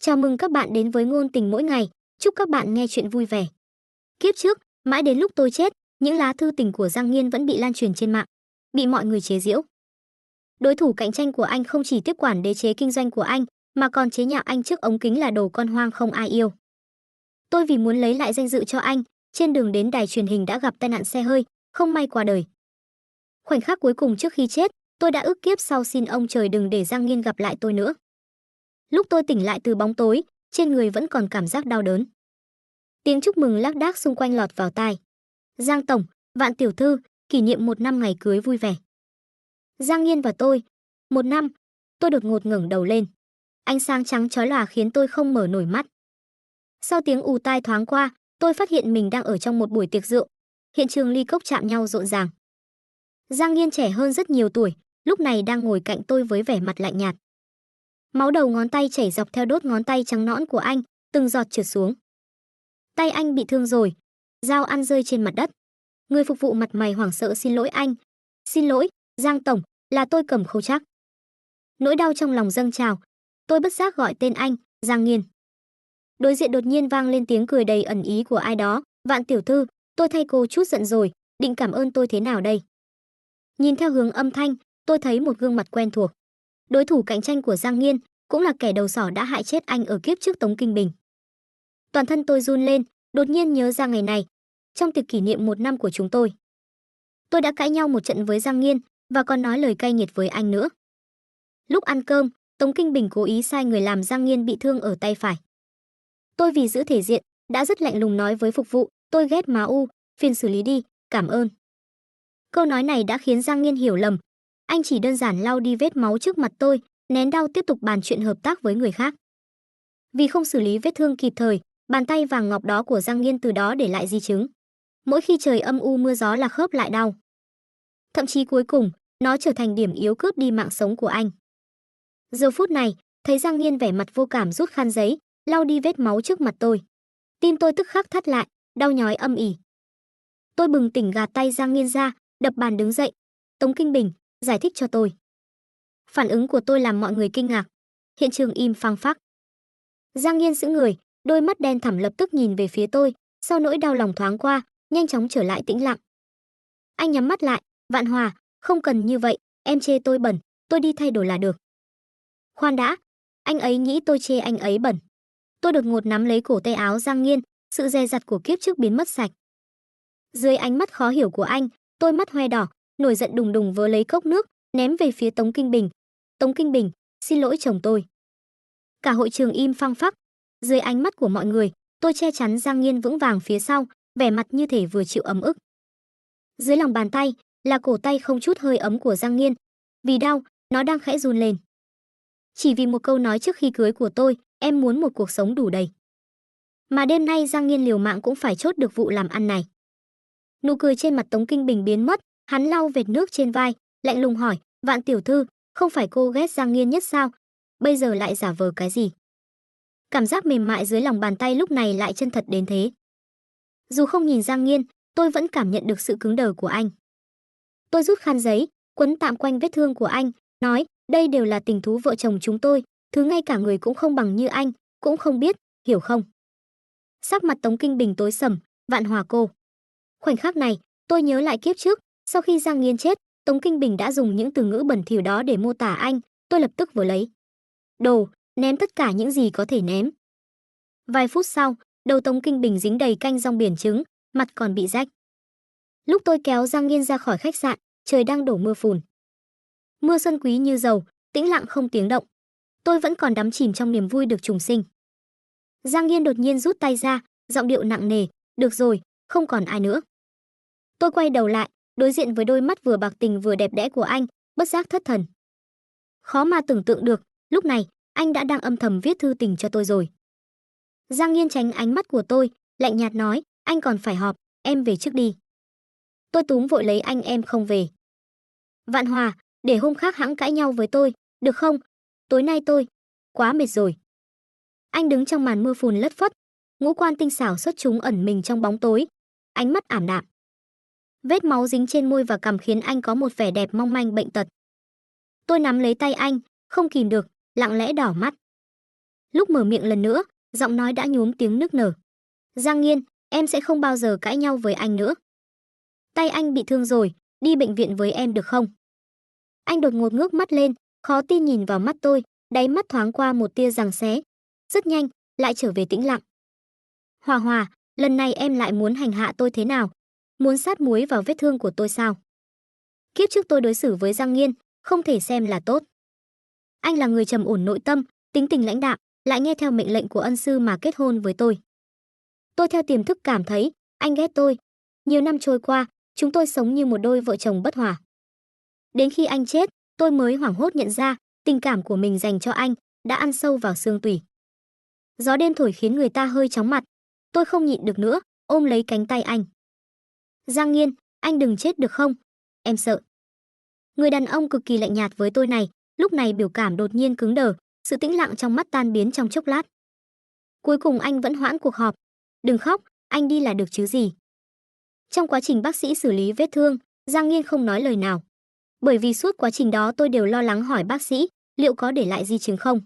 Chào mừng các bạn đến với Ngôn Tình Mỗi Ngày, chúc các bạn nghe chuyện vui vẻ. Kiếp trước, mãi đến lúc tôi chết, những lá thư tình của Giang Nghiên vẫn bị lan truyền trên mạng, bị mọi người chế giễu. Đối thủ cạnh tranh của anh không chỉ tiếp quản đế chế kinh doanh của anh, mà còn chế nhạo anh trước ống kính là đồ con hoang không ai yêu. Tôi vì muốn lấy lại danh dự cho anh, trên đường đến đài truyền hình đã gặp tai nạn xe hơi, không may qua đời. Khoảnh khắc cuối cùng trước khi chết, tôi đã ước kiếp sau xin ông trời đừng để Giang Nghiên gặp lại tôi nữa. Lúc tôi tỉnh lại từ bóng tối, trên người vẫn còn cảm giác đau đớn. Tiếng chúc mừng lác đác xung quanh lọt vào tai. Giang tổng, Vạn tiểu thư, kỷ niệm 1 năm ngày cưới vui vẻ. Giang Nghiên và tôi, 1 năm. Tôi đột ngột ngẩng đầu lên. Ánh sáng trắng chói lòa khiến tôi không mở nổi mắt. Sau tiếng ù tai thoáng qua, tôi phát hiện mình đang ở trong một buổi tiệc rượu. Hiện trường ly cốc chạm nhau rộn ràng. Giang Nghiên trẻ hơn rất nhiều tuổi, lúc này đang ngồi cạnh tôi với vẻ mặt lạnh nhạt. Máu đầu ngón tay chảy dọc theo đốt ngón tay trắng nõn của anh, từng giọt trượt xuống. Tay anh bị thương rồi, dao ăn rơi trên mặt đất. Người phục vụ mặt mày hoảng sợ xin lỗi anh. Xin lỗi, Giang tổng, là tôi cầm khâu chắc. Nỗi đau trong lòng dâng trào, tôi bất giác gọi tên anh, Giang Nghiên. Đối diện đột nhiên vang lên tiếng cười đầy ẩn ý của ai đó. Vạn tiểu thư, tôi thay cô chút giận rồi, định cảm ơn tôi thế nào đây? Nhìn theo hướng âm thanh, tôi thấy một gương mặt quen thuộc. Đối thủ cạnh tranh của Giang Nghiên, cũng là kẻ đầu sỏ đã hại chết anh ở kiếp trước Tống Kinh Bình. Toàn thân tôi run lên, đột nhiên nhớ ra ngày này, trong tiệc kỷ niệm 1 năm của chúng tôi. Tôi đã cãi nhau một trận với Giang Nghiên và còn nói lời cay nghiệt với anh nữa. Lúc ăn cơm, Tống Kinh Bình cố ý sai người làm Giang Nghiên bị thương ở tay phải. Tôi vì giữ thể diện, đã rất lạnh lùng nói với phục vụ, tôi ghét má u, phiền xử lý đi, cảm ơn. Câu nói này đã khiến Giang Nghiên hiểu lầm. Anh chỉ đơn giản lau đi vết máu trước mặt tôi, nén đau tiếp tục bàn chuyện hợp tác với người khác. Vì không xử lý vết thương kịp thời, bàn tay vàng ngọc đó của Giang Nghiên từ đó để lại di chứng. Mỗi khi trời âm u mưa gió là khớp lại đau. Thậm chí cuối cùng, nó trở thành điểm yếu cướp đi mạng sống của anh. Giờ phút này, thấy Giang Nghiên vẻ mặt vô cảm rút khăn giấy, lau đi vết máu trước mặt tôi. Tim tôi tức khắc thắt lại, đau nhói âm ỉ. Tôi bừng tỉnh gạt tay Giang Nghiên ra, đập bàn đứng dậy. Tống Kinh Bình, giải thích cho tôi. Phản ứng của tôi làm mọi người kinh ngạc. Hiện trường im phăng phắc. Giang Nghiên sững người, đôi mắt đen thẳm lập tức nhìn về phía tôi, sau nỗi đau lòng thoáng qua, nhanh chóng trở lại tĩnh lặng. Anh nhắm mắt lại, Vạn Hòa, không cần như vậy, em chê tôi bẩn, tôi đi thay đồ là được. Khoan đã, anh ấy nghĩ tôi chê anh ấy bẩn. Tôi đột ngột nắm lấy cổ tay áo Giang Nghiên, sự dè dặt của kiếp trước biến mất sạch. Dưới ánh mắt khó hiểu của anh, tôi mắt hoe đỏ, nổi giận đùng đùng vớ lấy cốc nước, ném về phía Tống Kinh Bình. Tống Kinh Bình, xin lỗi chồng tôi. Cả hội trường im phăng phắc. Dưới ánh mắt của mọi người, tôi che chắn Giang Nghiên vững vàng phía sau, vẻ mặt như thể vừa chịu ấm ức. Dưới lòng bàn tay là cổ tay không chút hơi ấm của Giang Nghiên. Vì đau, nó đang khẽ run lên. Chỉ vì một câu nói trước khi cưới của tôi, em muốn một cuộc sống đủ đầy. Mà đêm nay Giang Nghiên liều mạng cũng phải chốt được vụ làm ăn này. Nụ cười trên mặt Tống Kinh Bình biến mất, hắn lau vệt nước trên vai, lạnh lùng hỏi, Vạn tiểu thư, không phải cô ghét Giang Nghiên nhất sao? Bây giờ lại giả vờ cái gì? Cảm giác mềm mại dưới lòng bàn tay lúc này lại chân thật đến thế. Dù không nhìn Giang Nghiên, tôi vẫn cảm nhận được sự cứng đờ của anh. Tôi rút khăn giấy, quấn tạm quanh vết thương của anh, nói, đây đều là tình thú vợ chồng chúng tôi, thứ ngay cả người cũng không bằng như anh, cũng không biết, hiểu không? Sắc mặt Tống Kinh Bình tối sầm, Vạn Hòa cô. Khoảnh khắc này, tôi nhớ lại kiếp trước, sau khi Giang Nghiên chết, Tống Kinh Bình đã dùng những từ ngữ bẩn thỉu đó để mô tả anh, tôi lập tức vớ lấy đồ, ném tất cả những gì có thể ném. Vài phút sau, đầu Tống Kinh Bình dính đầy canh rong biển trứng, mặt còn bị rách. Lúc tôi kéo Giang Nghiên ra khỏi khách sạn, trời đang đổ mưa phùn. Mưa xuân quý như dầu, tĩnh lặng không tiếng động. Tôi vẫn còn đắm chìm trong niềm vui được trùng sinh. Giang Nghiên đột nhiên rút tay ra, giọng điệu nặng nề, được rồi, không còn ai nữa. Tôi quay đầu lại, đối diện với đôi mắt vừa bạc tình vừa đẹp đẽ của anh, bất giác thất thần. Khó mà tưởng tượng được, lúc này, anh đã đang âm thầm viết thư tình cho tôi rồi. Giang Nghiên tránh ánh mắt của tôi, lạnh nhạt nói, anh còn phải họp, em về trước đi. Tôi túm vội lấy anh, em không về. Vạn Hòa, để hôm khác hẵng cãi nhau với tôi, được không? Tối nay tôi quá mệt rồi. Anh đứng trong màn mưa phùn lất phất, ngũ quan tinh xảo xuất chúng ẩn mình trong bóng tối, ánh mắt ảm đạm. Vết máu dính trên môi và cằm khiến anh có một vẻ đẹp mong manh bệnh tật. Tôi nắm lấy tay anh, không kìm được, lặng lẽ đỏ mắt. Lúc mở miệng lần nữa, giọng nói đã nhuốm tiếng nức nở. Giang Nghiên, em sẽ không bao giờ cãi nhau với anh nữa. Tay anh bị thương rồi, đi bệnh viện với em được không? Anh đột ngột ngước mắt lên, khó tin nhìn vào mắt tôi, đáy mắt thoáng qua một tia giằng xé. Rất nhanh, lại trở về tĩnh lặng. Hòa Hòa, lần này em lại muốn hành hạ tôi thế nào? Muốn sát muối vào vết thương của tôi sao? Kiếp trước tôi đối xử với Giang Nghiên, không thể xem là tốt. Anh là người trầm ổn nội tâm, tính tình lãnh đạm, lại nghe theo mệnh lệnh của ân sư mà kết hôn với tôi. Tôi theo tiềm thức cảm thấy, anh ghét tôi. Nhiều năm trôi qua, chúng tôi sống như một đôi vợ chồng bất hòa. Đến khi anh chết, tôi mới hoảng hốt nhận ra, tình cảm của mình dành cho anh đã ăn sâu vào xương tủy. Gió đêm thổi khiến người ta hơi chóng mặt. Tôi không nhịn được nữa, ôm lấy cánh tay anh. Giang Nghiên, anh đừng chết được không? Em sợ. Người đàn ông cực kỳ lạnh nhạt với tôi này, lúc này biểu cảm đột nhiên cứng đờ, sự tĩnh lặng trong mắt tan biến trong chốc lát. Cuối cùng anh vẫn hoãn cuộc họp. Đừng khóc, anh đi là được chứ gì. Trong quá trình bác sĩ xử lý vết thương, Giang Nghiên không nói lời nào. Bởi vì suốt quá trình đó tôi đều lo lắng hỏi bác sĩ liệu có để lại di chứng không.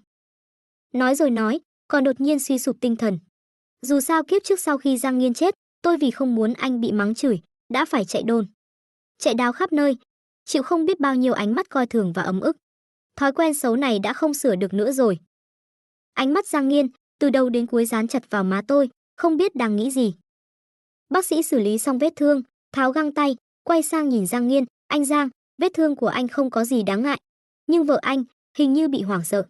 Nói rồi nói, còn đột nhiên suy sụp tinh thần. Dù sao kiếp trước sau khi Giang Nghiên chết, tôi vì không muốn anh bị mắng chửi, đã phải chạy đôn. Chạy đáo khắp nơi, chịu không biết bao nhiêu ánh mắt coi thường và ấm ức. Thói quen xấu này đã không sửa được nữa rồi. Ánh mắt Giang Nghiên từ đầu đến cuối dán chặt vào má tôi, không biết đang nghĩ gì. Bác sĩ xử lý xong vết thương, tháo găng tay, quay sang nhìn Giang Nghiên, anh Giang, vết thương của anh không có gì đáng ngại, nhưng vợ anh hình như bị hoảng sợ.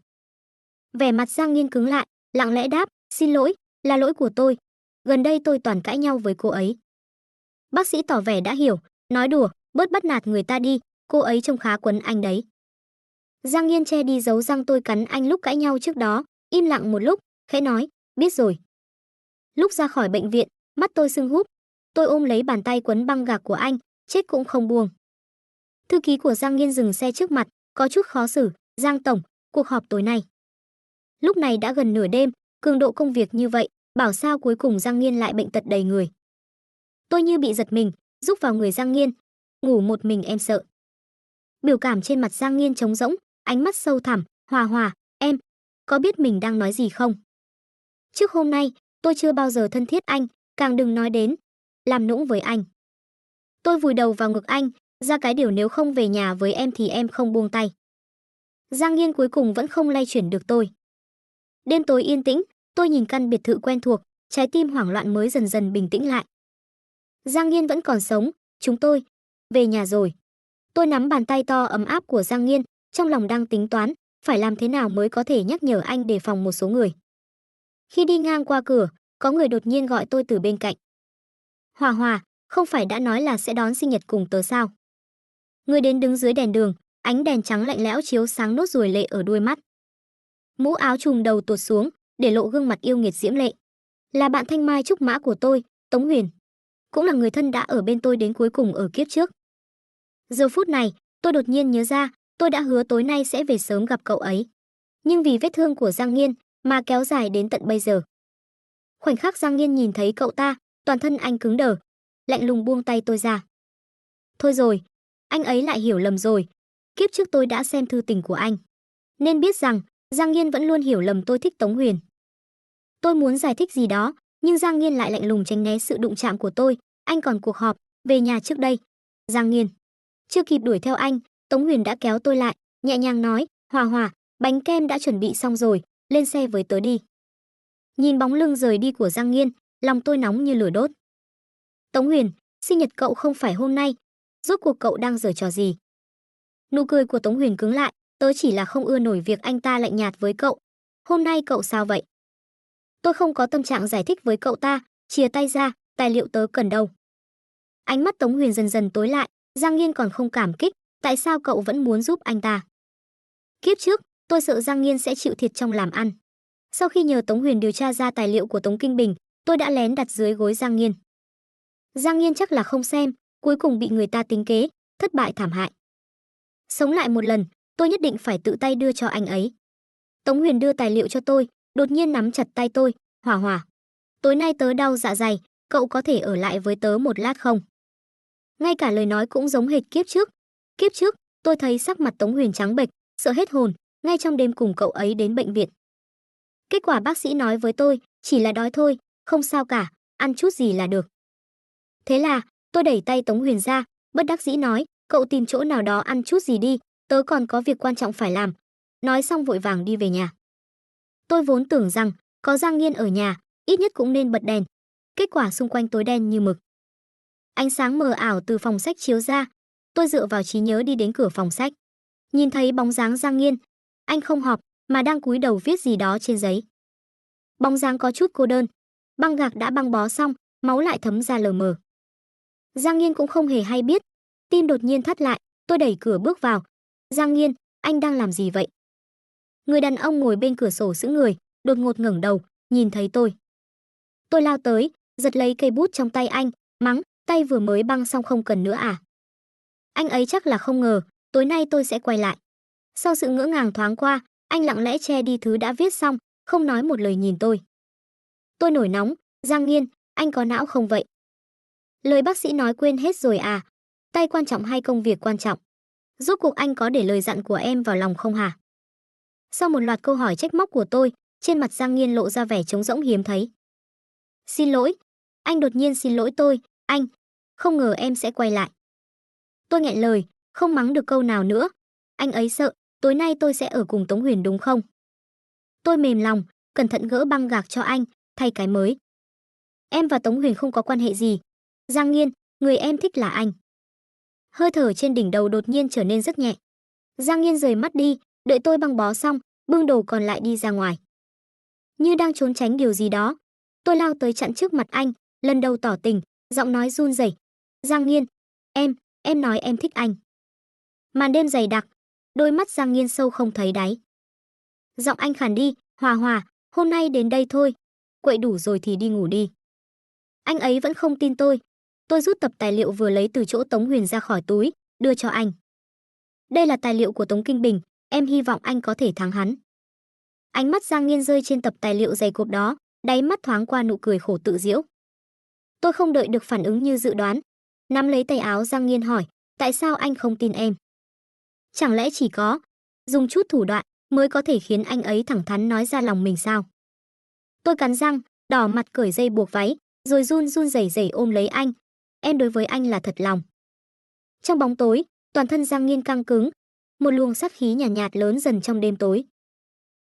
Vẻ mặt Giang Nghiên cứng lại, lặng lẽ đáp, xin lỗi, là lỗi của tôi. Gần đây tôi toàn cãi nhau với cô ấy. Bác sĩ tỏ vẻ đã hiểu, nói đùa, bớt bắt nạt người ta đi, cô ấy trông khá quấn anh đấy. Giang Nghiên che đi dấu răng tôi cắn anh lúc cãi nhau trước đó, im lặng một lúc, khẽ nói, biết rồi. Lúc ra khỏi bệnh viện, mắt tôi sưng húp, tôi ôm lấy bàn tay quấn băng gạc của anh, chết cũng không buông. Thư ký của Giang Nghiên dừng xe trước mặt, có chút khó xử, Giang tổng, cuộc họp tối nay. Lúc này đã gần nửa đêm, cường độ công việc như vậy, bảo sao cuối cùng Giang Nghiên lại bệnh tật đầy người. Tôi như bị giật mình, rúc vào người Giang Nghiên, ngủ một mình em sợ. Biểu cảm trên mặt Giang Nghiên trống rỗng, ánh mắt sâu thẳm, Hòa Hòa, em có biết mình đang nói gì không? Trước hôm nay, tôi chưa bao giờ thân thiết anh, càng đừng nói đến làm nũng với anh. Tôi vùi đầu vào ngực anh, ra cái điều nếu không về nhà với em thì em không buông tay. Giang Nghiên cuối cùng vẫn không lay chuyển được tôi. Đêm tối yên tĩnh, tôi nhìn căn biệt thự quen thuộc, trái tim hoảng loạn mới dần dần bình tĩnh lại. Giang Nghiên vẫn còn sống, chúng tôi về nhà rồi. Tôi nắm bàn tay to ấm áp của Giang Nghiên, trong lòng đang tính toán phải làm thế nào mới có thể nhắc nhở anh đề phòng một số người. Khi đi ngang qua cửa, có người đột nhiên gọi tôi từ bên cạnh. Hòa Hòa, không phải đã nói là sẽ đón sinh nhật cùng tớ sao? Người đến đứng dưới đèn đường, ánh đèn trắng lạnh lẽo chiếu sáng nốt ruồi lệ ở đuôi mắt. Mũ áo trùm đầu tuột xuống, để lộ gương mặt yêu nghiệt diễm lệ. Là bạn thanh mai trúc mã của tôi, Tống Huyền. Cũng là người thân đã ở bên tôi đến cuối cùng ở kiếp trước. Giờ phút này, tôi đột nhiên nhớ ra, tôi đã hứa tối nay sẽ về sớm gặp cậu ấy. Nhưng vì vết thương của Giang Nghiên mà kéo dài đến tận bây giờ. Khoảnh khắc Giang Nghiên nhìn thấy cậu ta, toàn thân anh cứng đờ, lạnh lùng buông tay tôi ra. Thôi rồi, anh ấy lại hiểu lầm rồi. Kiếp trước tôi đã xem thư tình của anh, nên biết rằng Giang Nghiên vẫn luôn hiểu lầm tôi thích Tống Huyền. Tôi muốn giải thích gì đó, nhưng Giang Nghiên lại lạnh lùng tránh né sự đụng chạm của tôi. Anh còn cuộc họp, về nhà trước đây. Giang Nghiên. Chưa kịp đuổi theo anh, Tống Huyền đã kéo tôi lại, nhẹ nhàng nói, Hòa Hòa, bánh kem đã chuẩn bị xong rồi, lên xe với tớ đi. Nhìn bóng lưng rời đi của Giang Nghiên, lòng tôi nóng như lửa đốt. Tống Huyền, sinh nhật cậu không phải hôm nay, rốt cuộc cậu đang giở trò gì? Nụ cười của Tống Huyền cứng lại, tớ chỉ là không ưa nổi việc anh ta lạnh nhạt với cậu. Hôm nay cậu sao vậy? Tôi không có tâm trạng giải thích với cậu ta, chìa tay ra, tài liệu tớ cần đâu. Ánh mắt Tống Huyền dần dần tối lại, Giang Nghiên còn không cảm kích, tại sao cậu vẫn muốn giúp anh ta? Kiếp trước, tôi sợ Giang Nghiên sẽ chịu thiệt trong làm ăn. Sau khi nhờ Tống Huyền điều tra ra tài liệu của Tống Kinh Bình, tôi đã lén đặt dưới gối Giang Nghiên. Giang Nghiên chắc là không xem, cuối cùng bị người ta tính kế, thất bại thảm hại. Sống lại một lần, tôi nhất định phải tự tay đưa cho anh ấy. Tống Huyền đưa tài liệu cho tôi, đột nhiên nắm chặt tay tôi, Hòa Hòa. Tối nay tớ đau dạ dày, cậu có thể ở lại với tớ một lát không? Ngay cả lời nói cũng giống hệt kiếp trước. Kiếp trước, tôi thấy sắc mặt Tống Huyền trắng bệch, sợ hết hồn, ngay trong đêm cùng cậu ấy đến bệnh viện. Kết quả bác sĩ nói với tôi, chỉ là đói thôi, không sao cả, ăn chút gì là được. Thế là, tôi đẩy tay Tống Huyền ra, bất đắc dĩ nói, cậu tìm chỗ nào đó ăn chút gì đi, tớ còn có việc quan trọng phải làm. Nói xong vội vàng đi về nhà. Tôi vốn tưởng rằng, có Giang Nghiên ở nhà, ít nhất cũng nên bật đèn. Kết quả xung quanh tối đen như mực. Ánh sáng mờ ảo từ phòng sách chiếu ra, tôi dựa vào trí nhớ đi đến cửa phòng sách. Nhìn thấy bóng dáng Giang Nghiên, anh không họp mà đang cúi đầu viết gì đó trên giấy. Bóng dáng có chút cô đơn, băng gạc đã băng bó xong, máu lại thấm ra lờ mờ. Giang Nghiên cũng không hề hay biết, tim đột nhiên thắt lại, tôi đẩy cửa bước vào. Giang Nghiên, anh đang làm gì vậy? Người đàn ông ngồi bên cửa sổ sững người, đột ngột ngẩng đầu, nhìn thấy tôi. Tôi lao tới, giật lấy cây bút trong tay anh, mắng, tay vừa mới băng xong không cần nữa à? Anh ấy chắc là không ngờ, tối nay tôi sẽ quay lại. Sau sự ngỡ ngàng thoáng qua, anh lặng lẽ che đi thứ đã viết xong, không nói một lời nhìn tôi. Tôi nổi nóng, Giang Nghiên, anh có não không vậy? Lời bác sĩ nói quên hết rồi à? Tay quan trọng hay công việc quan trọng? Rốt cuộc anh có để lời dặn của em vào lòng không hả? Sau một loạt câu hỏi trách móc của tôi, trên mặt Giang Nghiên lộ ra vẻ trống rỗng hiếm thấy. Xin lỗi, anh đột nhiên xin lỗi tôi, anh, không ngờ em sẽ quay lại. Tôi nghẹn lời, không mắng được câu nào nữa. Anh ấy sợ, tối nay tôi sẽ ở cùng Tống Huyền đúng không? Tôi mềm lòng, cẩn thận gỡ băng gạc cho anh, thay cái mới. Em và Tống Huyền không có quan hệ gì. Giang Nghiên, người em thích là anh. Hơi thở trên đỉnh đầu đột nhiên trở nên rất nhẹ. Giang Nghiên rời mắt đi, đợi tôi băng bó xong, bưng đồ còn lại đi ra ngoài. Như đang trốn tránh điều gì đó, tôi lao tới chặn trước mặt anh, lần đầu tỏ tình, giọng nói run rẩy. Giang Nghiên, em nói em thích anh. Màn đêm dày đặc, đôi mắt Giang Nghiên sâu không thấy đáy. Giọng anh khàn đi, Hòa Hòa, hôm nay đến đây thôi, quậy đủ rồi thì đi ngủ đi. Anh ấy vẫn không tin tôi. Tôi rút tập tài liệu vừa lấy từ chỗ Tống Huyền ra khỏi túi, đưa cho anh. Đây là tài liệu của Tống Kinh Bình, em hy vọng anh có thể thắng hắn. Ánh mắt Giang Nghiên rơi trên tập tài liệu dày cộp đó, đáy mắt thoáng qua nụ cười khổ tự giễu. Tôi không đợi được phản ứng như dự đoán, nắm lấy tay áo Giang Nghiên hỏi, tại sao anh không tin em? Chẳng lẽ chỉ có dùng chút thủ đoạn mới có thể khiến anh ấy thẳng thắn nói ra lòng mình sao? Tôi cắn răng, đỏ mặt cởi dây buộc váy, rồi run run rẩy rẩy ôm lấy anh. Em đối với anh là thật lòng. Trong bóng tối, toàn thân Giang Nghiên căng cứng, một luồng sát khí nhàn nhạt lớn dần trong đêm tối.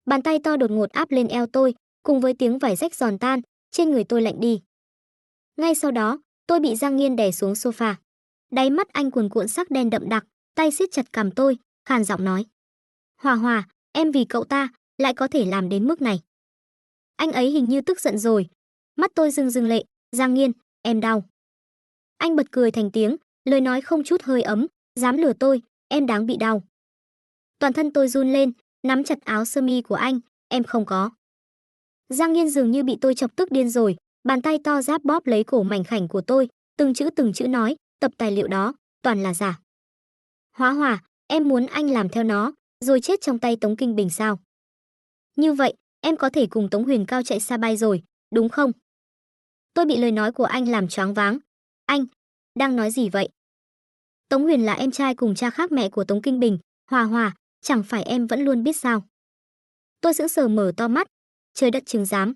Bàn tay to đột ngột áp lên eo tôi, cùng với tiếng vải rách giòn tan, trên người tôi lạnh đi. Ngay sau đó, tôi bị Giang Nghiên đè xuống sofa. Đáy mắt anh cuồn cuộn sắc đen đậm đặc, tay siết chặt cằm tôi, khàn giọng nói: "Hòa Hòa, em vì cậu ta lại có thể làm đến mức này." Anh ấy hình như tức giận rồi. Mắt tôi rưng rưng lệ, "Giang Nghiên, em đau." Anh bật cười thành tiếng, lời nói không chút hơi ấm, "Dám lừa tôi, em đáng bị đau." Toàn thân tôi run lên, nắm chặt áo sơ mi của anh, "Em không có." Giang Nghiên dường như bị tôi chọc tức điên rồi, bàn tay to ráp bóp lấy cổ mảnh khảnh của tôi, từng chữ nói, "Tập tài liệu đó toàn là giả." "Hóa Hòa, em muốn anh làm theo nó, rồi chết trong tay Tống Kinh Bình sao? Như vậy, em có thể cùng Tống Huyền cao chạy xa bay rồi, đúng không?" Tôi bị lời nói của anh làm choáng váng. "Anh đang nói gì vậy? Tống Huyền là em trai cùng cha khác mẹ của Tống Kinh Bình, Hòa Hòa, chẳng phải em vẫn luôn biết sao?" Tôi sững sờ mở to mắt, trời đất chứng giám.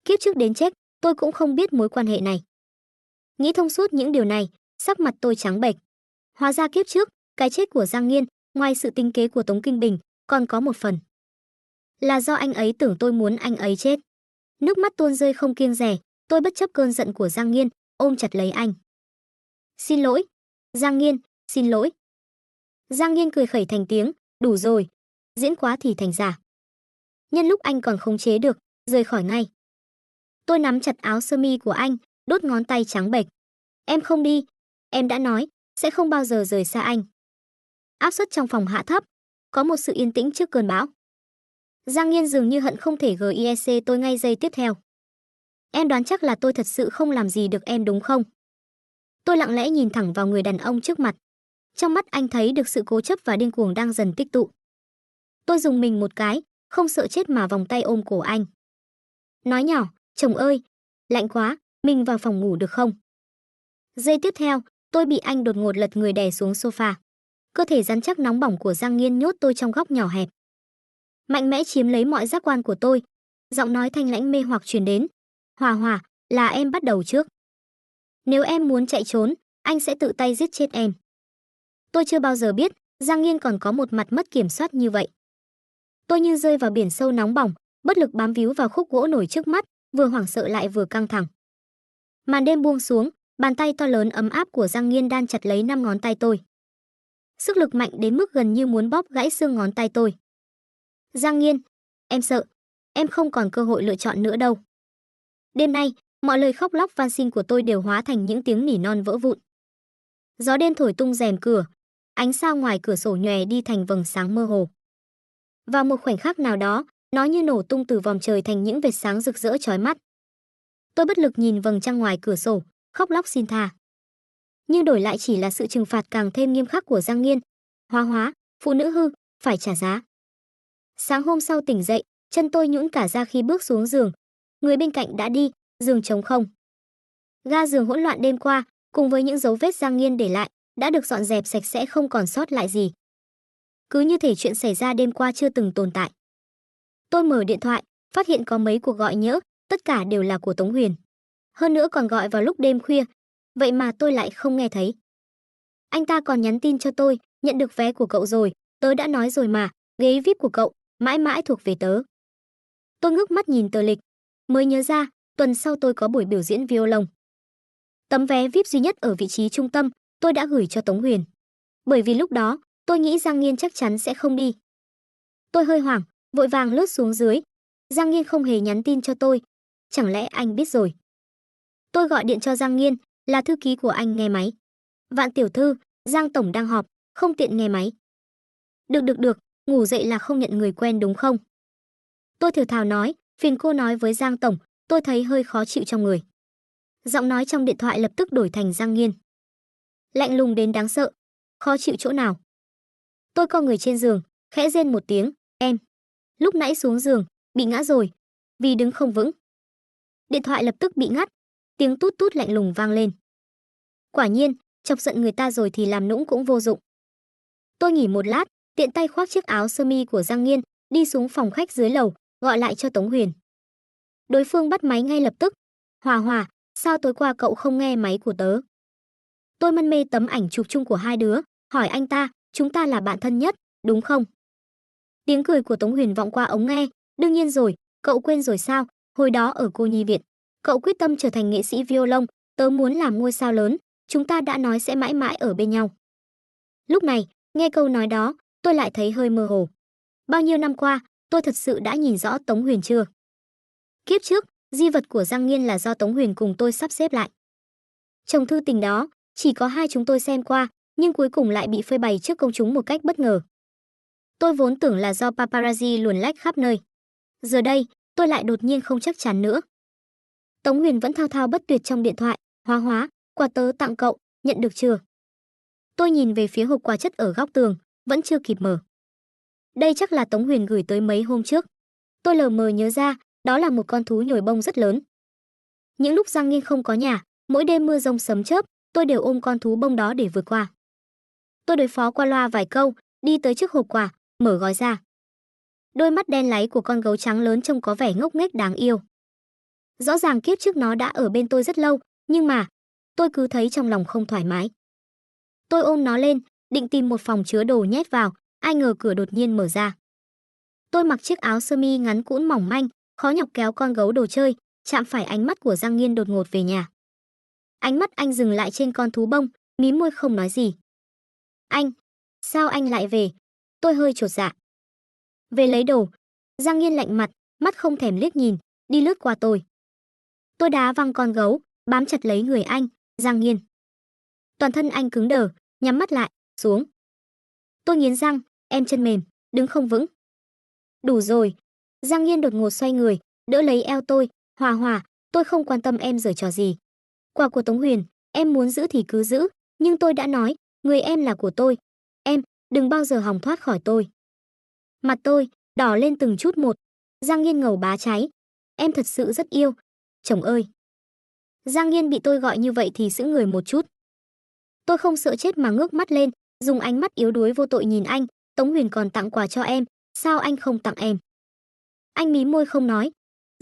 Kiếp trước đến chết, tôi cũng không biết mối quan hệ này. Nghĩ thông suốt những điều này, sắc mặt tôi trắng bệch. Hóa ra kiếp trước, cái chết của Giang Nghiên, ngoài sự tính kế của Tống Kinh Bình, còn có một phần là do anh ấy tưởng tôi muốn anh ấy chết. Nước mắt tuôn rơi không kiêng dè, tôi bất chấp cơn giận của Giang Nghiên, ôm chặt lấy anh. "Xin lỗi, Giang Nghiên, xin lỗi." Giang Nghiên cười khẩy thành tiếng, "Đủ rồi, diễn quá thì thành giả." Nhân lúc anh còn khống chế được, rời khỏi ngay. Tôi nắm chặt áo sơ mi của anh, đốt ngón tay trắng bệch. "Em không đi, em đã nói sẽ không bao giờ rời xa anh." Áp suất trong phòng hạ thấp, có một sự yên tĩnh trước cơn bão. Giang Nghiên dường như hận không thể GIEC tôi ngay giây tiếp theo. "Em đoán chắc là tôi thật sự không làm gì được em đúng không?" Tôi lặng lẽ nhìn thẳng vào người đàn ông trước mặt. Trong mắt anh thấy được sự cố chấp và điên cuồng đang dần tích tụ. Tôi dùng mình một cái, không sợ chết mà vòng tay ôm cổ anh. Nói nhỏ, "Chồng ơi, lạnh quá, mình vào phòng ngủ được không?" Giây tiếp theo, tôi bị anh đột ngột lật người đè xuống sofa. Cơ thể rắn chắc nóng bỏng của Giang Nghiên nhốt tôi trong góc nhỏ hẹp. Mạnh mẽ chiếm lấy mọi giác quan của tôi. Giọng nói thanh lãnh mê hoặc truyền đến. Hòa Hòa, là em bắt đầu trước. Nếu em muốn chạy trốn, anh sẽ tự tay giết chết em. Tôi chưa bao giờ biết Giang Nghiên còn có một mặt mất kiểm soát như vậy. Tôi như rơi vào biển sâu nóng bỏng, bất lực bám víu vào khúc gỗ nổi trước mắt, vừa hoảng sợ lại vừa căng thẳng. Màn đêm buông xuống, bàn tay to lớn ấm áp của Giang Nghiên đan chặt lấy 5 ngón tay tôi. Sức lực mạnh đến mức gần như muốn bóp gãy xương ngón tay tôi. Giang Nghiên, em sợ, em không còn cơ hội lựa chọn nữa đâu. Đêm nay, mọi lời khóc lóc van xin của tôi đều hóa thành những tiếng nỉ non vỡ vụn. Gió đêm thổi tung rèm cửa, ánh sao ngoài cửa sổ nhòe đi thành vầng sáng mơ hồ. Vào một khoảnh khắc nào đó, nó như nổ tung từ vòm trời thành những vệt sáng rực rỡ chói mắt. Tôi bất lực nhìn vầng trăng ngoài cửa sổ, khóc lóc xin tha. Nhưng đổi lại chỉ là sự trừng phạt càng thêm nghiêm khắc của Giang Nghiên. Hóa, phụ nữ hư, phải trả giá. Sáng hôm sau tỉnh dậy, chân tôi nhũn cả ra khi bước xuống giường. Người bên cạnh đã đi, giường trống không. Ga giường hỗn loạn đêm qua, cùng với những dấu vết Giang Nghiên để lại, đã được dọn dẹp sạch sẽ không còn sót lại gì. Cứ như thể chuyện xảy ra đêm qua chưa từng tồn tại. Tôi mở điện thoại, phát hiện có mấy cuộc gọi nhỡ, tất cả đều là của Tống Huyền. Hơn nữa còn gọi vào lúc đêm khuya, vậy mà tôi lại không nghe thấy. Anh ta còn nhắn tin cho tôi, nhận được vé của cậu rồi, tớ đã nói rồi mà, ghế VIP của cậu, mãi mãi thuộc về tớ. Tôi ngước mắt nhìn tờ lịch, mới nhớ ra, tuần sau tôi có buổi biểu diễn violon. Tấm vé VIP duy nhất ở vị trí trung tâm, tôi đã gửi cho Tống Huyền. Bởi vì lúc đó, tôi nghĩ Giang Nghiên chắc chắn sẽ không đi. Tôi hơi hoảng, vội vàng lướt xuống dưới. Giang Nghiên không hề nhắn tin cho tôi. Chẳng lẽ anh biết rồi? Tôi gọi điện cho Giang Nghiên, là thư ký của anh nghe máy. Vạn tiểu thư, Giang tổng đang họp, không tiện nghe máy. Được, ngủ dậy là không nhận người quen đúng không? Tôi thều thào nói, phiền cô nói với Giang tổng, tôi thấy hơi khó chịu trong người. Giọng nói trong điện thoại lập tức đổi thành Giang Nghiên. Lạnh lùng đến đáng sợ. Khó chịu chỗ nào? Tôi co người trên giường, khẽ rên một tiếng, em. Lúc nãy xuống giường, bị ngã rồi, vì đứng không vững. Điện thoại lập tức bị ngắt, tiếng tút tút lạnh lùng vang lên. Quả nhiên, chọc giận người ta rồi thì làm nũng cũng vô dụng. Tôi nghỉ một lát, tiện tay khoác chiếc áo sơ mi của Giang Nghiên, đi xuống phòng khách dưới lầu, gọi lại cho Tống Huyền. Đối phương bắt máy ngay lập tức. Hòa, sao tối qua cậu không nghe máy của tớ? Tôi mân mê tấm ảnh chụp chung của hai đứa, hỏi anh ta, chúng ta là bạn thân nhất, đúng không? Tiếng cười của Tống Huyền vọng qua ống nghe, đương nhiên rồi, cậu quên rồi sao, hồi đó ở cô nhi viện, cậu quyết tâm trở thành nghệ sĩ violon, tớ muốn làm ngôi sao lớn, chúng ta đã nói sẽ mãi mãi ở bên nhau. Lúc này, nghe câu nói đó, tôi lại thấy hơi mơ hồ. Bao nhiêu năm qua, tôi thật sự đã nhìn rõ Tống Huyền chưa? Kiếp trước, di vật của Giang Nghiên là do Tống Huyền cùng tôi sắp xếp lại. Chồng thư tình đó, chỉ có hai chúng tôi xem qua, nhưng cuối cùng lại bị phơi bày trước công chúng một cách bất ngờ. Tôi vốn tưởng là do paparazzi luồn lách khắp nơi. Giờ đây, tôi lại đột nhiên không chắc chắn nữa. Tống Huyền vẫn thao thao bất tuyệt trong điện thoại, Hóa, quà tớ tặng cậu, nhận được chưa? Tôi nhìn về phía hộp quà chất ở góc tường, vẫn chưa kịp mở. Đây chắc là Tống Huyền gửi tới mấy hôm trước. Tôi lờ mờ nhớ ra, đó là một con thú nhồi bông rất lớn. Những lúc Giang Nghiên không có nhà, mỗi đêm mưa rông sấm chớp, tôi đều ôm con thú bông đó để vượt qua. Tôi đối phó qua loa vài câu, đi tới trước hộp quà, mở gói ra. Đôi mắt đen láy của con gấu trắng lớn trông có vẻ ngốc nghếch đáng yêu. Rõ ràng kiếp trước nó đã ở bên tôi rất lâu, nhưng mà tôi cứ thấy trong lòng không thoải mái. Tôi ôm nó lên, định tìm một phòng chứa đồ nhét vào, ai ngờ cửa đột nhiên mở ra. Tôi mặc chiếc áo sơ mi ngắn cũn mỏng manh, khó nhọc kéo con gấu đồ chơi, chạm phải ánh mắt của Giang Nghiên đột ngột về nhà. Ánh mắt anh dừng lại trên con thú bông, mím môi không nói gì. Anh, sao anh lại về? Tôi hơi chột dạ. Về lấy đồ. Giang Nghiên lạnh mặt, mắt không thèm liếc nhìn, đi lướt qua tôi. Tôi đá văng con gấu, bám chặt lấy người anh, Giang Nghiên. Toàn thân anh cứng đờ, nhắm mắt lại, xuống. Tôi nghiến răng, em chân mềm, đứng không vững. Đủ rồi. Giang Nghiên đột ngột xoay người, đỡ lấy eo tôi, Hòa, tôi không quan tâm em giở trò gì. Quà của Tống Huyền, em muốn giữ thì cứ giữ, nhưng tôi đã nói, người em là của tôi. Em, đừng bao giờ hòng thoát khỏi tôi. Mặt tôi đỏ lên từng chút một. Giang Nghiên ngầu bá cháy. Em thật sự rất yêu. Chồng ơi. Giang Nghiên bị tôi gọi như vậy thì sững người một chút. Tôi không sợ chết mà ngước mắt lên, dùng ánh mắt yếu đuối vô tội nhìn anh. Tống Huyền còn tặng quà cho em, sao anh không tặng em? Anh mí môi không nói.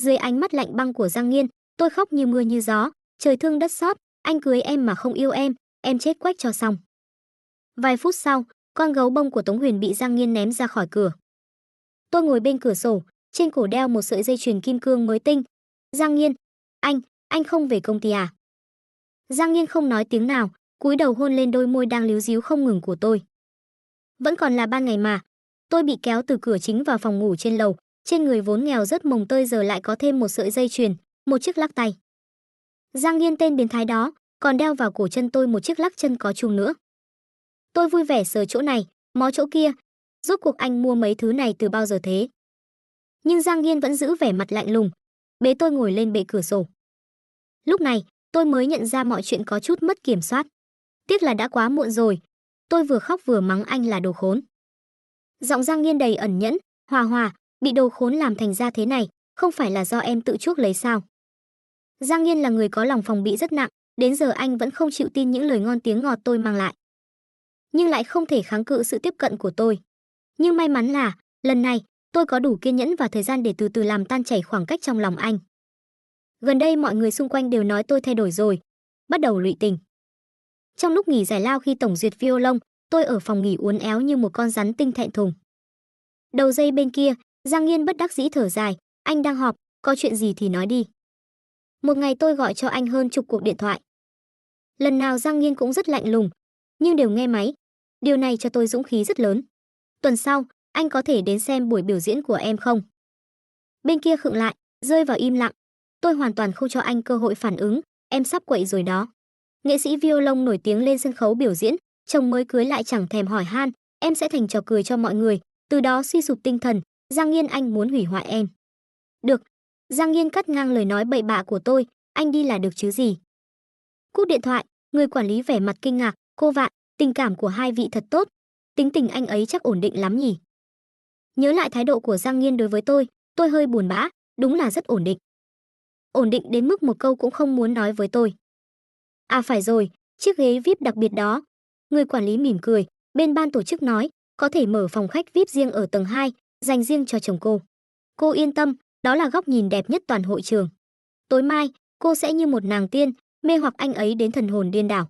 Dưới ánh mắt lạnh băng của Giang Nghiên, tôi khóc như mưa như gió, trời thương đất xót, anh cưới em mà không yêu em chết quách cho xong. Vài phút sau, con gấu bông của Tống Huyền bị Giang Nghiên ném ra khỏi cửa. Tôi ngồi bên cửa sổ, trên cổ đeo một sợi dây chuyền kim cương mới tinh. Giang Nghiên, anh không về công ty à? Giang Nghiên không nói tiếng nào, cúi đầu hôn lên đôi môi đang líu ríu không ngừng của tôi. Vẫn còn là ban ngày mà. Tôi bị kéo từ cửa chính vào phòng ngủ trên lầu, trên người vốn nghèo rất mồng tơi giờ lại có thêm một sợi dây chuyền, một chiếc lắc tay. Giang Nghiên tên biến thái đó, còn đeo vào cổ chân tôi một chiếc lắc chân có chùm nữa. Tôi vui vẻ sờ chỗ này, mó chỗ kia. Rốt cuộc anh mua mấy thứ này từ bao giờ thế? Nhưng Giang Nghiên vẫn giữ vẻ mặt lạnh lùng, bế tôi ngồi lên bệ cửa sổ. Lúc này, tôi mới nhận ra mọi chuyện có chút mất kiểm soát. Tiếc là đã quá muộn rồi. Tôi vừa khóc vừa mắng anh là đồ khốn. Giọng Giang Nghiên đầy ẩn nhẫn, Hòa, bị đồ khốn làm thành ra thế này, không phải là do em tự chuốc lấy sao? Giang Nghiên là người có lòng phòng bị rất nặng, đến giờ anh vẫn không chịu tin những lời ngon tiếng ngọt tôi mang lại. Nhưng lại không thể kháng cự sự tiếp cận của tôi. Nhưng may mắn là, lần này, tôi có đủ kiên nhẫn và thời gian để từ từ làm tan chảy khoảng cách trong lòng anh. Gần đây mọi người xung quanh đều nói tôi thay đổi rồi, bắt đầu lụy tình. Trong lúc nghỉ giải lao khi tổng duyệt violon, tôi ở phòng nghỉ uốn éo như một con rắn tinh thẹn thùng. Đầu dây bên kia, Giang Nghiên bất đắc dĩ thở dài, anh đang họp, có chuyện gì thì nói đi. Một ngày tôi gọi cho anh hơn chục cuộc điện thoại. Lần nào Giang Nghiên cũng rất lạnh lùng, nhưng đều nghe máy. Điều này cho tôi dũng khí rất lớn. Tuần sau, anh có thể đến xem buổi biểu diễn của em không? Bên kia khựng lại, rơi vào im lặng. Tôi hoàn toàn không cho anh cơ hội phản ứng, em sắp quậy rồi đó. Nghệ sĩ violon nổi tiếng lên sân khấu biểu diễn, chồng mới cưới lại chẳng thèm hỏi han, em sẽ thành trò cười cho mọi người, từ đó suy sụp tinh thần. Giang Nghiên, anh muốn hủy hoại em. Được. Giang Nghiên cắt ngang lời nói bậy bạ của tôi, anh đi là được chứ gì. Cúp điện thoại, người quản lý vẻ mặt kinh ngạc, cô Vạn, tình cảm của hai vị thật tốt, tính tình anh ấy chắc ổn định lắm nhỉ. Nhớ lại thái độ của Giang Nghiên đối với tôi hơi buồn bã, đúng là rất ổn định. Ổn định đến mức một câu cũng không muốn nói với tôi. À phải rồi, chiếc ghế VIP đặc biệt đó. Người quản lý mỉm cười, bên ban tổ chức nói, có thể mở phòng khách VIP riêng ở tầng 2, dành riêng cho chồng cô. Cô yên tâm, đó là góc nhìn đẹp nhất toàn hội trường. Tối mai, cô sẽ như một nàng tiên, mê hoặc anh ấy đến thần hồn điên đảo.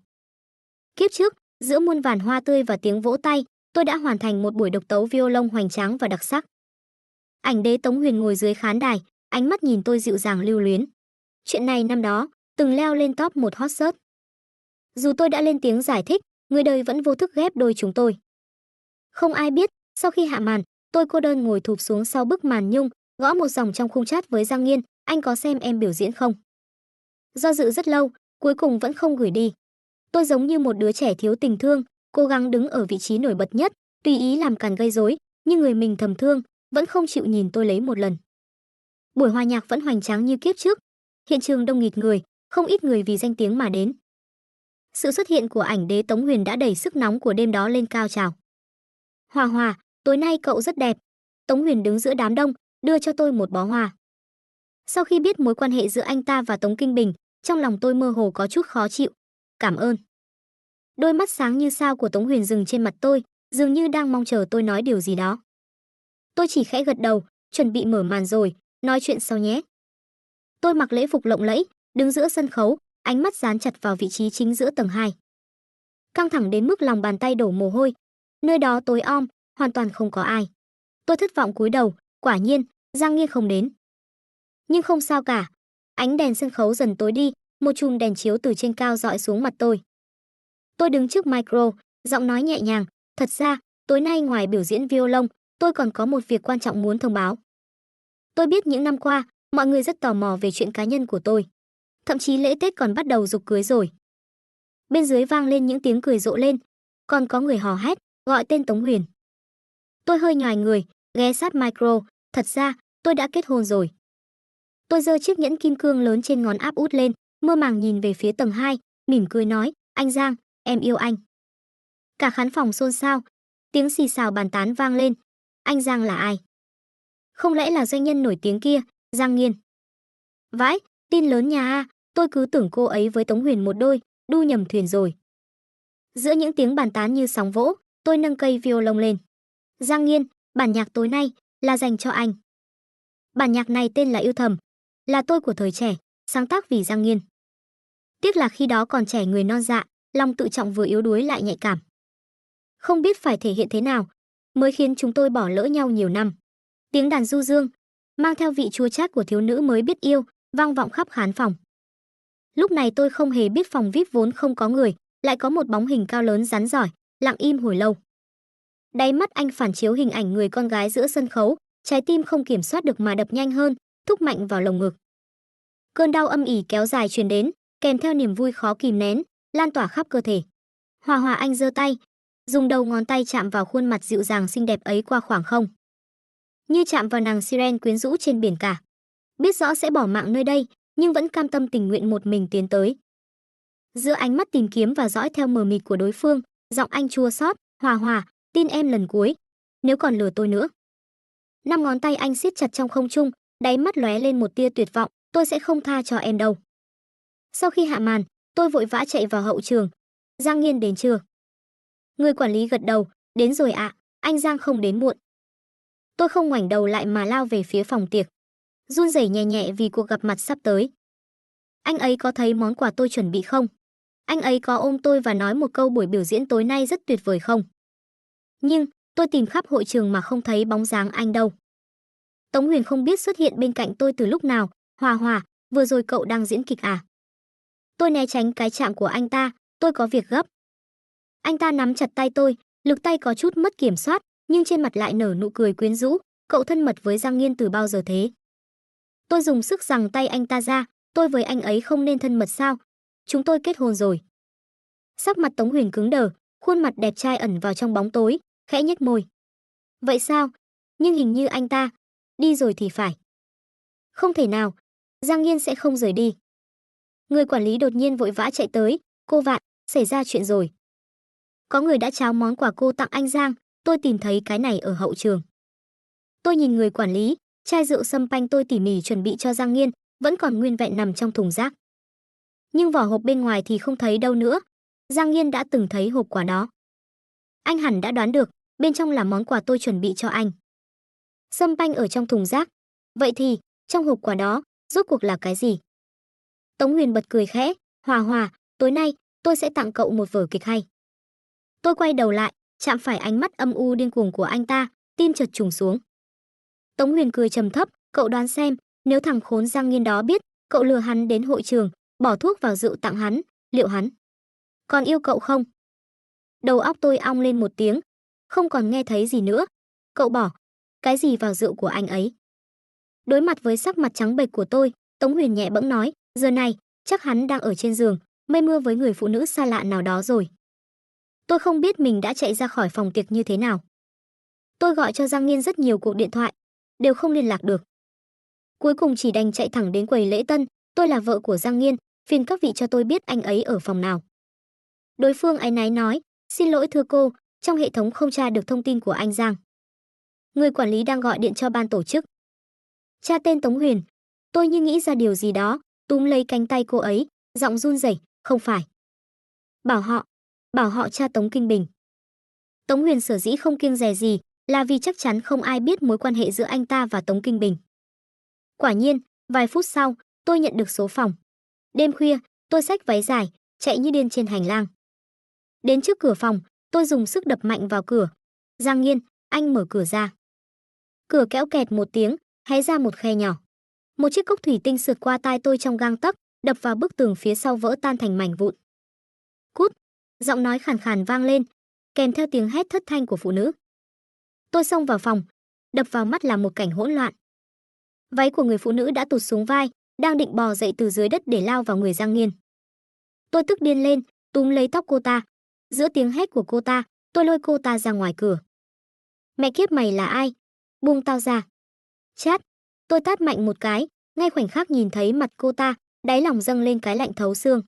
Kiếp trước, giữa muôn vàn hoa tươi và tiếng vỗ tay, tôi đã hoàn thành một buổi độc tấu violon hoành tráng và đặc sắc. Ảnh đế Tống Huyền ngồi dưới khán đài, ánh mắt nhìn tôi dịu dàng lưu luyến. Chuyện này năm đó, từng leo lên top 1 hot search. Dù tôi đã lên tiếng giải thích, người đời vẫn vô thức ghép đôi chúng tôi. Không ai biết, sau khi hạ màn, tôi cô đơn ngồi thụp xuống sau bức màn nhung, gõ một dòng trong khung chat với Giang Nghiên, anh có xem em biểu diễn không? Do dự rất lâu, cuối cùng vẫn không gửi đi. Tôi giống như một đứa trẻ thiếu tình thương, cố gắng đứng ở vị trí nổi bật nhất, tùy ý làm càn gây rối, nhưng người mình thầm thương vẫn không chịu nhìn tôi lấy một lần. Buổi hòa nhạc vẫn hoành tráng như kiếp trước, hiện trường đông nghịt người, không ít người vì danh tiếng mà đến. Sự xuất hiện của ảnh đế Tống Huyền đã đẩy sức nóng của đêm đó lên cao trào. Hòa, tối nay cậu rất đẹp. Tống Huyền đứng giữa đám đông, đưa cho tôi một bó hoa. Sau khi biết mối quan hệ giữa anh ta và Tống Kinh Bình, trong lòng tôi mơ hồ có chút khó chịu. Cảm ơn. Đôi mắt sáng như sao của Tống Huyền dừng trên mặt tôi, dường như đang mong chờ tôi nói điều gì đó. Tôi chỉ khẽ gật đầu, chuẩn bị mở màn rồi, nói chuyện sau nhé. Tôi mặc lễ phục lộng lẫy, đứng giữa sân khấu, ánh mắt dán chặt vào vị trí chính giữa tầng 2. Căng thẳng đến mức lòng bàn tay đổ mồ hôi. Nơi đó tối om, hoàn toàn không có ai. Tôi thất vọng cúi đầu, quả nhiên, Giang Nghiên không đến. Nhưng không sao cả. Ánh đèn sân khấu dần tối đi, một chùm đèn chiếu từ trên cao dọi xuống mặt tôi. Tôi đứng trước micro, giọng nói nhẹ nhàng, thật ra, tối nay ngoài biểu diễn violon, tôi còn có một việc quan trọng muốn thông báo. Tôi biết những năm qua, mọi người rất tò mò về chuyện cá nhân của tôi. Thậm chí lễ Tết còn bắt đầu giục cưới rồi. Bên dưới vang lên những tiếng cười rộ lên, còn có người hò hét, gọi tên Tống Huyền. Tôi hơi nhòi người, ghé sát micro, thật ra, tôi đã kết hôn rồi. Tôi giơ chiếc nhẫn kim cương lớn trên ngón áp út lên, mơ màng nhìn về phía tầng 2, mỉm cười nói, anh Giang, em yêu anh. Cả khán phòng xôn xao, tiếng xì xào bàn tán vang lên. Anh Giang là ai? Không lẽ là doanh nhân nổi tiếng kia, Giang Nghiên? Vãi, tin lớn nhà a, tôi cứ tưởng cô ấy với Tống Huyền một đôi, đu nhầm thuyền rồi. Giữa những tiếng bàn tán như sóng vỗ, tôi nâng cây violon lên. Giang Nghiên, bản nhạc tối nay là dành cho anh. Bản nhạc này tên là Yêu Thầm, là tôi của thời trẻ, sáng tác vì Giang Nghiên. Tiếc là khi đó còn trẻ người non dạ, lòng tự trọng vừa yếu đuối lại nhạy cảm. Không biết phải thể hiện thế nào, mới khiến chúng tôi bỏ lỡ nhau nhiều năm. Tiếng đàn du dương, mang theo vị chua chát của thiếu nữ mới biết yêu, vang vọng khắp khán phòng. Lúc này tôi không hề biết phòng VIP vốn không có người, lại có một bóng hình cao lớn rắn rỏi, lặng im hồi lâu. Đáy mắt anh phản chiếu hình ảnh người con gái giữa sân khấu, trái tim không kiểm soát được mà đập nhanh hơn, thúc mạnh vào lồng ngực. Cơn đau âm ỉ kéo dài truyền đến, kèm theo niềm vui khó kìm nén, lan tỏa khắp cơ thể. Hòa Hòa anh giơ tay, dùng đầu ngón tay chạm vào khuôn mặt dịu dàng xinh đẹp ấy qua khoảng không. Như chạm vào nàng siren quyến rũ trên biển cả. Biết rõ sẽ bỏ mạng nơi đây, nhưng vẫn cam tâm tình nguyện một mình tiến tới. Giữa ánh mắt tìm kiếm và dõi theo mờ mịt của đối phương, giọng anh chua xót, "Hòa Hòa, tin em lần cuối, nếu còn lừa tôi nữa." Năm ngón tay anh siết chặt trong không trung, đáy mắt lóe lên một tia tuyệt vọng, "Tôi sẽ không tha cho em đâu." Sau khi hạ màn, tôi vội vã chạy vào hậu trường. "Giang Nghiên đến chưa?" Người quản lý gật đầu, "Đến rồi ạ, anh Giang không đến muộn." Tôi không ngoảnh đầu lại mà lao về phía phòng tiệc, run rẩy nhẹ nhẹ vì cuộc gặp mặt sắp tới. Anh ấy có thấy món quà tôi chuẩn bị không? Anh ấy có ôm tôi và nói một câu buổi biểu diễn tối nay rất tuyệt vời không? Nhưng tôi tìm khắp hội trường mà không thấy bóng dáng anh đâu. Tống Huyền không biết xuất hiện bên cạnh tôi từ lúc nào. "Hòa Hòa, vừa rồi cậu đang diễn kịch à?" Tôi né tránh cái chạm của anh ta, "Tôi có việc gấp." Anh ta nắm chặt tay tôi, lực tay có chút mất kiểm soát, nhưng trên mặt lại nở nụ cười quyến rũ. "Cậu thân mật với Giang Nghiên từ bao giờ thế?" Tôi dùng sức giằng tay anh ta ra, "Tôi với anh ấy không nên thân mật sao? Chúng tôi kết hôn rồi." Sắc mặt Tống Huyền cứng đờ, khuôn mặt đẹp trai ẩn vào trong bóng tối, khẽ nhếch môi. "Vậy sao? Nhưng hình như anh ta đi rồi thì phải." "Không thể nào, Giang Nghiên sẽ không rời đi." Người quản lý đột nhiên vội vã chạy tới, "Cô Vạn, xảy ra chuyện rồi. Có người đã tráo món quà cô tặng anh Giang, tôi tìm thấy cái này ở hậu trường." Tôi nhìn người quản lý, chai rượu sâm panh tôi tỉ mỉ chuẩn bị cho Giang Nghiên vẫn còn nguyên vẹn nằm trong thùng rác. Nhưng vỏ hộp bên ngoài thì không thấy đâu nữa. Giang Nghiên đã từng thấy hộp quà đó. Anh hẳn đã đoán được, bên trong là món quà tôi chuẩn bị cho anh. Sâm panh ở trong thùng rác. Vậy thì, trong hộp quà đó, rốt cuộc là cái gì? Tống Huyền bật cười khẽ, "Hòa Hòa, tối nay, tôi sẽ tặng cậu một vở kịch hay." Tôi quay đầu lại, chạm phải ánh mắt âm u điên cuồng của anh ta, tim chợt trùng xuống. Tống Huyền cười trầm thấp, "Cậu đoán xem, nếu thằng khốn Giang Nghiên đó biết, cậu lừa hắn đến hội trường, bỏ thuốc vào rượu tặng hắn, liệu hắn còn yêu cậu không?" Đầu óc tôi ong lên một tiếng, không còn nghe thấy gì nữa. "Cậu bỏ cái gì vào rượu của anh ấy?" Đối mặt với sắc mặt trắng bệch của tôi, Tống Huyền nhẹ bẫng nói, "Giờ này, chắc hắn đang ở trên giường, mây mưa với người phụ nữ xa lạ nào đó rồi." Tôi không biết mình đã chạy ra khỏi phòng tiệc như thế nào. Tôi gọi cho Giang Nghiên rất nhiều cuộc điện thoại, đều không liên lạc được. Cuối cùng chỉ đành chạy thẳng đến quầy lễ tân, "Tôi là vợ của Giang Nghiên, phiền các vị cho tôi biết anh ấy ở phòng nào." Đối phương áy náy nói, "Xin lỗi thưa cô, trong hệ thống không tra được thông tin của anh Giang." Người quản lý đang gọi điện cho ban tổ chức. Tra tên Tống Huyền. Tôi như nghĩ ra điều gì đó, túm lấy cánh tay cô ấy, giọng run rẩy, "Không phải. Bảo họ tra Tống Kinh Bình." Tống Huyền sở dĩ không kiêng dè gì, là vì chắc chắn không ai biết mối quan hệ giữa anh ta và Tống Kinh Bình. Quả nhiên, vài phút sau, tôi nhận được số phòng. Đêm khuya, tôi xách váy dài, chạy như điên trên hành lang. Đến trước cửa phòng, tôi dùng sức đập mạnh vào cửa. "Giang Nghiên, anh mở cửa ra." Cửa kéo kẹt một tiếng, hé ra một khe nhỏ. Một chiếc cốc thủy tinh sượt qua tai tôi trong gang tấc, đập vào bức tường phía sau vỡ tan thành mảnh vụn. "Cút!" Giọng nói khàn khàn vang lên, kèm theo tiếng hét thất thanh của phụ nữ. Tôi xông vào phòng, đập vào mắt là một cảnh hỗn loạn. Váy của người phụ nữ đã tụt xuống vai, đang định bò dậy từ dưới đất để lao vào người Giang Nghiên. Tôi tức điên lên, túm lấy tóc cô ta. Giữa tiếng hét của cô ta, tôi lôi cô ta ra ngoài cửa. "Mẹ kiếp mày là ai? Buông tao ra." Chát, tôi tát mạnh một cái, ngay khoảnh khắc nhìn thấy mặt cô ta, đáy lòng dâng lên cái lạnh thấu xương.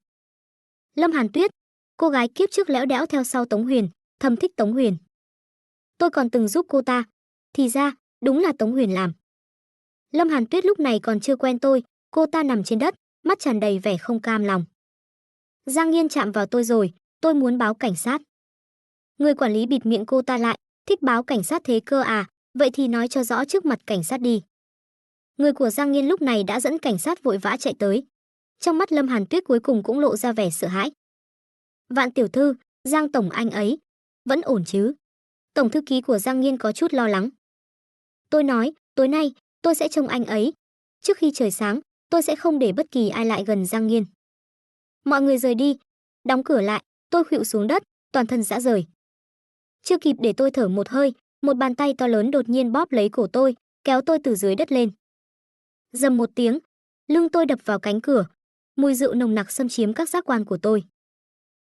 Lâm Hàn Tuyết, cô gái kiếp trước lẽo đẽo theo sau Tống Huyền, thầm thích Tống Huyền. Tôi còn từng giúp cô ta, thì ra, đúng là Tống Huyền làm. Lâm Hàn Tuyết lúc này còn chưa quen tôi, cô ta nằm trên đất, mắt tràn đầy vẻ không cam lòng. "Giang Nghiên chạm vào tôi rồi, tôi muốn báo cảnh sát." Người quản lý bịt miệng cô ta lại, "Thích báo cảnh sát thế cơ à, vậy thì nói cho rõ trước mặt cảnh sát đi." Người của Giang Nghiên lúc này đã dẫn cảnh sát vội vã chạy tới. Trong mắt Lâm Hàn Tuyết cuối cùng cũng lộ ra vẻ sợ hãi. Vạn tiểu thư, Giang tổng anh ấy vẫn ổn chứ? Tổng thư ký của Giang Nghiên có chút lo lắng. Tôi nói, tối nay tôi sẽ trông anh ấy. Trước khi trời sáng, tôi sẽ không để bất kỳ ai lại gần Giang Nghiên. Mọi người rời đi, đóng cửa lại, tôi khuỵu xuống đất, toàn thân rã rời. Chưa kịp để tôi thở một hơi, một bàn tay to lớn đột nhiên bóp lấy cổ tôi, kéo tôi từ dưới đất lên. Rầm một tiếng, lưng tôi đập vào cánh cửa, mùi rượu nồng nặc xâm chiếm các giác quan của tôi.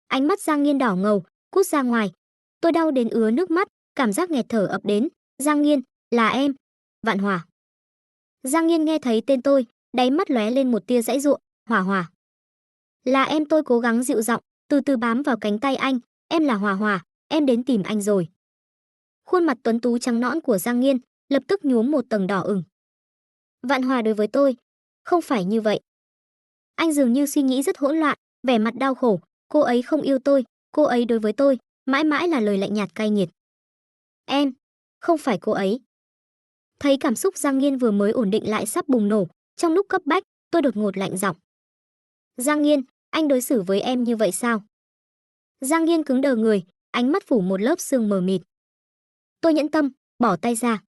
Ánh mắt Giang Nghiên đỏ ngầu, cút ra ngoài. Tôi đau đến ứa nước mắt, cảm giác nghẹt thở ập đến. Giang Nghiên, là em, Vạn Hòa. Giang Nghiên nghe thấy tên tôi, đáy mắt lóe lên một tia giãy giụa. Hòa Hòa. Là em, tôi cố gắng dịu giọng, từ từ bám vào cánh tay anh. Em là Hòa Hòa, em đến tìm anh rồi. Khuôn mặt tuấn tú trắng nõn của Giang Nghiên lập tức nhuốm một tầng đỏ ửng. Vạn Hòa đối với tôi không phải như vậy. Anh dường như suy nghĩ rất hỗn loạn, vẻ mặt đau khổ. Cô ấy không yêu tôi, cô ấy đối với tôi mãi mãi là lời lạnh nhạt cay nghiệt. Em không phải cô ấy. Thấy cảm xúc Giang Nghiên vừa mới ổn định lại sắp bùng nổ, trong lúc cấp bách, tôi đột ngột lạnh giọng. Giang Nghiên, anh đối xử với em như vậy sao? Giang Nghiên cứng đờ người, ánh mắt phủ một lớp sương mờ mịt. Tôi nhẫn tâm, bỏ tay ra.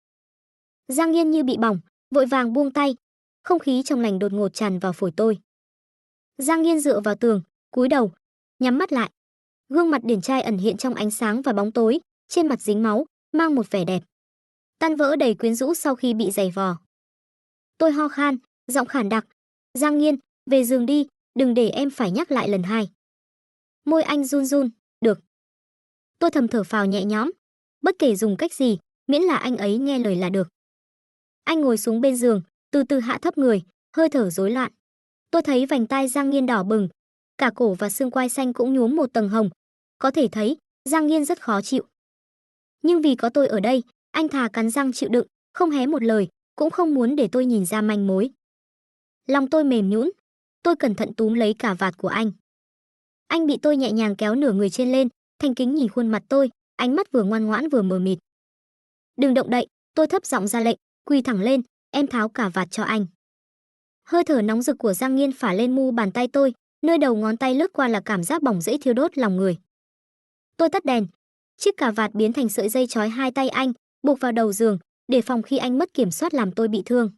Giang Nghiên như bị bỏng, vội vàng buông tay, không khí trong lành đột ngột tràn vào phổi tôi. Giang Nghiên dựa vào tường, cúi đầu, nhắm mắt lại. Gương mặt điển trai ẩn hiện trong ánh sáng và bóng tối, trên mặt dính máu, mang một vẻ đẹp tan vỡ đầy quyến rũ sau khi bị giày vò. Tôi ho khan, giọng khản đặc. Giang Nghiên, về giường đi, đừng để em phải nhắc lại lần hai. Môi anh run run, được. Tôi thầm thở phào nhẹ nhõm, bất kể dùng cách gì, miễn là anh ấy nghe lời là được. Anh ngồi xuống bên giường, từ từ hạ thấp người, hơi thở rối loạn. Tôi thấy vành tai Giang Nghiên đỏ bừng, cả cổ và xương quai xanh cũng nhuốm một tầng hồng. Có thể thấy, Giang Nghiên rất khó chịu. Nhưng vì có tôi ở đây, anh thà cắn răng chịu đựng, không hé một lời, cũng không muốn để tôi nhìn ra manh mối. Lòng tôi mềm nhũn, tôi cẩn thận túm lấy cà vạt của anh. Anh bị tôi nhẹ nhàng kéo nửa người trên lên, thành kính nhìn khuôn mặt tôi, ánh mắt vừa ngoan ngoãn vừa mờ mịt. Đừng động đậy, tôi thấp giọng ra lệnh, quỳ thẳng lên, em tháo cà vạt cho anh. Hơi thở nóng rực của Giang Nghiên phả lên mu bàn tay tôi, nơi đầu ngón tay lướt qua là cảm giác bỏng rễ thiêu đốt lòng người. Tôi tắt đèn, chiếc cà vạt biến thành sợi dây trói hai tay anh, buộc vào đầu giường, để phòng khi anh mất kiểm soát làm tôi bị thương.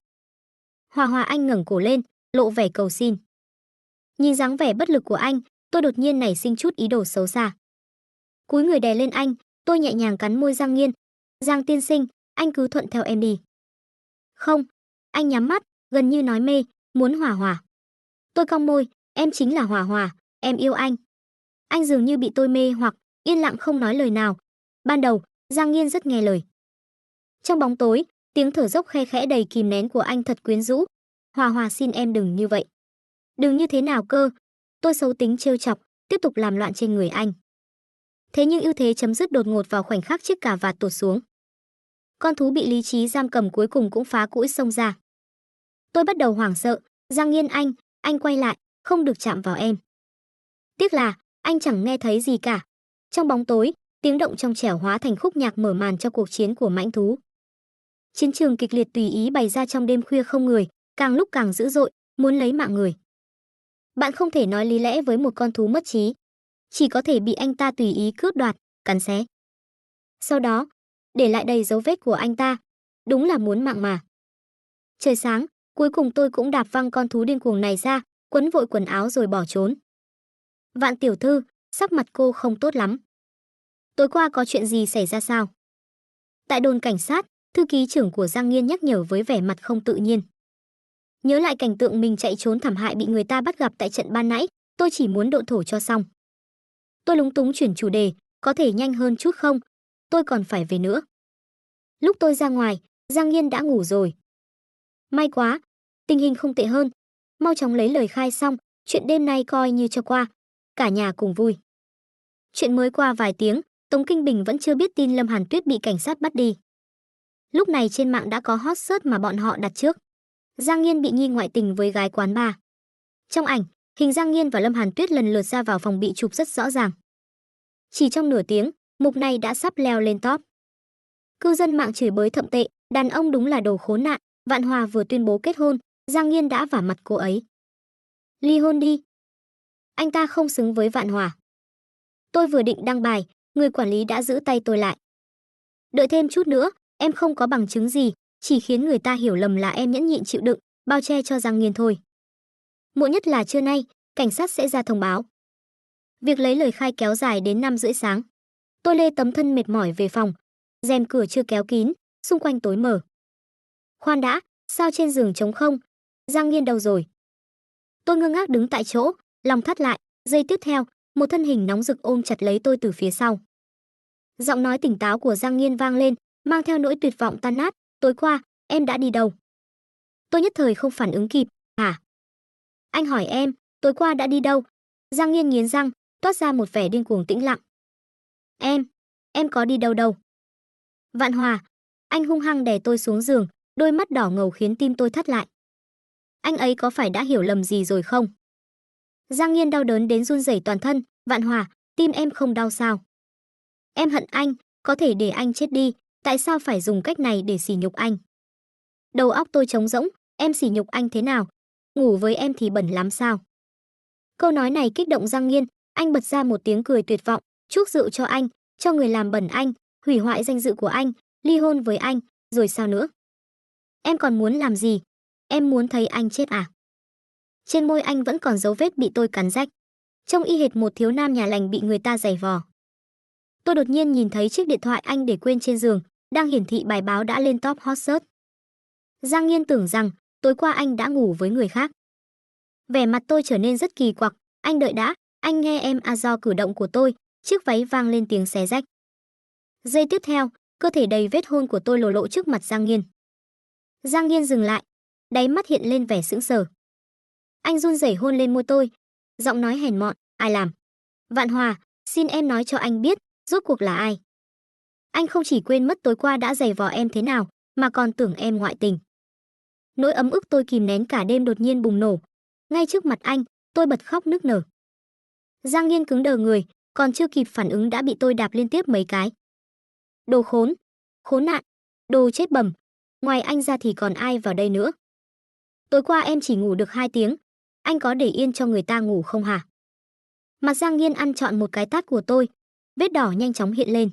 Hòa Hòa, anh ngẩng cổ lên, lộ vẻ cầu xin. Nhìn dáng vẻ bất lực của anh, tôi đột nhiên nảy sinh chút ý đồ xấu xa. Cúi người đè lên anh, tôi nhẹ nhàng cắn môi Giang Nghiên. Giang tiên sinh, anh cứ thuận theo em đi. Không, anh nhắm mắt, gần như nói mê, muốn Hòa Hòa. Tôi cong môi, em chính là Hòa Hòa, em yêu anh. Anh dường như bị tôi mê hoặc, yên lặng không nói lời nào. Ban đầu, Giang Nghiên rất nghe lời. Trong bóng tối, tiếng thở dốc khe khẽ đầy kìm nén của anh thật quyến rũ. Hòa Hòa, xin em đừng như vậy. Đừng như thế nào cơ? Tôi xấu tính trêu chọc, tiếp tục làm loạn trên người anh. Thế nhưng ưu thế chấm dứt đột ngột vào khoảnh khắc chiếc cà vạt tụt xuống. Con thú bị lý trí giam cầm cuối cùng cũng phá cũi xông ra. Tôi bắt đầu hoảng sợ. Giang Nghiên, anh quay lại, không được chạm vào em. Tiếc là anh chẳng nghe thấy gì cả. Trong bóng tối, tiếng động trong trẻo hóa thành khúc nhạc mở màn cho cuộc chiến của mãnh thú. Chiến trường kịch liệt tùy ý bày ra trong đêm khuya không người, càng lúc càng dữ dội, muốn lấy mạng người. Bạn không thể nói lý lẽ với một con thú mất trí, chỉ có thể bị anh ta tùy ý cướp đoạt, cắn xé. Sau đó, để lại đầy dấu vết của anh ta, đúng là muốn mạng mà. Trời sáng, cuối cùng tôi cũng đạp văng con thú điên cuồng này ra, quấn vội quần áo rồi bỏ trốn. Vạn tiểu thư, sắc mặt cô không tốt lắm. Tối qua có chuyện gì xảy ra sao? Tại đồn cảnh sát, thư ký trưởng của Giang Nghiên nhắc nhở với vẻ mặt không tự nhiên. Nhớ lại cảnh tượng mình chạy trốn thảm hại bị người ta bắt gặp tại trận ban nãy, tôi chỉ muốn độn thổ cho xong. Tôi lúng túng chuyển chủ đề, có thể nhanh hơn chút không? Tôi còn phải về nữa. Lúc tôi ra ngoài, Giang Nghiên đã ngủ rồi. May quá, tình hình không tệ hơn. Mau chóng lấy lời khai xong, chuyện đêm nay coi như cho qua. Cả nhà cùng vui. Chuyện mới qua vài tiếng, Tống Kinh Bình vẫn chưa biết tin Lâm Hàn Tuyết bị cảnh sát bắt đi. Lúc này trên mạng đã có hot search mà bọn họ đặt trước. Giang Nghiên bị nghi ngoại tình với gái quán bar. Trong ảnh, hình Giang Nghiên và Lâm Hàn Tuyết lần lượt ra vào phòng bị chụp rất rõ ràng. Chỉ trong nửa tiếng, mục này đã sắp leo lên top. Cư dân mạng chửi bới thậm tệ, đàn ông đúng là đồ khốn nạn, Vạn Hòa vừa tuyên bố kết hôn, Giang Nghiên đã vả mặt cô ấy. Ly hôn đi. Anh ta không xứng với Vạn Hòa. Tôi vừa định đăng bài, người quản lý đã giữ tay tôi lại. Đợi thêm chút nữa, em không có bằng chứng gì, chỉ khiến người ta hiểu lầm là em nhẫn nhịn chịu đựng, bao che cho Giang Nghiên thôi. Muộn nhất là trưa nay, cảnh sát sẽ ra thông báo. Việc lấy lời khai kéo dài đến 5:30 sáng. Tôi lê tấm thân mệt mỏi về phòng. Rèm cửa chưa kéo kín, xung quanh tối mờ. Khoan đã, sao trên giường trống không? Giang Nghiên đâu rồi? Tôi ngơ ngác đứng tại chỗ, lòng thắt lại. Giây tiếp theo, một thân hình nóng rực ôm chặt lấy tôi từ phía sau. Giọng nói tỉnh táo của Giang Nghiên vang lên, mang theo nỗi tuyệt vọng tan nát. Tối qua, em đã đi đâu? Tôi nhất thời không phản ứng kịp. Hả? Anh hỏi em, tối qua đã đi đâu? Giang Nghiên nghiến răng, toát ra một vẻ điên cuồng tĩnh lặng. Em có đi đâu đâu. Vạn Hòa, anh hung hăng đè tôi xuống giường, đôi mắt đỏ ngầu khiến tim tôi thắt lại. Anh ấy có phải đã hiểu lầm gì rồi không? Giang Nghiên đau đớn đến run rẩy toàn thân. Vạn Hòa, tim em không đau sao? Em hận anh, có thể để anh chết đi, tại sao phải dùng cách này để sỉ nhục anh? Đầu óc tôi trống rỗng, em sỉ nhục anh thế nào? Ngủ với em thì bẩn lắm sao? Câu nói này kích động Giang Nghiên, anh bật ra một tiếng cười tuyệt vọng, chuốc rượu cho anh, cho người làm bẩn anh, hủy hoại danh dự của anh, ly hôn với anh, rồi sao nữa? Em còn muốn làm gì? Em muốn thấy anh chết à? Trên môi anh vẫn còn dấu vết bị tôi cắn rách, trông y hệt một thiếu nam nhà lành bị người ta giày vò. Tôi đột nhiên nhìn thấy chiếc điện thoại anh để quên trên giường, đang hiển thị bài báo đã lên top hot search. Giang Nghiên tưởng rằng tối qua anh đã ngủ với người khác. Vẻ mặt tôi trở nên rất kỳ quặc. Anh đợi đã, anh nghe em à, do cử động của tôi, chiếc váy vang lên tiếng xé rách. Giây tiếp theo, cơ thể đầy vết hôn của tôi lộ trước mặt Giang Nghiên. Giang Nghiên dừng lại, đáy mắt hiện lên vẻ sững sờ. Anh run rẩy hôn lên môi tôi, giọng nói hèn mọn, ai làm? Vạn Hòa, xin em nói cho anh biết, rốt cuộc là ai? Anh không chỉ quên mất tối qua đã giày vò em thế nào, mà còn tưởng em ngoại tình. Nỗi ấm ức tôi kìm nén cả đêm đột nhiên bùng nổ. Ngay trước mặt anh, tôi bật khóc nức nở. Giang Nghiên cứng đờ người, còn chưa kịp phản ứng đã bị tôi đạp liên tiếp mấy cái. Đồ khốn, khốn nạn, đồ chết bầm, ngoài anh ra thì còn ai vào đây nữa? Tối qua em chỉ ngủ được 2 tiếng, anh có để yên cho người ta ngủ không hả? Mặt Giang Nghiên ăn trọn một cái tát của tôi, vết đỏ nhanh chóng hiện lên.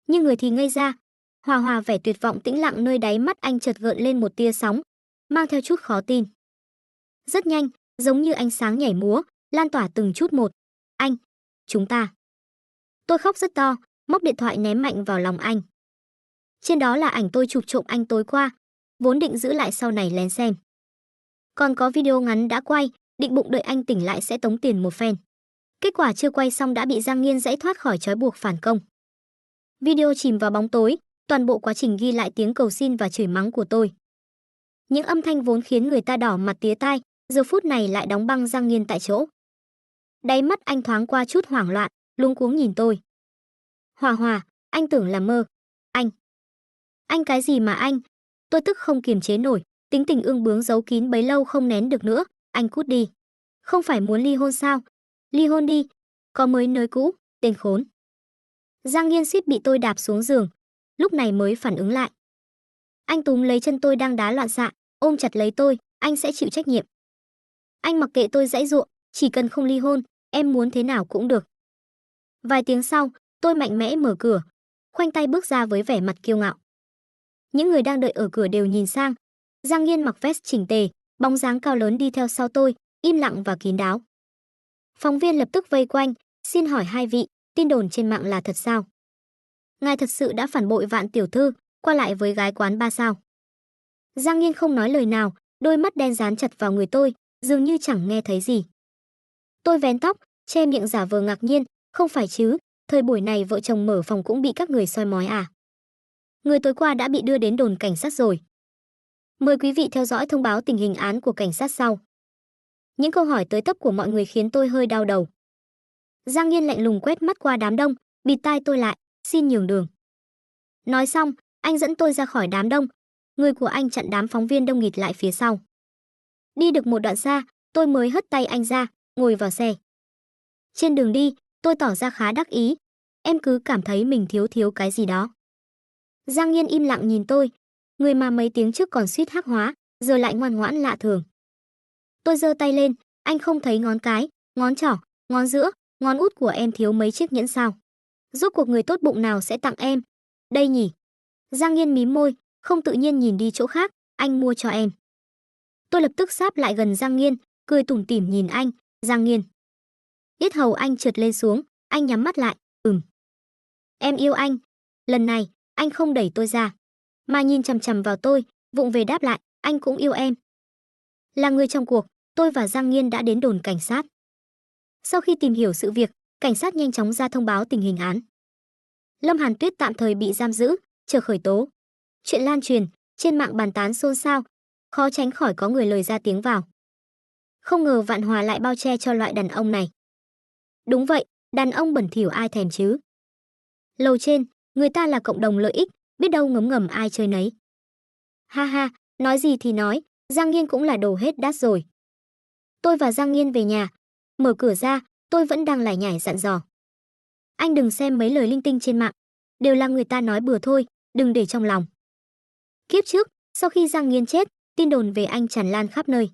Nhưng người thì ngây ra, Hòa vẻ tuyệt vọng tĩnh lặng nơi đáy mắt anh chợt gợn lên một tia sóng, mang theo chút khó tin. Rất nhanh, giống như ánh sáng nhảy múa, lan tỏa từng chút một. Anh, chúng ta. Tôi khóc rất to, móc điện thoại ném mạnh vào lòng anh. Trên đó là ảnh tôi chụp trộm anh tối qua, vốn định giữ lại sau này lén xem. Còn có video ngắn đã quay, định bụng đợi anh tỉnh lại sẽ tống tiền một phen. Kết quả chưa quay xong đã bị Giang Nghiên giãy thoát khỏi trói buộc phản công. Video chìm vào bóng tối, toàn bộ quá trình ghi lại tiếng cầu xin và chửi mắng của tôi. Những âm thanh vốn khiến người ta đỏ mặt tía tai, giờ phút này lại đóng băng Giang Nghiên tại chỗ. Đáy mắt anh thoáng qua chút hoảng loạn, luống cuống nhìn tôi. Hòa, anh tưởng là mơ. Anh cái gì mà anh? Tôi tức không kiềm chế nổi, tính tình ương bướng giấu kín bấy lâu không nén được nữa, anh cút đi. Không phải muốn ly hôn sao? Ly hôn đi, có mới nới cũ, tên khốn. Giang Nghiên suýt bị tôi đạp xuống giường, lúc này mới phản ứng lại. Anh túm lấy chân tôi đang đá loạn xạ, ôm chặt lấy tôi, anh sẽ chịu trách nhiệm. Anh mặc kệ tôi giãy giụa, chỉ cần không ly hôn, em muốn thế nào cũng được. Vài tiếng sau, tôi mạnh mẽ mở cửa, khoanh tay bước ra với vẻ mặt kiêu ngạo. Những người đang đợi ở cửa đều nhìn sang. Giang Nghiên mặc vest chỉnh tề, bóng dáng cao lớn đi theo sau tôi, im lặng và kín đáo. Phóng viên lập tức vây quanh, xin hỏi hai vị, tin đồn trên mạng là thật sao? Ngài thật sự đã phản bội Vạn tiểu thư, qua lại với gái quán 3 sao? Giang Nghiên không nói lời nào, đôi mắt đen dán chặt vào người tôi, dường như chẳng nghe thấy gì. Tôi vén tóc, che miệng giả vờ ngạc nhiên, không phải chứ, thời buổi này vợ chồng mở phòng cũng bị các người soi mói à? Người tối qua đã bị đưa đến đồn cảnh sát rồi. Mời quý vị theo dõi thông báo tình hình án của cảnh sát sau. Những câu hỏi tới tấp của mọi người khiến tôi hơi đau đầu. Giang Nghiên lạnh lùng quét mắt qua đám đông, bịt tai tôi lại, xin nhường đường. Nói xong, anh dẫn tôi ra khỏi đám đông. Người của anh chặn đám phóng viên đông nghịt lại phía sau. Đi được một đoạn xa, tôi mới hất tay anh ra, ngồi vào xe. Trên đường đi, tôi tỏ ra khá đắc ý. Em cứ cảm thấy mình thiếu cái gì đó. Giang Nghiên im lặng nhìn tôi. người mà mấy tiếng trước còn suýt hắc hóa, giờ lại ngoan ngoãn lạ thường. Tôi giơ tay lên, anh không thấy ngón cái, ngón trỏ, ngón giữa, ngón út của em thiếu mấy chiếc nhẫn sao? Rốt cuộc người tốt bụng nào sẽ tặng em? Đây nhỉ? Giang Nghiên mím môi, không tự nhiên nhìn đi chỗ khác, anh mua cho em. Tôi lập tức sáp lại gần Giang Nghiên, cười tủm tỉm nhìn anh, Giang Nghiên. Yết hầu anh trượt lên xuống, anh nhắm mắt lại, Em yêu anh. Lần này, anh không đẩy tôi ra, mà nhìn chằm chằm vào tôi, vụng về đáp lại, anh cũng yêu em. Là người trong cuộc, tôi và Giang Nghiên đã đến đồn cảnh sát. Sau khi tìm hiểu sự việc, cảnh sát nhanh chóng ra thông báo tình hình án. Lâm Hàn Tuyết tạm thời bị giam giữ, chờ khởi tố. Chuyện lan truyền, trên mạng bàn tán xôn xao, khó tránh khỏi có người lời ra tiếng vào. Không ngờ Vạn Hòa lại bao che cho loại đàn ông này. Đúng vậy, đàn ông bẩn thỉu ai thèm chứ. Lầu trên, người ta là cộng đồng lợi ích, biết đâu ngấm ngầm ai chơi nấy. Ha ha, nói gì thì nói, Giang Nghiên cũng là đồ hết đát rồi. Tôi và Giang Nghiên về nhà, mở cửa ra, tôi vẫn đang lải nhải dặn dò. Anh đừng xem mấy lời linh tinh trên mạng, đều là người ta nói bừa thôi, đừng để trong lòng. Kiếp trước, sau khi Giang Nghiên chết, tin đồn về anh tràn lan khắp nơi.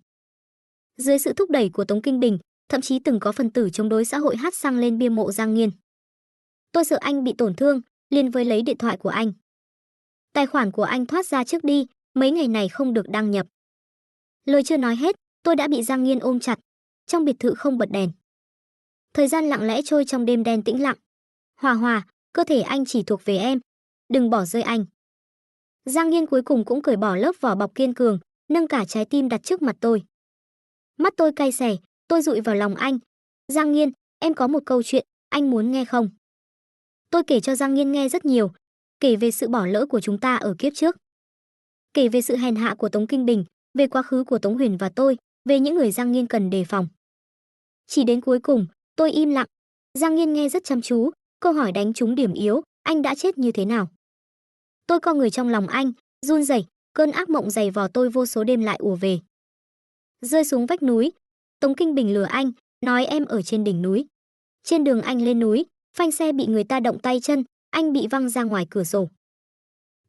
Dưới sự thúc đẩy của Tống Kinh Bình, thậm chí từng có phần tử chống đối xã hội hát xăng lên bia mộ Giang Nghiên. Tôi sợ anh bị tổn thương, liền với lấy điện thoại của anh. Tài khoản của anh thoát ra trước đi, mấy ngày này không được đăng nhập. Lời chưa nói hết, tôi đã bị Giang Nghiên ôm chặt. Trong biệt thự không bật đèn. Thời gian lặng lẽ trôi trong đêm đen tĩnh lặng. Hòa Hòa, cơ thể anh chỉ thuộc về em, đừng bỏ rơi anh. Giang Nghiên cuối cùng cũng cởi bỏ lớp vỏ bọc kiên cường, nâng cả trái tim đặt trước mặt tôi. Mắt tôi cay xè, tôi dụi vào lòng anh. Giang Nghiên, em có một câu chuyện, anh muốn nghe không? Tôi kể cho Giang Nghiên nghe rất nhiều, kể về sự bỏ lỡ của chúng ta ở kiếp trước. Kể về sự hèn hạ của Tống Kinh Bình, về quá khứ của Tống Huyền và tôi, về những người Giang Nghiên cần đề phòng. Chỉ đến cuối cùng, tôi im lặng. Giang Nghiên nghe rất chăm chú, câu hỏi đánh trúng điểm yếu, anh đã chết như thế nào? Tôi co người trong lòng anh, run rẩy, cơn ác mộng dày vò tôi vô số đêm lại ùa về. Rơi xuống vách núi, Tống Kinh Bình lừa anh, nói em ở trên đỉnh núi. Trên đường anh lên núi, phanh xe bị người ta động tay chân, anh bị văng ra ngoài cửa sổ.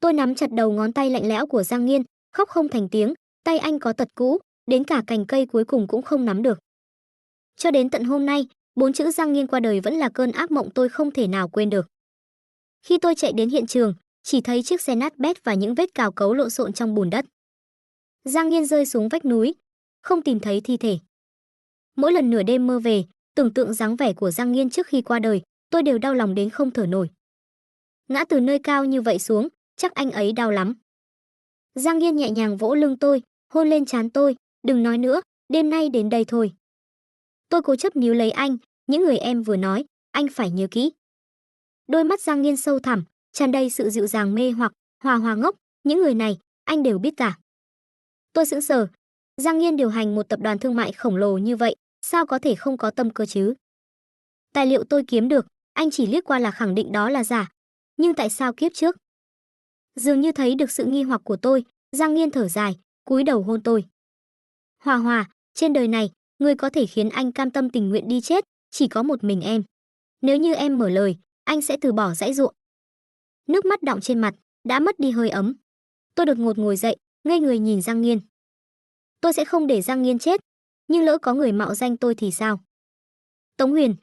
Tôi nắm chặt đầu ngón tay lạnh lẽo của Giang Nghiên, khóc không thành tiếng, tay anh có tật cũ, đến cả cành cây cuối cùng cũng không nắm được. Cho đến tận hôm nay, 4 chữ Giang Nghiên qua đời vẫn là cơn ác mộng tôi không thể nào quên được. Khi tôi chạy đến hiện trường, chỉ thấy chiếc xe nát bét và những vết cào cấu lộn xộn trong bùn đất. Giang Nghiên rơi xuống vách núi, không tìm thấy thi thể. Mỗi lần nửa đêm mơ về, tưởng tượng dáng vẻ của Giang Nghiên trước khi qua đời, tôi đều đau lòng đến không thở nổi. Ngã từ nơi cao như vậy xuống, chắc anh ấy đau lắm. Giang Nghiên nhẹ nhàng vỗ lưng tôi, hôn lên trán tôi, đừng nói nữa, đêm nay đến đây thôi. Tôi cố chấp níu lấy anh, những người em vừa nói, anh phải nhớ kỹ. Đôi mắt Giang Nghiên sâu thẳm, tràn đầy sự dịu dàng mê hoặc, Hòa Hòa ngốc, những người này, anh đều biết cả. Tôi sững sờ, Giang Nghiên điều hành một tập đoàn thương mại khổng lồ như vậy, sao có thể không có tâm cơ chứ? Tài liệu tôi kiếm được, anh chỉ liếc qua là khẳng định đó là giả. Nhưng tại sao kiếp trước? Dường như thấy được sự nghi hoặc của tôi, Giang Nghiên thở dài, cúi đầu hôn tôi. Hòa Hòa, trên đời này, người có thể khiến anh cam tâm tình nguyện đi chết, chỉ có một mình em. Nếu như em mở lời, anh sẽ từ bỏ giãy giụa. Nước mắt đọng trên mặt, đã mất đi hơi ấm. Tôi đột ngột ngồi dậy, ngây người nhìn Giang Nghiên. Tôi sẽ không để Giang Nghiên chết, nhưng lỡ có người mạo danh tôi thì sao? Tống Huyền.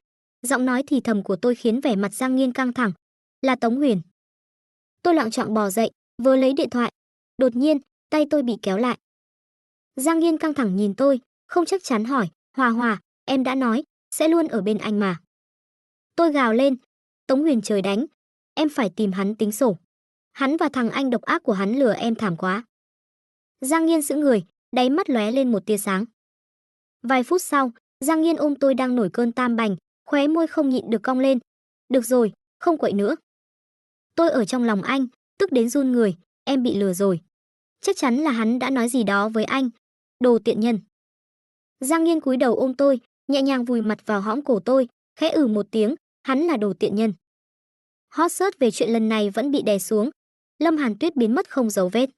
Giọng nói thì thầm của tôi khiến vẻ mặt Giang Nghiên căng thẳng. Là Tống Huyền. Tôi loạng choạng bò dậy, vừa lấy điện thoại. Đột nhiên, tay tôi bị kéo lại. Giang Nghiên căng thẳng nhìn tôi, không chắc chắn hỏi, Hòa Hòa, em đã nói, sẽ luôn ở bên anh mà. Tôi gào lên, Tống Huyền trời đánh, em phải tìm hắn tính sổ. Hắn và thằng anh độc ác của hắn lừa em thảm quá. Giang Nghiên sững người, đáy mắt lóe lên một tia sáng. Vài phút sau, Giang Nghiên ôm tôi đang nổi cơn tam bành, khóe môi không nhịn được cong lên. Được rồi, không quậy nữa. Tôi ở trong lòng anh, tức đến run người, em bị lừa rồi. Chắc chắn là hắn đã nói gì đó với anh. Đồ tiện nhân. Giang Nghiên cúi đầu ôm tôi, nhẹ nhàng vùi mặt vào hõm cổ tôi, khẽ một tiếng, hắn là đồ tiện nhân. Hot search về chuyện lần này vẫn bị đè xuống. Lâm Hàn Tuyết biến mất không dấu vết.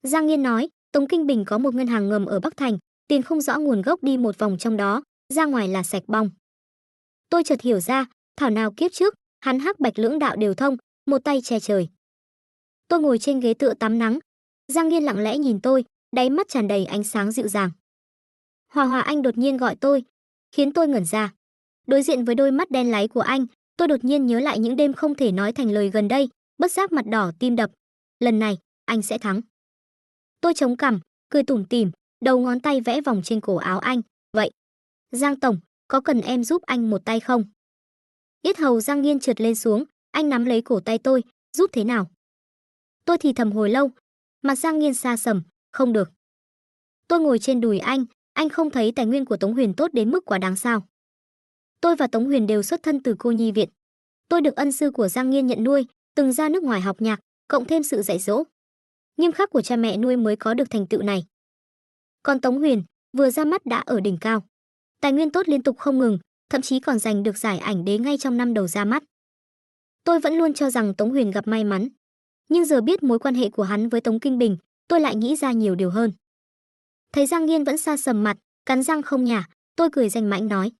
Giang Nghiên nói, Tống Kinh Bình có một ngân hàng ngầm ở Bắc Thành, tiền không rõ nguồn gốc đi một vòng trong đó, ra ngoài là sạch bong. Tôi chợt hiểu ra, thảo nào kiếp trước, hắn hắc bạch lưỡng đạo đều thông, một tay che trời. Tôi ngồi trên ghế tựa tắm nắng, Giang Nghiên lặng lẽ nhìn tôi, đáy mắt tràn đầy ánh sáng dịu dàng. Hòa Hòa, anh đột nhiên gọi tôi, khiến tôi ngẩn ra. Đối diện với đôi mắt đen láy của anh, tôi đột nhiên nhớ lại những đêm không thể nói thành lời gần đây, bất giác mặt đỏ tim đập. Lần này, anh sẽ thắng. Tôi chống cằm, cười tủm tỉm, đầu ngón tay vẽ vòng trên cổ áo anh. Vậy, Giang tổng, có cần em giúp anh một tay không? Yết hầu Giang Nghiên trượt lên xuống, anh nắm lấy cổ tay tôi, giúp thế nào? Tôi thì thầm hồi lâu, mặt Giang Nghiên xa sầm, không được. Tôi ngồi trên đùi anh không thấy tài nguyên của Tống Huyền tốt đến mức quá đáng sao? Tôi và Tống Huyền đều xuất thân từ cô nhi viện. Tôi được ân sư của Giang Nghiên nhận nuôi, từng ra nước ngoài học nhạc, cộng thêm sự dạy dỗ nghiêm khắc của cha mẹ nuôi mới có được thành tựu này. Còn Tống Huyền, vừa ra mắt đã ở đỉnh cao. Tài nguyên tốt liên tục không ngừng, thậm chí còn giành được giải ảnh đế ngay trong năm đầu ra mắt. Tôi vẫn luôn cho rằng Tống Huyền gặp may mắn, nhưng giờ biết mối quan hệ của hắn với Tống Kinh Bình, tôi lại nghĩ ra nhiều điều hơn. Thấy Giang Nghiên vẫn xa sầm mặt, cắn răng không nhả, tôi cười danh mãnh nói: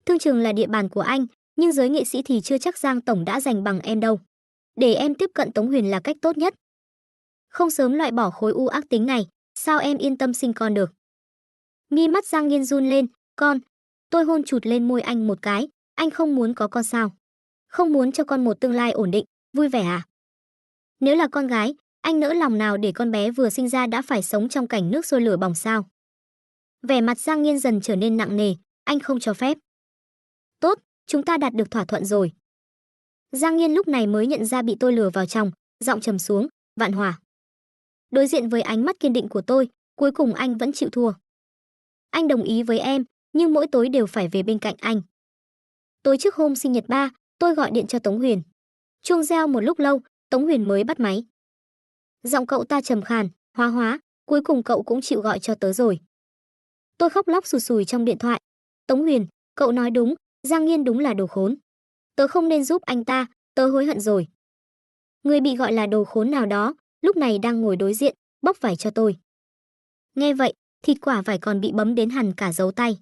Thương trường là địa bàn của anh, nhưng giới nghệ sĩ thì chưa chắc Giang tổng đã giành bằng em đâu. Để em tiếp cận Tống Huyền là cách tốt nhất. Không sớm loại bỏ khối u ác tính này, sao em yên tâm sinh con được? Mi mắt Giang Nghiên run lên, con. Tôi hôn chụt lên môi anh một cái, anh không muốn có con sao? Không muốn cho con một tương lai ổn định, vui vẻ à? Nếu là con gái, anh nỡ lòng nào để con bé vừa sinh ra đã phải sống trong cảnh nước sôi lửa bỏng sao? Vẻ mặt Giang Nghiên dần trở nên nặng nề, anh không cho phép. Tốt, chúng ta đạt được thỏa thuận rồi. Giang Nghiên lúc này mới nhận ra bị tôi lừa vào trong, giọng trầm xuống, Vạn Hòa. Đối diện với ánh mắt kiên định của tôi, cuối cùng anh vẫn chịu thua. Anh đồng ý với em, nhưng mỗi tối đều phải về bên cạnh anh. Tối trước hôm sinh nhật ba, tôi gọi điện cho Tống Huyền. Chuông reo một lúc lâu, Tống Huyền mới bắt máy. Giọng cậu ta trầm khàn, Hóa, cuối cùng cậu cũng chịu gọi cho tớ rồi. Tôi khóc lóc sụt sùi trong điện thoại. Tống Huyền, cậu nói đúng, Giang Nghiên đúng là đồ khốn. Tớ không nên giúp anh ta, tớ hối hận rồi. Người bị gọi là đồ khốn nào đó, lúc này đang ngồi đối diện, bóc vải cho tôi. Nghe vậy, thịt quả vải còn bị bấm đến hằn cả dấu tay.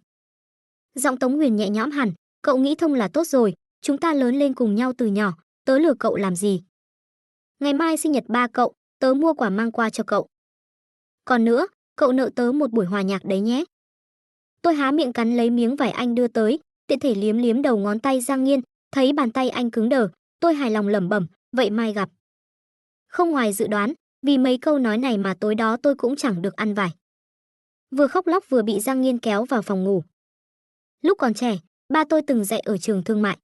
Giọng Tống Huyền nhẹ nhõm hẳn, cậu nghĩ thông là tốt rồi, chúng ta lớn lên cùng nhau từ nhỏ, tớ lừa cậu làm gì? Ngày mai sinh nhật ba cậu, tớ mua quà mang qua cho cậu. Còn nữa, cậu nợ tớ một buổi hòa nhạc đấy nhé. Tôi há miệng cắn lấy miếng vải anh đưa tới, tiện thể liếm liếm đầu ngón tay Giang Nghiên, thấy bàn tay anh cứng đờ, tôi hài lòng lẩm bẩm, vậy mai gặp. Không ngoài dự đoán, vì mấy câu nói này mà tối đó tôi cũng chẳng được ăn vải. Vừa khóc lóc vừa bị Giang Nghiên kéo vào phòng ngủ. Lúc còn trẻ, ba tôi từng dạy ở trường thương mại,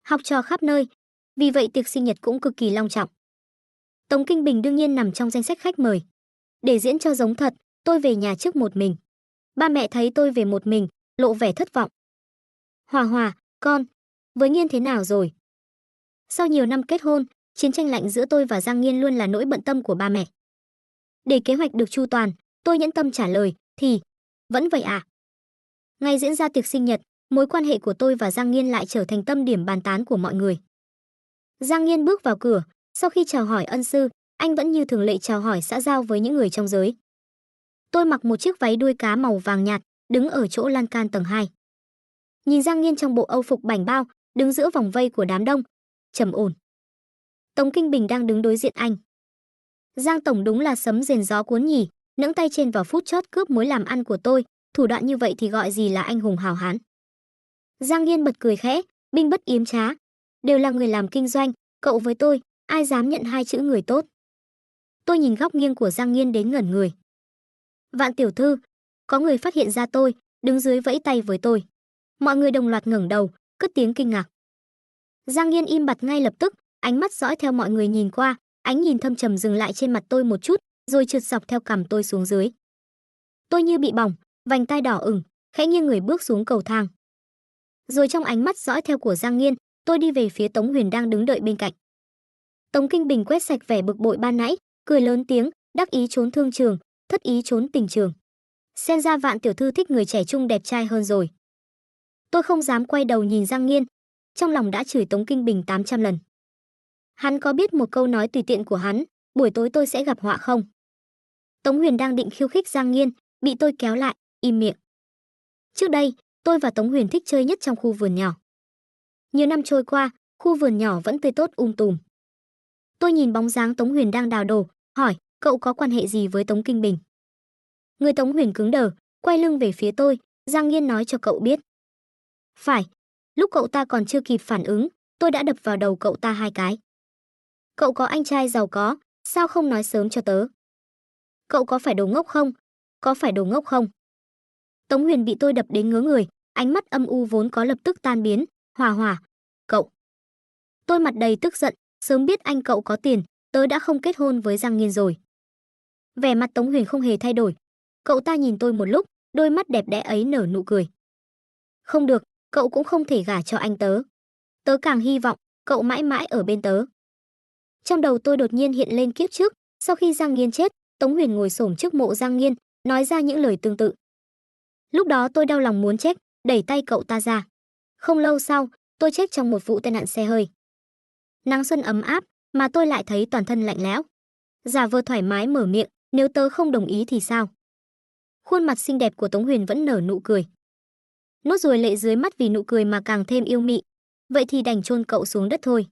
học trò khắp nơi, vì vậy tiệc sinh nhật cũng cực kỳ long trọng. Tống Kinh Bình đương nhiên nằm trong danh sách khách mời. Để diễn cho giống thật, tôi về nhà trước một mình. Ba mẹ thấy tôi về một mình, lộ vẻ thất vọng. Hòa, con, với Nghiên thế nào rồi? Sau nhiều năm kết hôn, chiến tranh lạnh giữa tôi và Giang Nghiên luôn là nỗi bận tâm của ba mẹ. Để kế hoạch được chu toàn, tôi nhẫn tâm trả lời, thì vẫn vậy à? Ngày diễn ra tiệc sinh nhật, mối quan hệ của tôi và Giang Nghiên lại trở thành tâm điểm bàn tán của mọi người. Giang Nghiên bước vào cửa, sau khi chào hỏi ân sư, anh vẫn như thường lệ chào hỏi xã giao với những người trong giới. Tôi mặc một chiếc váy đuôi cá màu vàng nhạt, đứng ở chỗ lan can tầng 2. Nhìn Giang Nghiên trong bộ âu phục bảnh bao, đứng giữa vòng vây của đám đông, trầm ổn. Tống Kinh Bình đang đứng đối diện anh. Giang tổng đúng là sấm rền gió cuốn nhỉ, nẫng tay trên vào phút chót cướp mối làm ăn của tôi, thủ đoạn như vậy thì gọi gì là anh hùng hào hán. Giang Nghiên bật cười khẽ, binh bất yếm trá, đều là người làm kinh doanh, cậu với tôi, ai dám nhận hai chữ người tốt. Tôi nhìn góc nghiêng của Giang Nghiên đến ngẩn người. Vạn tiểu thư, có người phát hiện ra tôi, đứng dưới vẫy tay với tôi. Mọi người đồng loạt ngẩng đầu, cất tiếng kinh ngạc. Giang Nghiên im bặt ngay lập tức, ánh mắt dõi theo mọi người nhìn qua, ánh nhìn thâm trầm dừng lại trên mặt tôi một chút, rồi trượt dọc theo cằm tôi xuống dưới. Tôi như bị bỏng, vành tai đỏ ửng, khẽ nghiêng người bước xuống cầu thang. Rồi trong ánh mắt dõi theo của Giang Nghiên, tôi đi về phía Tống Huyền đang đứng đợi bên cạnh. Tống Kinh Bình quét sạch vẻ bực bội ban nãy, cười lớn tiếng, đắc ý trốn thương trường, thất ý trốn tình trường. Xem ra Vạn tiểu thư thích người trẻ trung đẹp trai hơn rồi. Tôi không dám quay đầu nhìn Giang Nghiên, trong lòng đã chửi Tống Kinh Bình 800 lần. Hắn có biết một câu nói tùy tiện của hắn, buổi tối tôi sẽ gặp họa không? Tống Huyền đang định khiêu khích Giang Nghiên, bị tôi kéo lại, im miệng. Trước đây, tôi và Tống Huyền thích chơi nhất trong khu vườn nhỏ. Nhiều năm trôi qua, khu vườn nhỏ vẫn tươi tốt tùm. Tôi nhìn bóng dáng Tống Huyền đang đào đồ, hỏi, Cậu có quan hệ gì với Tống Kinh Bình? Người Tống Huyền cứng đờ, quay lưng về phía tôi, Giang Nghiên nói cho cậu biết. Phải, lúc cậu ta còn chưa kịp phản ứng, tôi đã đập vào đầu cậu ta 2 cái. Cậu có anh trai giàu có, sao không nói sớm cho tớ? Cậu có phải đồ ngốc không? Có phải đồ ngốc không? Tống Huyền bị tôi đập đến ngớ người, ánh mắt âm u vốn có lập tức tan biến. Hòa Hòa, cậu. Tôi mặt đầy tức giận, sớm biết anh cậu có tiền, tớ đã không kết hôn với Giang Nghiên rồi. Vẻ mặt Tống Huyền không hề thay đổi. Cậu ta nhìn tôi một lúc, đôi mắt đẹp đẽ ấy nở nụ cười. Không được, cậu cũng không thể gả cho anh tớ. Tớ càng hy vọng cậu mãi mãi ở bên tớ. Trong đầu tôi đột nhiên hiện lên kiếp trước, sau khi Giang Nghiên chết, Tống Huyền ngồi xổm trước mộ Giang Nghiên, nói ra những lời tương tự. Lúc đó tôi đau lòng muốn chết, đẩy tay cậu ta ra. Không lâu sau, tôi chết trong một vụ tai nạn xe hơi. Nắng xuân ấm áp, mà tôi lại thấy toàn thân lạnh lẽo. Giả vờ thoải mái mở miệng, nếu tớ không đồng ý thì sao? Khuôn mặt xinh đẹp của Tống Huyền vẫn nở nụ cười. Nốt ruồi lệ dưới mắt vì nụ cười mà càng thêm yêu mị. Vậy thì đành chôn cậu xuống đất thôi.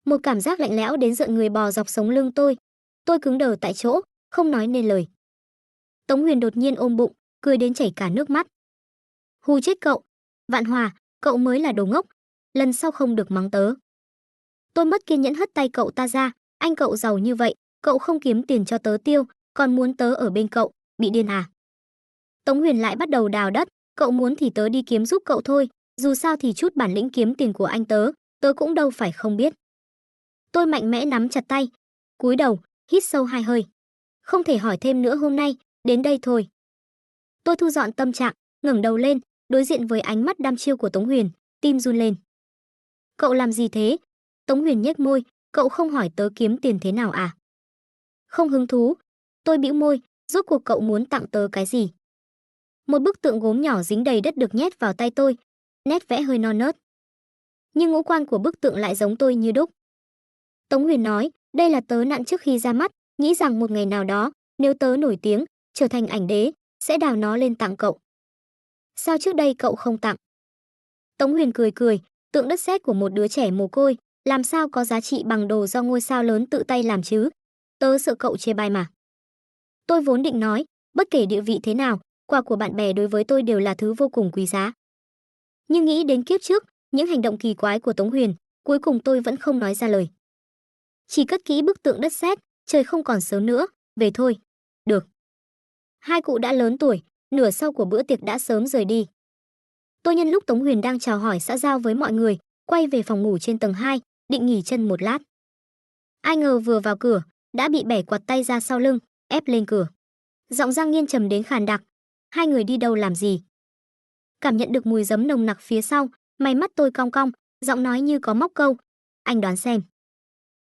Một cảm giác lạnh lẽo đến rợn người bò dọc sống lưng tôi. Tôi cứng đờ tại chỗ, không nói nên lời. Tống Huyền đột nhiên ôm bụng, cười đến chảy cả nước mắt. Hù chết cậu. Vạn Hòa, cậu mới là đồ ngốc. Lần sau không được mắng tớ. Tôi mất kiên nhẫn hất tay cậu ta ra. Anh cậu giàu như vậy, cậu không kiếm tiền cho tớ tiêu, còn muốn tớ ở bên cậu, bị điên à? Tống Huyền lại bắt đầu đào đất. Cậu muốn thì tớ đi kiếm giúp cậu thôi, dù sao thì chút bản lĩnh kiếm tiền của anh tớ cũng đâu phải không biết. Tôi mạnh mẽ nắm chặt tay, cúi đầu, hít sâu 2 hơi. Không thể hỏi thêm nữa hôm nay, đến đây thôi. Tôi thu dọn tâm trạng, ngẩng đầu lên, đối diện với ánh mắt đăm chiêu của Tống Huyền, tim run lên. Cậu làm gì thế? Tống Huyền nhếch môi, cậu không hỏi tớ kiếm tiền thế nào à? Không hứng thú. Tôi bĩu môi, rốt cuộc cậu muốn tặng tớ cái gì? Một bức tượng gốm nhỏ dính đầy đất được nhét vào tay tôi, nét vẽ hơi non nớt. Nhưng ngũ quan của bức tượng lại giống tôi như đúc. Tống Huyền nói, đây là tớ nặn trước khi ra mắt, nghĩ rằng một ngày nào đó, nếu tớ nổi tiếng, trở thành ảnh đế, sẽ đào nó lên tặng cậu. Sao trước đây cậu không tặng? Tống Huyền cười cười, tượng đất sét của một đứa trẻ mồ côi, làm sao có giá trị bằng đồ do ngôi sao lớn tự tay làm chứ? Tớ sợ cậu chê bai mà. Tôi vốn định nói, bất kể địa vị thế nào, quà của bạn bè đối với tôi đều là thứ vô cùng quý giá. Nhưng nghĩ đến kiếp trước, những hành động kỳ quái của Tống Huyền, cuối cùng tôi vẫn không nói ra lời. Chỉ cất kỹ bức tượng đất sét, trời không còn sớm nữa, về thôi. Được. Hai cụ đã lớn tuổi, nửa sau của bữa tiệc đã sớm rời đi. Tôi nhân lúc Tống Huyền đang chào hỏi xã giao với mọi người, quay về phòng ngủ trên tầng 2, định nghỉ chân một lát. Ai ngờ vừa vào cửa, đã bị bẻ quạt tay ra sau lưng, ép lên cửa. Giọng Giang Nghiên trầm đến khàn đặc. Hai người đi đâu làm gì? Cảm nhận được mùi giấm nồng nặc phía sau, mày mắt tôi cong cong, giọng nói như có móc câu. Anh đoán xem.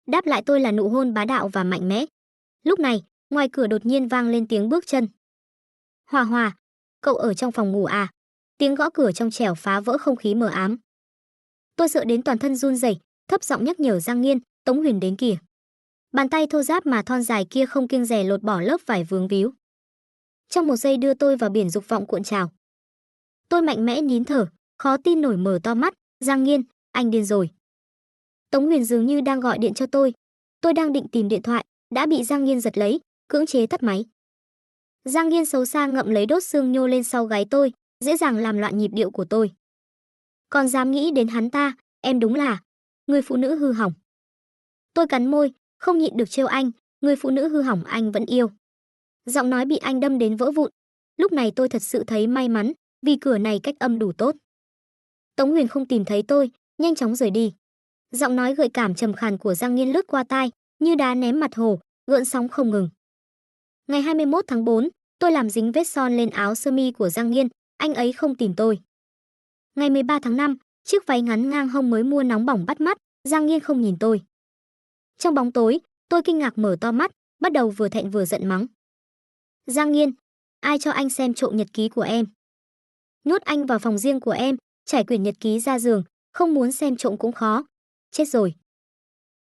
Đáp lại tôi là nụ hôn bá đạo và mạnh mẽ. Lúc này, ngoài cửa đột nhiên vang lên tiếng bước chân. Hòa Hòa, cậu ở trong phòng ngủ à? Tiếng gõ cửa trong trẻo phá vỡ không khí mờ ám. Tôi sợ đến toàn thân run rẩy, thấp giọng nhắc nhở Giang Nghiên, Tống Huyền đến kìa. Bàn tay thô ráp mà thon dài kia không kiêng dè lột bỏ lớp vải vướng víu. Trong một giây đưa tôi vào biển dục vọng cuộn trào. Tôi mạnh mẽ nín thở, khó tin nổi mở to mắt, Giang Nghiên, anh điên rồi. Tống Huyền dường như đang gọi điện cho tôi. Tôi đang định tìm điện thoại, đã bị Giang Nghiên giật lấy, cưỡng chế tắt máy. Giang Nghiên xấu xa ngậm lấy đốt xương nhô lên sau gáy tôi, dễ dàng làm loạn nhịp điệu của tôi. Còn dám nghĩ đến hắn ta, em đúng là người phụ nữ hư hỏng. Tôi cắn môi, không nhịn được trêu anh, người phụ nữ hư hỏng anh vẫn yêu. Giọng nói bị anh đâm đến vỡ vụn. Lúc này tôi thật sự thấy may mắn, vì cửa này cách âm đủ tốt. Tống Huyền không tìm thấy tôi, nhanh chóng rời đi. Giọng nói gợi cảm trầm khàn của Giang Nghiên lướt qua tai, như đá ném mặt hồ, gợn sóng không ngừng. Ngày 21 tháng 4, tôi làm dính vết son lên áo sơ mi của Giang Nghiên, anh ấy không tìm tôi. Ngày 13 tháng 5, chiếc váy ngắn ngang hông mới mua nóng bỏng bắt mắt, Giang Nghiên không nhìn tôi. Trong bóng tối, tôi kinh ngạc mở to mắt, bắt đầu vừa thẹn vừa giận mắng. Giang Nghiên, ai cho anh xem trộm nhật ký của em? Nhốt anh vào phòng riêng của em, trải quyển nhật ký ra giường, không muốn xem trộm cũng khó. Chết rồi.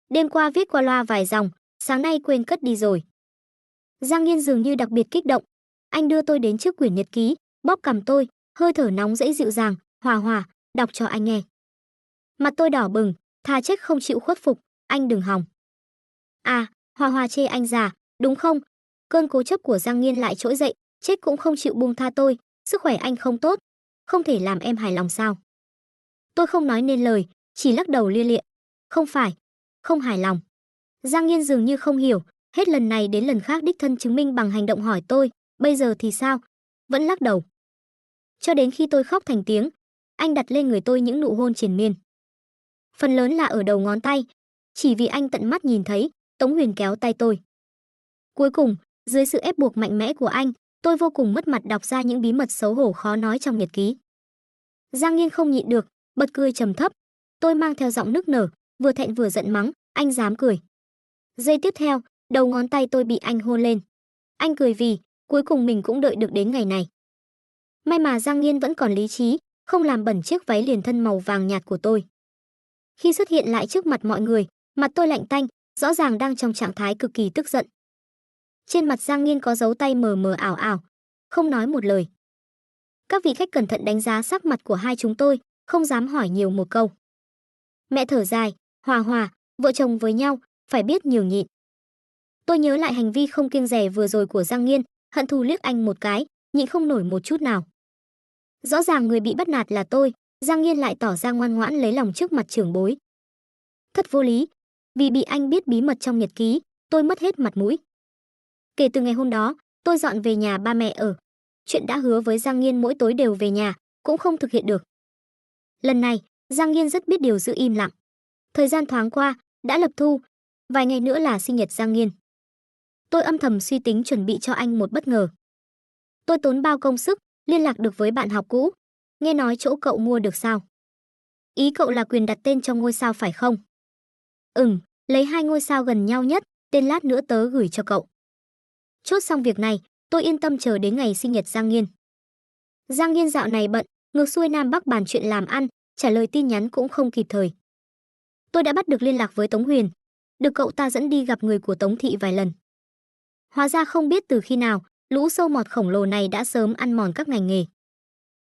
Đêm qua viết qua loa vài dòng, sáng nay quên cất đi rồi. Giang Nghiên dường như đặc biệt kích động. Anh đưa tôi đến trước quyển nhật ký, bóp cằm tôi, hơi thở nóng rẫy dịu dàng, Hòa Hòa, đọc cho anh nghe. Mặt tôi đỏ bừng, thà chết không chịu khuất phục, anh đừng hòng. À, Hòa Hòa chê anh già, đúng không? Cơn cố chấp của Giang Nghiên lại trỗi dậy, chết cũng không chịu buông tha tôi, sức khỏe anh không tốt, không thể làm em hài lòng sao? Tôi không nói nên lời, chỉ lắc đầu lia lịa. Không phải, không hài lòng. Giang Nghiên dường như không hiểu, hết lần này đến lần khác đích thân chứng minh bằng hành động hỏi tôi, bây giờ thì sao? Vẫn lắc đầu. Cho đến khi tôi khóc thành tiếng, anh đặt lên người tôi những nụ hôn triền miên. Phần lớn là ở đầu ngón tay, chỉ vì anh tận mắt nhìn thấy, Tống Huyền kéo tay tôi. Cuối cùng, dưới sự ép buộc mạnh mẽ của anh, tôi vô cùng mất mặt đọc ra những bí mật xấu hổ khó nói trong nhật ký. Giang Nghiên không nhịn được, bật cười trầm thấp. Tôi mang theo giọng nức nở, vừa thẹn vừa giận mắng, anh dám cười. Giây tiếp theo, đầu ngón tay tôi bị anh hôn lên. Anh cười vì, cuối cùng mình cũng đợi được đến ngày này. May mà Giang Nghiên vẫn còn lý trí, không làm bẩn chiếc váy liền thân màu vàng nhạt của tôi. Khi xuất hiện lại trước mặt mọi người, mặt tôi lạnh tanh, rõ ràng đang trong trạng thái cực kỳ tức giận. Trên mặt Giang Nghiên có dấu tay mờ mờ ảo ảo, không nói một lời. Các vị khách cẩn thận đánh giá sắc mặt của hai chúng tôi, không dám hỏi nhiều một câu. Mẹ thở dài, Hòa Hòa, vợ chồng với nhau, phải biết nhường nhịn. Tôi nhớ lại hành vi không kiêng dè vừa rồi của Giang Nghiên, hận thù liếc anh một cái, nhịn không nổi một chút nào. Rõ ràng người bị bắt nạt là tôi, Giang Nghiên lại tỏ ra ngoan ngoãn lấy lòng trước mặt trưởng bối. Thật vô lý, vì bị anh biết bí mật trong nhật ký, tôi mất hết mặt mũi. Kể từ ngày hôm đó, tôi dọn về nhà ba mẹ ở. Chuyện đã hứa với Giang Nghiên mỗi tối đều về nhà, cũng không thực hiện được. Lần này, Giang Nghiên rất biết điều giữ im lặng. Thời gian thoáng qua, đã lập thu, vài ngày nữa là sinh nhật Giang Nghiên. Tôi âm thầm suy tính chuẩn bị cho anh một bất ngờ. Tôi tốn bao công sức, liên lạc được với bạn học cũ. Nghe nói chỗ cậu mua được sao? Ý cậu là quyền đặt tên cho ngôi sao phải không? Lấy 2 ngôi sao gần nhau nhất, tên lát nữa tớ gửi cho cậu. Chốt xong việc này, tôi yên tâm chờ đến ngày sinh nhật Giang Nghiên. Giang Nghiên dạo này bận, ngược xuôi Nam Bắc bàn chuyện làm ăn, trả lời tin nhắn cũng không kịp thời. Tôi đã bắt được liên lạc với Tống Huyền, được cậu ta dẫn đi gặp người của Tống thị vài lần. Hóa ra không biết từ khi nào, lũ sâu mọt khổng lồ này đã sớm ăn mòn các ngành nghề.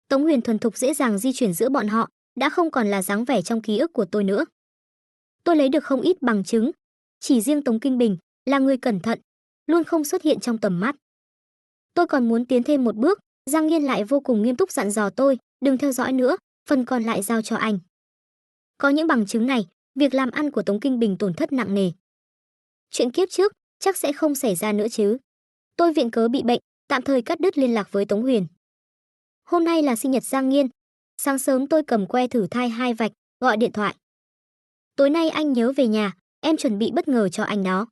Tống Huyền thuần thục dễ dàng di chuyển giữa bọn họ, đã không còn là dáng vẻ trong ký ức của tôi nữa. Tôi lấy được không ít bằng chứng, chỉ riêng Tống Kinh Bình là người cẩn thận, luôn không xuất hiện trong tầm mắt. Tôi còn muốn tiến thêm một bước, Giang Nghiên lại vô cùng nghiêm túc dặn dò tôi, đừng theo dõi nữa, phần còn lại giao cho anh. Có những bằng chứng này, việc làm ăn của Tống Kinh Bình tổn thất nặng nề. Chuyện kiếp trước chắc sẽ không xảy ra nữa chứ. Tôi viện cớ bị bệnh, tạm thời cắt đứt liên lạc với Tống Huyền. Hôm nay là sinh nhật Giang Nghiên. Sáng sớm tôi cầm que thử thai 2 vạch, gọi điện thoại. Tối nay anh nhớ về nhà, em chuẩn bị bất ngờ cho anh đó.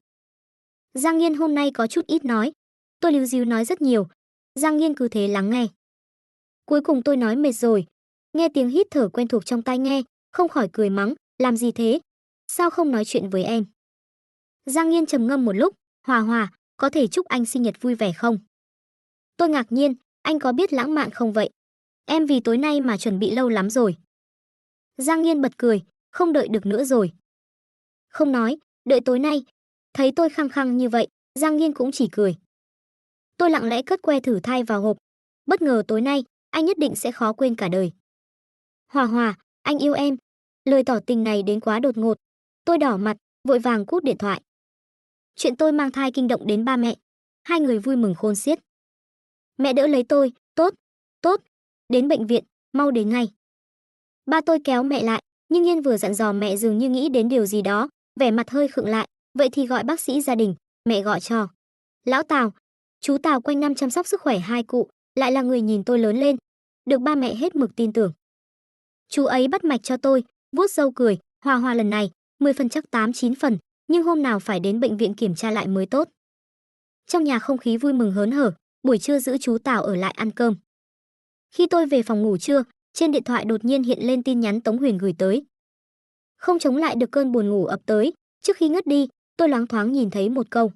Giang Nghiên hôm nay có chút ít nói. Tôi líu díu nói rất nhiều. Giang Nghiên cứ thế lắng nghe. Cuối cùng tôi nói mệt rồi. Nghe tiếng hít thở quen thuộc trong tai nghe, không khỏi cười mắng, làm gì thế? Sao không nói chuyện với em? Giang Nghiên trầm ngâm một lúc, Hòa Hòa, có thể chúc anh sinh nhật vui vẻ không? Tôi ngạc nhiên, anh có biết lãng mạn không vậy? Em vì tối nay mà chuẩn bị lâu lắm rồi. Giang Nghiên bật cười, không đợi được nữa rồi. Không nói, đợi tối nay. Thấy tôi khăng khăng như vậy, Giang Nghiên cũng chỉ cười. Tôi lặng lẽ cất que thử thai vào hộp. Bất ngờ tối nay, anh nhất định sẽ khó quên cả đời. Hòa Hòa, anh yêu em. Lời tỏ tình này đến quá đột ngột. Tôi đỏ mặt, vội vàng cúp điện thoại. Chuyện tôi mang thai kinh động đến ba mẹ. Hai người vui mừng khôn xiết. Mẹ đỡ lấy tôi, tốt, đến bệnh viện, mau đến ngay. Ba tôi kéo mẹ lại, nhưng Nhiên vừa dặn dò mẹ dường như nghĩ đến điều gì đó, vẻ mặt hơi khựng lại, vậy thì gọi bác sĩ gia đình, mẹ gọi cho. Lão Tào, chú Tào quanh năm chăm sóc sức khỏe hai cụ, lại là người nhìn tôi lớn lên, được ba mẹ hết mực tin tưởng. Chú ấy bắt mạch cho tôi, vuốt râu cười, Hòa Hòa lần này, 10 phần chắc 8-9 phần, nhưng hôm nào phải đến bệnh viện kiểm tra lại mới tốt. Trong nhà không khí vui mừng hớn hở, buổi trưa giữ chú Tào ở lại ăn cơm. Khi tôi về phòng ngủ trưa, trên điện thoại đột nhiên hiện lên tin nhắn Tống Huyền gửi tới. Không chống lại được cơn buồn ngủ ập tới, trước khi ngất đi, tôi loáng thoáng nhìn thấy một câu.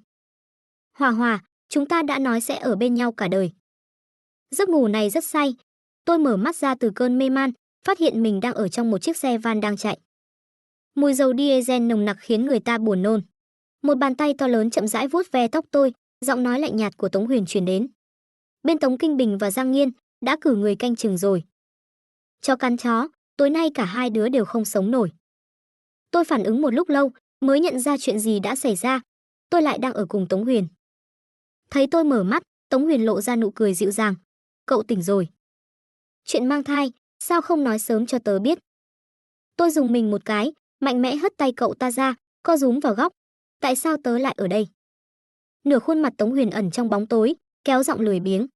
Hòa Hòa, chúng ta đã nói sẽ ở bên nhau cả đời. Giấc ngủ này rất say. Tôi mở mắt ra từ cơn mê man, phát hiện mình đang ở trong một chiếc xe van đang chạy. Mùi dầu diesel nồng nặc khiến người ta buồn nôn. Một bàn tay to lớn chậm rãi vuốt ve tóc tôi, giọng nói lạnh nhạt của Tống Huyền truyền đến. Bên Tống Kinh Bình và Giang Nghiên đã cử người canh chừng rồi. Chó cắn chó, tối nay cả hai đứa đều không sống nổi. Tôi phản ứng một lúc lâu, mới nhận ra chuyện gì đã xảy ra. Tôi lại đang ở cùng Tống Huyền. Thấy tôi mở mắt, Tống Huyền lộ ra nụ cười dịu dàng. Cậu tỉnh rồi. Chuyện mang thai, sao không nói sớm cho tớ biết? Tôi dùng mình một cái, mạnh mẽ hất tay cậu ta ra, co rúm vào góc. Tại sao tớ lại ở đây? Nửa khuôn mặt Tống Huyền ẩn trong bóng tối, kéo giọng lười biếng.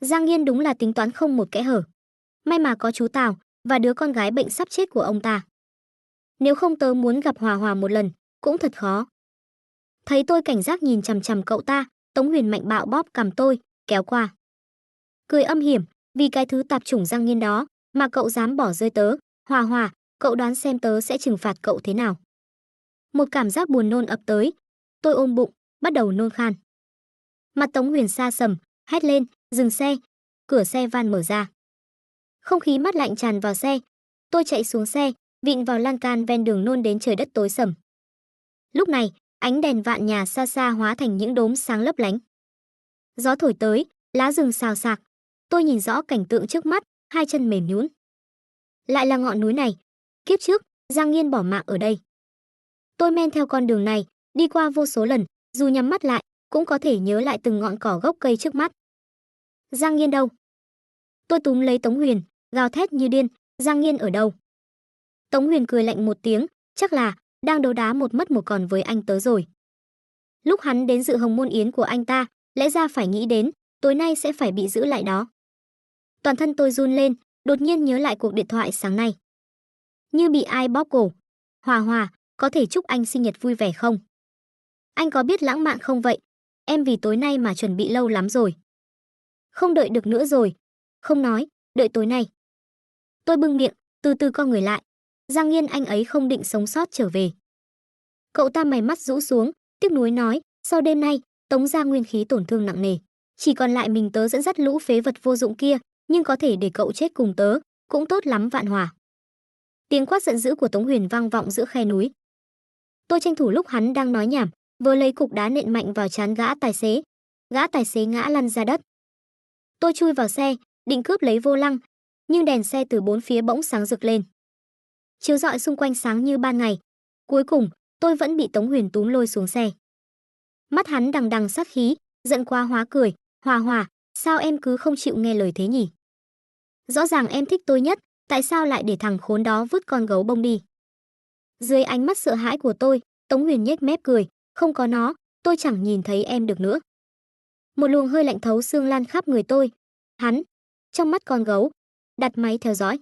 Giang Nghiên đúng là tính toán không một kẽ hở. May mà có chú Tào và đứa con gái bệnh sắp chết của ông ta. Nếu không tớ muốn gặp Hòa Hòa một lần, cũng thật khó. Thấy tôi cảnh giác nhìn chằm chằm cậu ta, Tống Huyền mạnh bạo bóp cằm tôi, kéo qua. Cười âm hiểm, vì cái thứ tạp chủng Giang Nghiên đó mà cậu dám bỏ rơi tớ. Hòa Hòa, cậu đoán xem tớ sẽ trừng phạt cậu thế nào. Một cảm giác buồn nôn ập tới, tôi ôm bụng, bắt đầu nôn khan. Mặt Tống Huyền sa sầm, hét lên, dừng xe. Cửa xe van mở ra. Không khí mát lạnh tràn vào xe. Tôi chạy xuống xe, vịn vào lan can ven đường nôn đến trời đất tối sầm. Lúc này, ánh đèn vạn nhà xa xa hóa thành những đốm sáng lấp lánh. Gió thổi tới, lá rừng xào xạc. Tôi nhìn rõ cảnh tượng trước mắt, hai chân mềm nhũn. Lại là ngọn núi này. Kiếp trước, Giang Nghiên bỏ mạng ở đây. Tôi men theo con đường này, đi qua vô số lần, dù nhắm mắt lại, cũng có thể nhớ lại từng ngọn cỏ gốc cây trước mắt. Giang Nghiên đâu? Tôi túm lấy Tống Huyền, gào thét như điên, Giang Nghiên ở đâu? Tống Huyền cười lạnh một tiếng, chắc là đang đấu đá một mất một còn với anh tớ rồi. Lúc hắn đến dự hồng môn yến của anh ta, lẽ ra phải nghĩ đến, tối nay sẽ phải bị giữ lại đó. Toàn thân tôi run lên, đột nhiên nhớ lại cuộc điện thoại sáng nay. Như bị ai bóp cổ. Hòa Hòa, có thể chúc anh sinh nhật vui vẻ không? Anh có biết lãng mạn không vậy? Em vì tối nay mà chuẩn bị lâu lắm rồi. Không đợi được nữa rồi. Không nói, đợi tối nay. Tôi bưng miệng, từ từ co người lại. Giang Nghiên anh ấy không định sống sót trở về. Cậu ta mày mắt rũ xuống, tiếc nuối nói, sau đêm nay, Tống gia nguyên khí tổn thương nặng nề. Chỉ còn lại mình tớ dẫn dắt lũ phế vật vô dụng kia, nhưng có thể để cậu chết cùng tớ, cũng tốt lắm Vạn Hòa. Tiếng quát giận dữ của Tống Huyền vang vọng giữa khe núi. Tôi tranh thủ lúc hắn đang nói nhảm, vừa lấy cục đá nện mạnh vào trán gã tài xế. Gã tài xế ngã lăn ra đất. Tôi chui vào xe, định cướp lấy vô lăng, nhưng đèn xe từ bốn phía bỗng sáng rực lên. Chiếu rọi xung quanh sáng như ban ngày. Cuối cùng, tôi vẫn bị Tống Huyền túm lôi xuống xe. Mắt hắn đằng đằng sát khí, giận quá hóa cười, Hòa Hòa, sao em cứ không chịu nghe lời thế nhỉ? Rõ ràng em thích tôi nhất, tại sao lại để thằng khốn đó vứt con gấu bông đi? Dưới ánh mắt sợ hãi của tôi, Tống Huyền nhếch mép cười, không có nó, tôi chẳng nhìn thấy em được nữa. Một luồng hơi lạnh thấu xương lan khắp người tôi. Hắn, trong mắt con gấu, đặt máy theo dõi.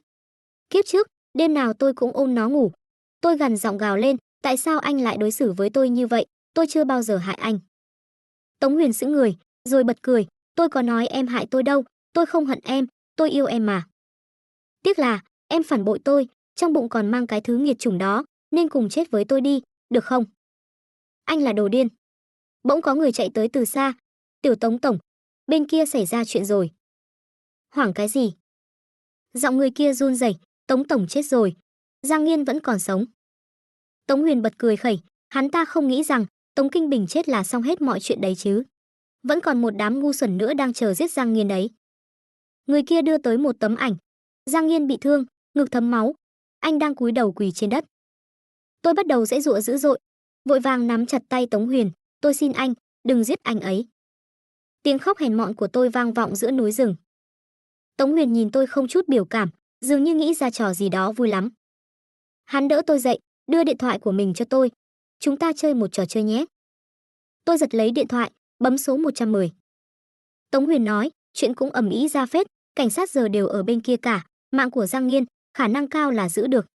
Kiếp trước, đêm nào tôi cũng ôm nó ngủ. Tôi gằn giọng gào lên, tại sao anh lại đối xử với tôi như vậy, tôi chưa bao giờ hại anh. Tống Huyền sững người, rồi bật cười, tôi có nói em hại tôi đâu, tôi không hận em, tôi yêu em mà. Tiếc là, em phản bội tôi, trong bụng còn mang cái thứ nghiệt chủng đó, nên cùng chết với tôi đi, được không? Anh là đồ điên. Bỗng có người chạy tới từ xa, Tiểu Tống tổng, bên kia xảy ra chuyện rồi. Hoảng cái gì? Giọng người kia run rẩy, Tống tổng chết rồi, Giang Nghiên vẫn còn sống. Tống Huyền bật cười khẩy, hắn ta không nghĩ rằng Tống Kinh Bình chết là xong hết mọi chuyện đấy chứ. Vẫn còn một đám ngu xuẩn nữa đang chờ giết Giang Nghiên đấy. Người kia đưa tới một tấm ảnh. Giang Nghiên bị thương, ngực thấm máu. Anh đang cúi đầu quỳ trên đất. Tôi bắt đầu giãy giụa dữ dội, vội vàng nắm chặt tay Tống Huyền, tôi xin anh, đừng giết anh ấy. Tiếng khóc hèn mọn của tôi vang vọng giữa núi rừng. Tống Huyền nhìn tôi không chút biểu cảm, dường như nghĩ ra trò gì đó vui lắm. Hắn đỡ tôi dậy, đưa điện thoại của mình cho tôi. Chúng ta chơi một trò chơi nhé. Tôi giật lấy điện thoại, bấm số 110. Tống Huyền nói, chuyện cũng ầm ĩ ra phết, cảnh sát giờ đều ở bên kia cả, mạng của Giang Nghiên, khả năng cao là giữ được.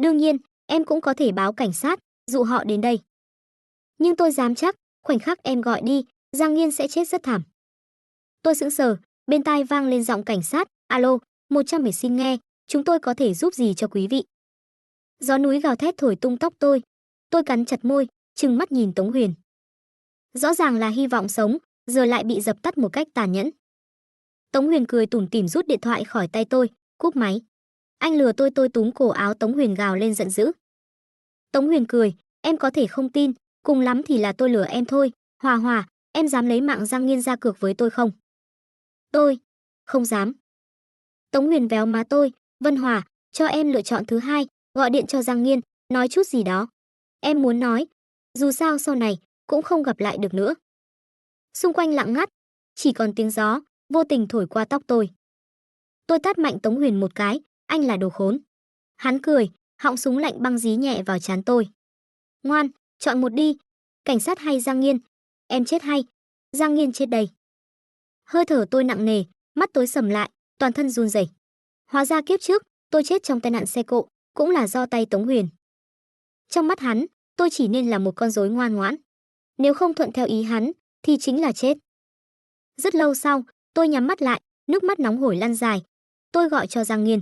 Đương nhiên, em cũng có thể báo cảnh sát, dụ họ đến đây. Nhưng tôi dám chắc, khoảnh khắc em gọi đi, Giang Nghiên sẽ chết rất thảm. Tôi sững sờ, bên tai vang lên giọng cảnh sát, alo, 110 xin nghe, chúng tôi có thể giúp gì cho quý vị? Gió núi gào thét thổi tung tóc tôi cắn chặt môi, trừng mắt nhìn Tống Huyền. Rõ ràng là hy vọng sống, giờ lại bị dập tắt một cách tàn nhẫn. Tống Huyền cười tủm tỉm rút điện thoại khỏi tay tôi, cúp máy. Anh lừa tôi túm cổ áo Tống Huyền gào lên giận dữ. Tống Huyền cười, em có thể không tin, cùng lắm thì là tôi lừa em thôi, Hòa Hòa, em dám lấy mạng Giang Nghiên ra cược với tôi không? Tôi không dám. Tống Huyền véo má tôi, Vân Hòa, cho em lựa chọn thứ hai, gọi điện cho Giang Nghiên, nói chút gì đó. Em muốn nói, dù sao sau này cũng không gặp lại được nữa. Xung quanh lặng ngắt, chỉ còn tiếng gió vô tình thổi qua tóc tôi. Tôi tát mạnh Tống Huyền một cái, anh là đồ khốn. Hắn cười, họng súng lạnh băng dí nhẹ vào trán tôi. Ngoan, chọn một đi, cảnh sát hay Giang Nghiên? Em chết hay Giang Nghiên chết đây? Hơi thở tôi nặng nề, mắt tối sầm lại, toàn thân run rẩy. Hóa ra kiếp trước, tôi chết trong tai nạn xe cộ, cũng là do tay Tống Huyền. Trong mắt hắn, tôi chỉ nên là một con rối ngoan ngoãn. Nếu không thuận theo ý hắn, thì chính là chết. Rất lâu sau, tôi nhắm mắt lại, nước mắt nóng hổi lăn dài. Tôi gọi cho Giang Nghiên.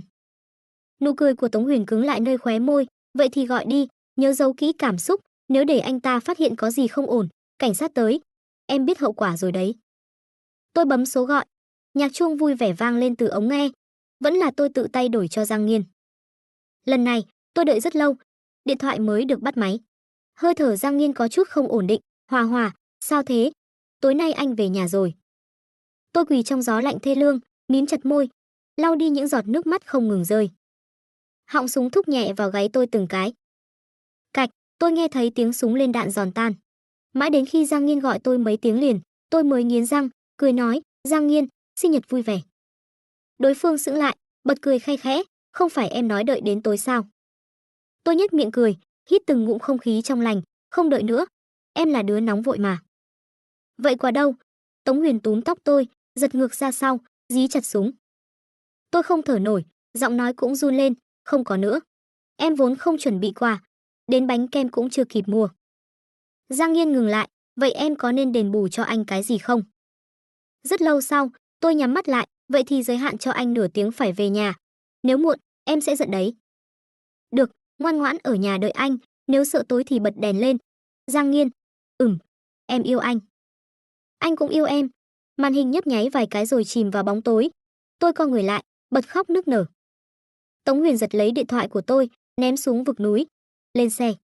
Nụ cười của Tống Huyền cứng lại nơi khóe môi, vậy thì gọi đi, nhớ giấu kỹ cảm xúc, nếu để anh ta phát hiện có gì không ổn, cảnh sát tới, em biết hậu quả rồi đấy. Tôi bấm số gọi, nhạc chuông vui vẻ vang lên từ ống nghe, vẫn là tôi tự tay đổi cho Giang Nghiên. Lần này, tôi đợi rất lâu, điện thoại mới được bắt máy. Hơi thở Giang Nghiên có chút không ổn định. Hòa Hòa, sao thế? Tối nay anh về nhà rồi. Tôi quỳ trong gió lạnh thê lương, mím chặt môi, lau đi những giọt nước mắt không ngừng rơi. Họng súng thúc nhẹ vào gáy tôi từng cái. Cạch, tôi nghe thấy tiếng súng lên đạn giòn tan. Mãi đến khi Giang Nghiên gọi tôi mấy tiếng liền, tôi mới nghiến răng, cười nói, Giang Nghiên, sinh nhật vui vẻ. Đối phương sững lại, bật cười khe khẽ, không phải em nói đợi đến tối sao? Tôi nhếch miệng cười, hít từng ngụm không khí trong lành, không đợi nữa, em là đứa nóng vội mà. Vậy quà đâu? Tống Huyền túm tóc tôi, giật ngược ra sau, dí chặt súng. Tôi không thở nổi, giọng nói cũng run lên, không có nữa. Em vốn không chuẩn bị quà, đến bánh kem cũng chưa kịp mua. Giang Nghiên ngừng lại, vậy em có nên đền bù cho anh cái gì không? Rất lâu sau, tôi nhắm mắt lại, vậy thì giới hạn cho anh nửa tiếng phải về nhà. Nếu muộn, em sẽ giận đấy. Được, ngoan ngoãn ở nhà đợi anh, nếu sợ tối thì bật đèn lên. Giang Nghiên, em yêu anh. Anh cũng yêu em. Màn hình nhấp nháy vài cái rồi chìm vào bóng tối. Tôi co người lại, bật khóc nức nở. Tống Huyền giật lấy điện thoại của tôi, ném xuống vực núi. Lên xe.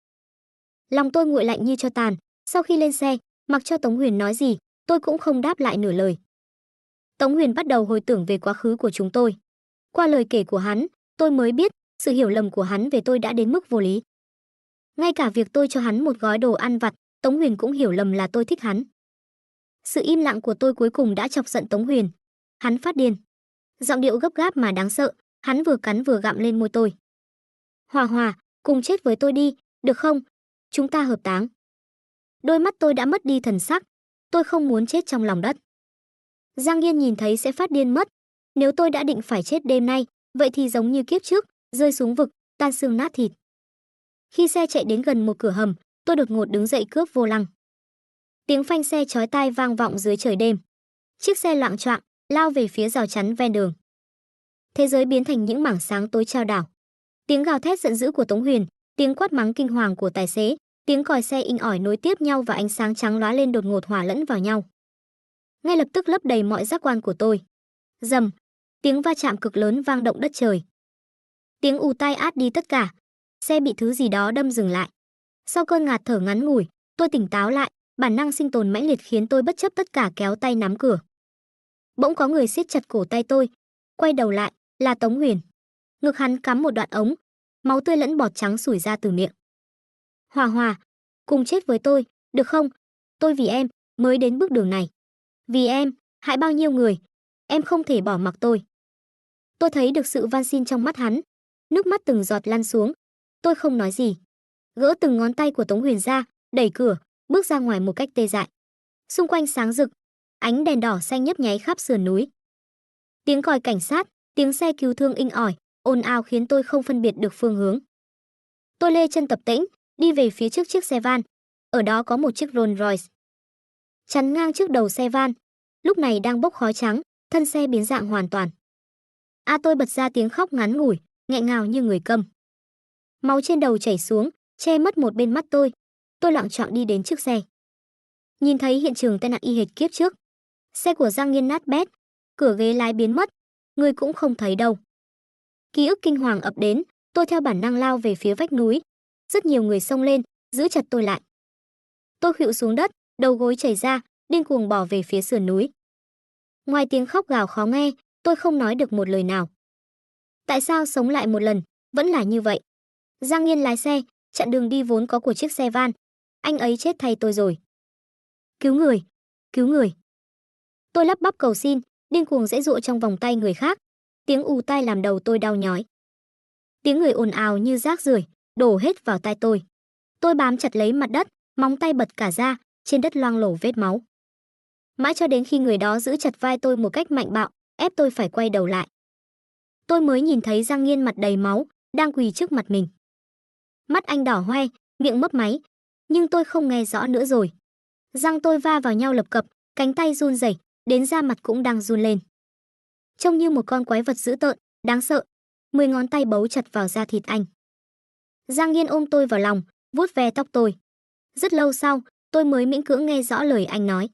Lòng tôi nguội lạnh như tro tàn. Sau khi lên xe, mặc cho Tống Huyền nói gì, tôi cũng không đáp lại nửa lời. Tống Huyền bắt đầu hồi tưởng về quá khứ của chúng tôi. Qua lời kể của hắn, tôi mới biết sự hiểu lầm của hắn về tôi đã đến mức vô lý. Ngay cả việc tôi cho hắn một gói đồ ăn vặt, Tống Huyền cũng hiểu lầm là tôi thích hắn. Sự im lặng của tôi cuối cùng đã chọc giận Tống Huyền. Hắn phát điên. Giọng điệu gấp gáp mà đáng sợ, hắn vừa cắn vừa gặm lên môi tôi. Hòa Hòa, cùng chết với tôi đi, được không? Chúng ta hợp táng. Đôi mắt tôi đã mất đi thần sắc, tôi không muốn chết trong lòng đất. Giang Nghiên nhìn thấy sẽ phát điên mất. Nếu tôi đã định phải chết đêm nay, vậy thì giống như kiếp trước, rơi xuống vực, tan xương nát thịt. Khi xe chạy đến gần một cửa hầm, tôi đột ngột đứng dậy cướp vô lăng. Tiếng phanh xe chói tai vang vọng dưới trời đêm. Chiếc xe loạng choạng lao về phía rào chắn ven đường. Thế giới biến thành những mảng sáng tối chao đảo. Tiếng gào thét giận dữ của Tống Huyền, tiếng quát mắng kinh hoàng của tài xế, tiếng còi xe inh ỏi nối tiếp nhau và ánh sáng trắng lóa lên đột ngột hòa lẫn vào nhau. Ngay lập tức lấp đầy mọi giác quan của tôi. Rầm, tiếng va chạm cực lớn vang động đất trời. Tiếng ù tai át đi tất cả. Xe bị thứ gì đó đâm dừng lại. Sau cơn ngạt thở ngắn ngủi, tôi tỉnh táo lại, bản năng sinh tồn mãnh liệt khiến tôi bất chấp tất cả kéo tay nắm cửa. Bỗng có người siết chặt cổ tay tôi, quay đầu lại, là Tống Huyền. Ngực hắn cắm một đoạn ống, máu tươi lẫn bọt trắng sủi ra từ miệng. Hòa Hòa, cùng chết với tôi, được không? Tôi vì em mới đến bước đường này. Vì em, hại bao nhiêu người, em không thể bỏ mặc tôi. Tôi thấy được sự van xin trong mắt hắn, nước mắt từng giọt lăn xuống. Tôi không nói gì, gỡ từng ngón tay của Tống Huyền ra, đẩy cửa, bước ra ngoài một cách tê dại. Xung quanh sáng rực, ánh đèn đỏ xanh nhấp nháy khắp sườn núi. Tiếng còi cảnh sát, tiếng xe cứu thương inh ỏi, ồn ào khiến tôi không phân biệt được phương hướng. Tôi lê chân tập tễnh, đi về phía trước chiếc xe van. Ở đó có một chiếc Rolls Royce chắn ngang trước đầu xe van, lúc này đang bốc khói trắng, thân xe biến dạng hoàn toàn. Tôi bật ra tiếng khóc ngắn ngủi, nghẹn ngào như người câm. Máu trên đầu chảy xuống, che mất một bên mắt tôi. Tôi loạng choạng đi đến trước xe. Nhìn thấy hiện trường tai nạn y hệt kiếp trước. Xe của Giang Nghiên nát bét, cửa ghế lái biến mất, người cũng không thấy đâu. Ký ức kinh hoàng ập đến, tôi theo bản năng lao về phía vách núi. Rất nhiều người xông lên, giữ chặt tôi lại. Tôi khuỵu xuống đất, đầu gối chảy ra, điên cuồng bỏ về phía sườn núi. Ngoài tiếng khóc gào khó nghe, tôi không nói được một lời nào. Tại sao sống lại một lần, vẫn là như vậy? Giang Nghiên lái xe, chặn đường đi vốn có của chiếc xe van. Anh ấy chết thay tôi rồi. Cứu người, cứu người. Tôi lắp bắp cầu xin, điên cuồng giãy giụa trong vòng tay người khác. Tiếng ù tai làm đầu tôi đau nhói. Tiếng người ồn ào như rác rưởi đổ hết vào tai tôi. Tôi bám chặt lấy mặt đất, móng tay bật cả ra, trên đất loang lổ vết máu. Mãi cho đến khi người đó giữ chặt vai tôi một cách mạnh bạo, ép tôi phải quay đầu lại. Tôi mới nhìn thấy Giang Nghiên mặt đầy máu, đang quỳ trước mặt mình. Mắt anh đỏ hoe, miệng mấp máy, nhưng tôi không nghe rõ nữa rồi. Răng tôi va vào nhau lập cập, cánh tay run rẩy, đến da mặt cũng đang run lên. Trông như một con quái vật dữ tợn, đáng sợ. 10 ngón tay bấu chặt vào da thịt anh. Giang Nghiên ôm tôi vào lòng, vuốt ve tóc tôi. Rất lâu sau, tôi mới miễn cưỡng nghe rõ lời anh nói.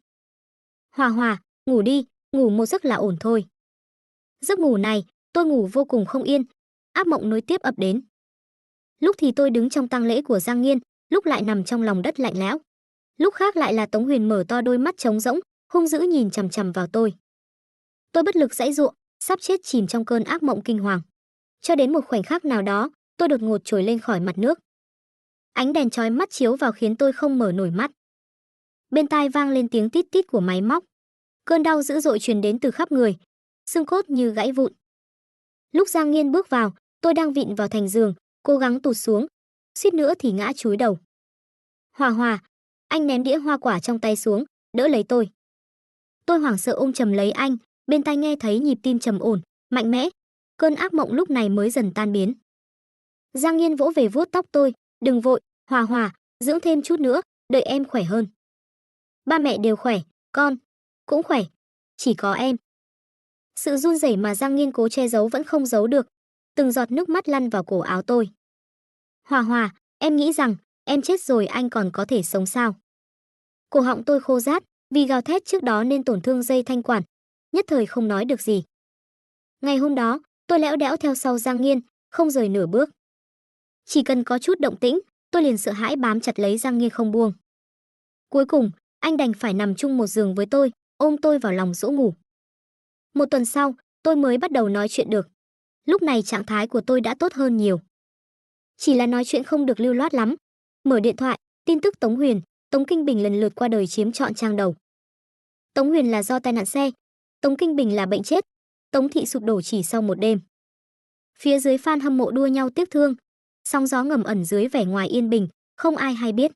Hòa Hòa, ngủ đi, ngủ một giấc là ổn thôi. Giấc ngủ này, tôi ngủ vô cùng không yên, ác mộng nối tiếp ập đến. Lúc thì tôi đứng trong tang lễ của Giang Nghiên, lúc lại nằm trong lòng đất lạnh lẽo. Lúc khác lại là Tống Huyền mở to đôi mắt trống rỗng, hung dữ nhìn chằm chằm vào tôi. Tôi bất lực giãy giụa, sắp chết chìm trong cơn ác mộng kinh hoàng. Cho đến một khoảnh khắc nào đó, tôi đột ngột trồi lên khỏi mặt nước. Ánh đèn chói mắt chiếu vào khiến tôi không mở nổi mắt. Bên tai vang lên tiếng tít tít của máy móc. Cơn đau dữ dội truyền đến từ khắp người, xương cốt như gãy vụn. Lúc Giang Nghiên bước vào, tôi đang vịn vào thành giường, cố gắng tụt xuống, suýt nữa thì ngã chúi đầu. Hòa Hòa, anh ném đĩa hoa quả trong tay xuống, đỡ lấy tôi. Tôi hoảng sợ ôm chầm lấy anh, bên tai nghe thấy nhịp tim trầm ổn, mạnh mẽ. Cơn ác mộng lúc này mới dần tan biến. Giang Nghiên vỗ về vuốt tóc tôi, đừng vội, Hòa Hòa, dưỡng thêm chút nữa, đợi em khỏe hơn. Ba mẹ đều khỏe, con cũng khỏe, chỉ có em. Sự run rẩy mà Giang Nghiên cố che giấu vẫn không giấu được, từng giọt nước mắt lăn vào cổ áo tôi. Hòa Hòa, em nghĩ rằng em chết rồi anh còn có thể sống sao? Cổ họng tôi khô rát, vì gào thét trước đó nên tổn thương dây thanh quản, nhất thời không nói được gì. Ngày hôm đó, tôi lẽo đẽo theo sau Giang Nghiên, không rời nửa bước. Chỉ cần có chút động tĩnh, tôi liền sợ hãi bám chặt lấy Giang Nghiên không buông. Cuối cùng, anh đành phải nằm chung một giường với tôi, ôm tôi vào lòng dỗ ngủ. Một tuần sau, tôi mới bắt đầu nói chuyện được. Lúc này trạng thái của tôi đã tốt hơn nhiều. Chỉ là nói chuyện không được lưu loát lắm. Mở điện thoại, tin tức Tống Huyền, Tống Kinh Bình lần lượt qua đời chiếm trọn trang đầu. Tống Huyền là do tai nạn xe, Tống Kinh Bình là bệnh chết, Tống thị sụp đổ chỉ sau một đêm. Phía dưới fan hâm mộ đua nhau tiếc thương, sóng gió ngầm ẩn dưới vẻ ngoài yên bình, không ai hay biết.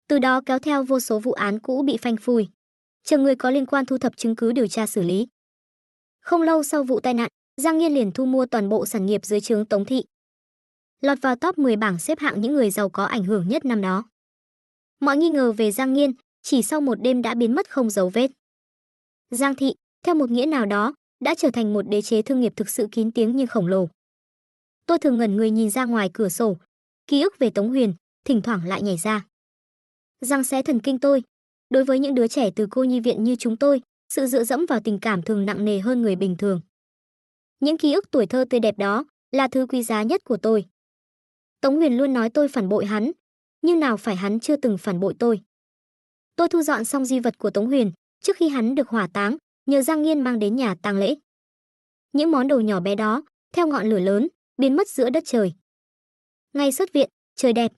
Từ đó kéo theo vô số vụ án cũ bị phanh phui, chờ người có liên quan thu thập chứng cứ điều tra xử lý. Không lâu sau vụ tai nạn, Giang Nghiên liền thu mua toàn bộ sản nghiệp dưới trướng Tống thị, lọt vào top 10 bảng xếp hạng những người giàu có ảnh hưởng nhất năm đó. Mọi nghi ngờ về Giang Nghiên chỉ sau một đêm đã biến mất không dấu vết. Giang thị, theo một nghĩa nào đó, đã trở thành một đế chế thương nghiệp thực sự kín tiếng nhưng khổng lồ. Tôi thường ngẩn người nhìn ra ngoài cửa sổ, ký ức về Tống Huyền thỉnh thoảng lại nhảy ra. Giăng xé thần kinh tôi. Đối với những đứa trẻ từ cô nhi viện như chúng tôi, sự dựa dẫm vào tình cảm thường nặng nề hơn người bình thường. Những ký ức tuổi thơ tươi đẹp đó là thứ quý giá nhất của tôi. Tống Huyền luôn nói tôi phản bội hắn, nhưng nào phải hắn chưa từng phản bội tôi. Tôi thu dọn xong di vật của Tống Huyền trước khi hắn được hỏa táng, nhờ Giang Nghiên mang đến nhà tang lễ. Những món đồ nhỏ bé đó, theo ngọn lửa lớn, biến mất giữa đất trời. Ngày xuất viện, trời đẹp,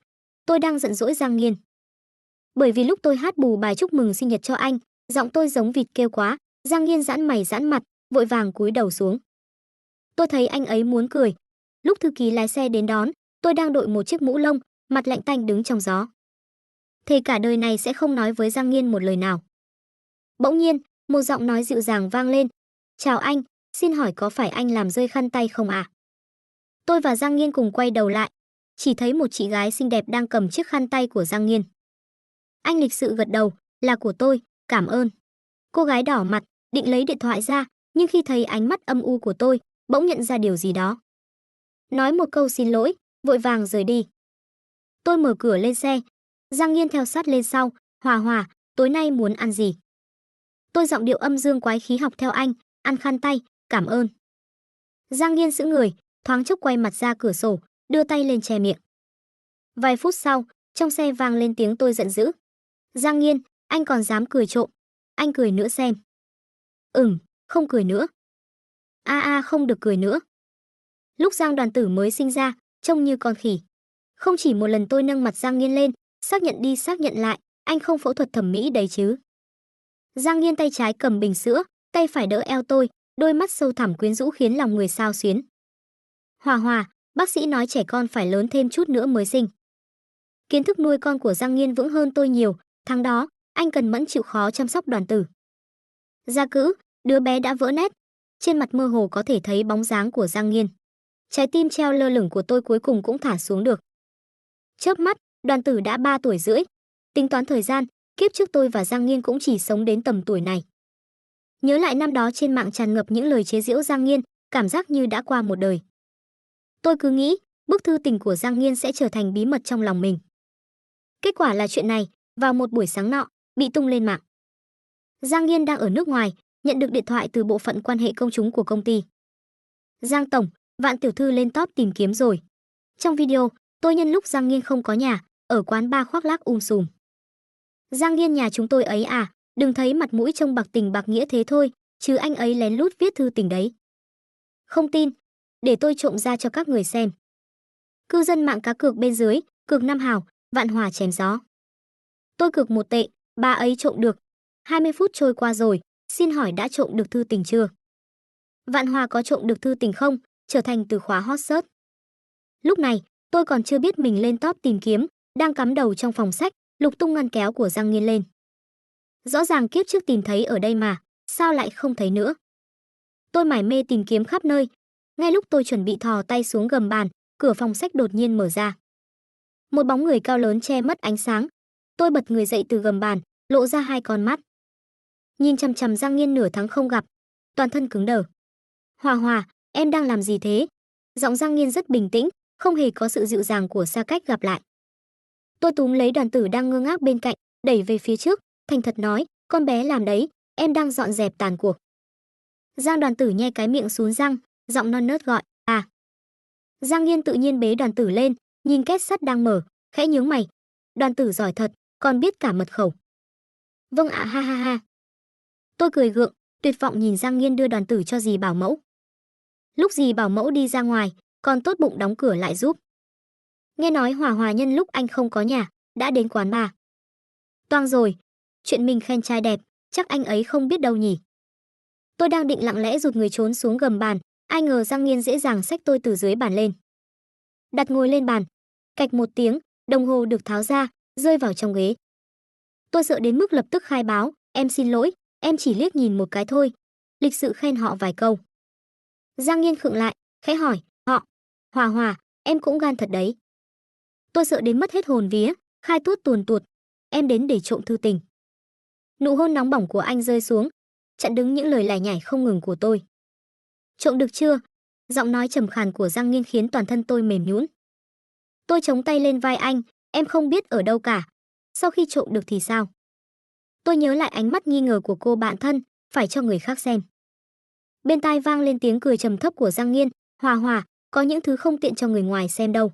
tôi đang giận dỗi Giang Nghiên. Bởi vì lúc tôi hát bù bài chúc mừng sinh nhật cho anh, giọng tôi giống vịt kêu quá, Giang Nghiên giãn mày giãn mặt, vội vàng cúi đầu xuống. Tôi thấy anh ấy muốn cười. Lúc thư ký lái xe đến đón, tôi đang đội một chiếc mũ lông, mặt lạnh tanh đứng trong gió. Thề cả đời này sẽ không nói với Giang Nghiên một lời nào. Bỗng nhiên, một giọng nói dịu dàng vang lên. Chào anh, xin hỏi có phải anh làm rơi khăn tay không ạ? Tôi và Giang Nghiên cùng quay đầu lại, chỉ thấy một chị gái xinh đẹp đang cầm chiếc khăn tay của Giang Nghiên. Anh lịch sự gật đầu, là của tôi, cảm ơn. Cô gái đỏ mặt, định lấy điện thoại ra, nhưng khi thấy ánh mắt âm u của tôi, bỗng nhận ra điều gì đó. Nói một câu xin lỗi, vội vàng rời đi. Tôi mở cửa lên xe, Giang Nghiên theo sát lên sau. Hòa Hòa, tối nay muốn ăn gì? Tôi giọng điệu âm dương quái khí học theo anh, ăn khăn tay, cảm ơn. Giang Nghiên sững người, thoáng chốc quay mặt ra cửa sổ, đưa tay lên che miệng. Vài phút sau, trong xe vang lên tiếng tôi giận dữ. Giang Nghiên, anh còn dám cười trộm. Anh cười nữa xem. Không cười nữa. Không được cười nữa. Lúc Giang Đoàn Tử mới sinh ra, trông như con khỉ. Không chỉ một lần tôi nâng mặt Giang Nghiên lên, xác nhận đi xác nhận lại, anh không phẫu thuật thẩm mỹ đấy chứ. Giang Nghiên tay trái cầm bình sữa, tay phải đỡ eo tôi, đôi mắt sâu thẳm quyến rũ khiến lòng người xao xuyến. Hòa Hòa, bác sĩ nói trẻ con phải lớn thêm chút nữa mới sinh. Kiến thức nuôi con của Giang Nghiên vững hơn tôi nhiều, tháng đó, anh cần mẫn chịu khó chăm sóc Đoàn Tử. Gia Cữ, đứa bé đã vỡ nét, trên mặt mơ hồ có thể thấy bóng dáng của Giang Nghiên. Trái tim treo lơ lửng của tôi cuối cùng cũng thả xuống được. Chớp mắt, Đoàn Tử đã 3 tuổi rưỡi. Tính toán thời gian, kiếp trước tôi và Giang Nghiên cũng chỉ sống đến tầm tuổi này. Nhớ lại năm đó trên mạng tràn ngập những lời chế giễu Giang Nghiên, cảm giác như đã qua một đời. Tôi cứ nghĩ, bức thư tình của Giang Nghiên sẽ trở thành bí mật trong lòng mình. Kết quả là chuyện này, vào một buổi sáng nọ, bị tung lên mạng. Giang Nghiên đang ở nước ngoài, nhận được điện thoại từ bộ phận quan hệ công chúng của công ty. Giang tổng, Vạn tiểu thư lên top tìm kiếm rồi. Trong video, tôi nhân lúc Giang Nghiên không có nhà, ở quán bar khoác lác sùm. Giang Nghiên nhà chúng tôi ấy à, đừng thấy mặt mũi trông bạc tình bạc nghĩa thế thôi, chứ anh ấy lén lút viết thư tình đấy. Không tin, để tôi trộm ra cho các người xem. Cư dân mạng cá cược bên dưới, cược 5 hào, Vạn Hòa chém gió. Tôi cược 1 tệ, bà ấy trộm được. 20 phút trôi qua rồi, xin hỏi đã trộm được thư tình chưa? Vạn Hòa có trộm được thư tình không? Trở thành từ khóa hot search. Lúc này, tôi còn chưa biết mình lên top tìm kiếm, đang cắm đầu trong phòng sách, lục tung ngăn kéo của Giang Nghiên lên. Rõ ràng kiếp trước tìm thấy ở đây mà, sao lại không thấy nữa? Tôi mải mê tìm kiếm khắp nơi. Ngay lúc tôi chuẩn bị thò tay xuống gầm bàn, cửa phòng sách đột nhiên mở ra. Một bóng người cao lớn che mất ánh sáng. Tôi bật người dậy từ gầm bàn, lộ ra 2 con mắt. Nhìn chằm chằm Giang Nghiên nửa tháng không gặp, toàn thân cứng đờ. Hòa Hòa, em đang làm gì thế? Giọng Giang Nghiên rất bình tĩnh, không hề có sự dịu dàng của xa cách gặp lại. Tôi túm lấy Đoàn Tử đang ngơ ngác bên cạnh, đẩy về phía trước, thành thật nói, con bé làm đấy, em đang dọn dẹp tàn cuộc. Giang Đoàn Tử nhe cái miệng sún răng, giọng non nớt gọi, à. Giang Nghiên tự nhiên bế Đoàn Tử lên, nhìn két sắt đang mở, khẽ nhướng mày. Đoàn Tử giỏi thật, còn biết cả mật khẩu. Vâng ạ, ha ha ha. Tôi cười gượng, tuyệt vọng nhìn Giang Nghiên đưa Đoàn Tử cho dì bảo mẫu. Lúc dì bảo mẫu đi ra ngoài, còn tốt bụng đóng cửa lại giúp. Nghe nói Hòa Hòa nhân lúc anh không có nhà, đã đến quán bar. Toang rồi, chuyện mình khen trai đẹp, chắc anh ấy không biết đâu nhỉ. Tôi đang định lặng lẽ rụt người trốn xuống gầm bàn, ai ngờ Giang Nghiên dễ dàng xách tôi từ dưới bàn lên. Đặt ngồi lên bàn, cạch một tiếng, đồng hồ được tháo ra, rơi vào trong ghế. Tôi sợ đến mức lập tức khai báo, em xin lỗi, em chỉ liếc nhìn một cái thôi, lịch sự khen họ vài câu. Giang Nghiên khựng lại, khẽ hỏi, họ, Hòa Hòa, em cũng gan thật đấy. Tôi sợ đến mất hết hồn vía, khai tuốt tuồn tuột, em đến để trộm thư tình. Nụ hôn nóng bỏng của anh rơi xuống, chặn đứng những lời lải nhải không ngừng của tôi. Trộm được chưa? Giọng nói trầm khàn của Giang Nghiên khiến toàn thân tôi mềm nhũn. Tôi chống tay lên vai anh, em không biết ở đâu cả. Sau khi trộm được thì sao? Tôi nhớ lại ánh mắt nghi ngờ của cô bạn thân, phải cho người khác xem. Bên tai vang lên tiếng cười trầm thấp của Giang Nghiên, Hòa Hòa, có những thứ không tiện cho người ngoài xem đâu.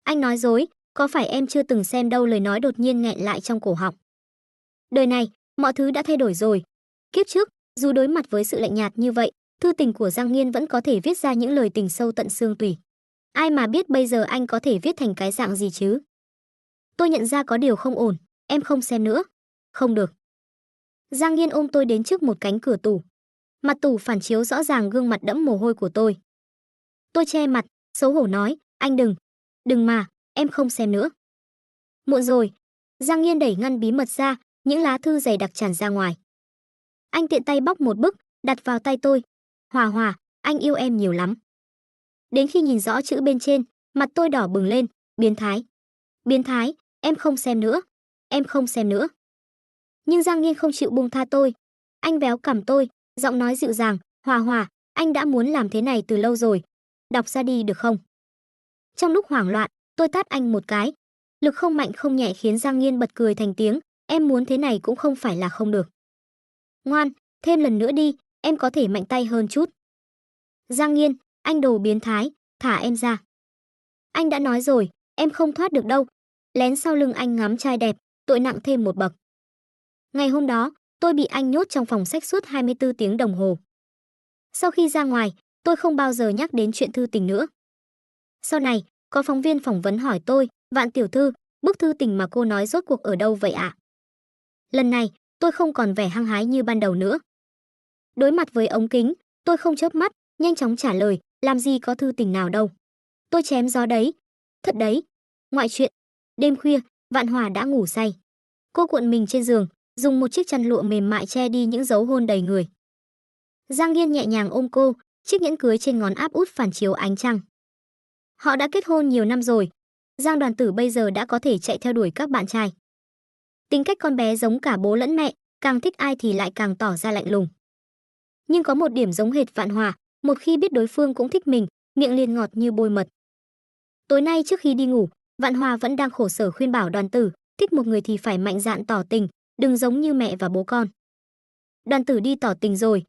Anh nói dối, có phải em chưa từng xem đâu, lời nói đột nhiên nghẹn lại trong cổ họng. Đời này, mọi thứ đã thay đổi rồi. Kiếp trước, dù đối mặt với sự lạnh nhạt như vậy, thư tình của Giang Nghiên vẫn có thể viết ra những lời tình sâu tận xương tủy. Ai mà biết bây giờ anh có thể viết thành cái dạng gì chứ? Tôi nhận ra có điều không ổn, em không xem nữa. Không được. Giang Nghiên ôm tôi đến trước một cánh cửa tủ. Mặt tủ phản chiếu rõ ràng gương mặt đẫm mồ hôi của tôi. Tôi che mặt, xấu hổ nói, anh đừng mà, em không xem nữa. Muộn rồi. Giang Nghiên đẩy ngăn bí mật ra, những lá thư dày đặc tràn ra ngoài. Anh tiện tay bóc một bức, đặt vào tay tôi. Hòa Hòa, anh yêu em nhiều lắm. Đến khi nhìn rõ chữ bên trên, mặt tôi đỏ bừng lên, biến thái. Biến thái, em không xem nữa. Em không xem nữa. Nhưng Giang Nghiên không chịu buông tha tôi. Anh véo cằm tôi, giọng nói dịu dàng, Hòa Hòa, anh đã muốn làm thế này từ lâu rồi. Đọc ra đi được không? Trong lúc hoảng loạn, tôi tát anh một cái. Lực không mạnh không nhẹ khiến Giang Nghiên bật cười thành tiếng, em muốn thế này cũng không phải là không được. Ngoan, thêm lần nữa đi, em có thể mạnh tay hơn chút. Giang Nghiên, anh đồ biến thái, thả em ra. Anh đã nói rồi, em không thoát được đâu. Lén sau lưng anh ngắm trai đẹp, tội nặng thêm một bậc. Ngày hôm đó, tôi bị anh nhốt trong phòng sách suốt 24 tiếng đồng hồ. Sau khi ra ngoài, tôi không bao giờ nhắc đến chuyện thư tình nữa. Sau này, có phóng viên phỏng vấn hỏi tôi, Vạn tiểu thư, bức thư tình mà cô nói rốt cuộc ở đâu vậy ạ? Lần này, tôi không còn vẻ hăng hái như ban đầu nữa. Đối mặt với ống kính, tôi không chớp mắt, nhanh chóng trả lời, làm gì có thư tình nào đâu. Tôi chém gió đấy. Thật đấy. Ngoại chuyện. Đêm khuya, Vạn Hòa đã ngủ say. Cô cuộn mình trên giường, dùng một chiếc chăn lụa mềm mại che đi những dấu hôn đầy người. Giang Nghiên nhẹ nhàng ôm cô, chiếc nhẫn cưới trên ngón áp út phản chiếu ánh trăng. Họ đã kết hôn nhiều năm rồi. Giang Đoàn Tử bây giờ đã có thể chạy theo đuổi các bạn trai. Tính cách con bé giống cả bố lẫn mẹ, càng thích ai thì lại càng tỏ ra lạnh lùng. Nhưng có một điểm giống hệt Vạn Hòa, một khi biết đối phương cũng thích mình, miệng liền ngọt như bôi mật. Tối nay trước khi đi ngủ, Vạn Hòa vẫn đang khổ sở khuyên bảo Đoàn Tử, thích một người thì phải mạnh dạn tỏ tình, đừng giống như mẹ và bố con. Đoàn Tử đi tỏ tình rồi,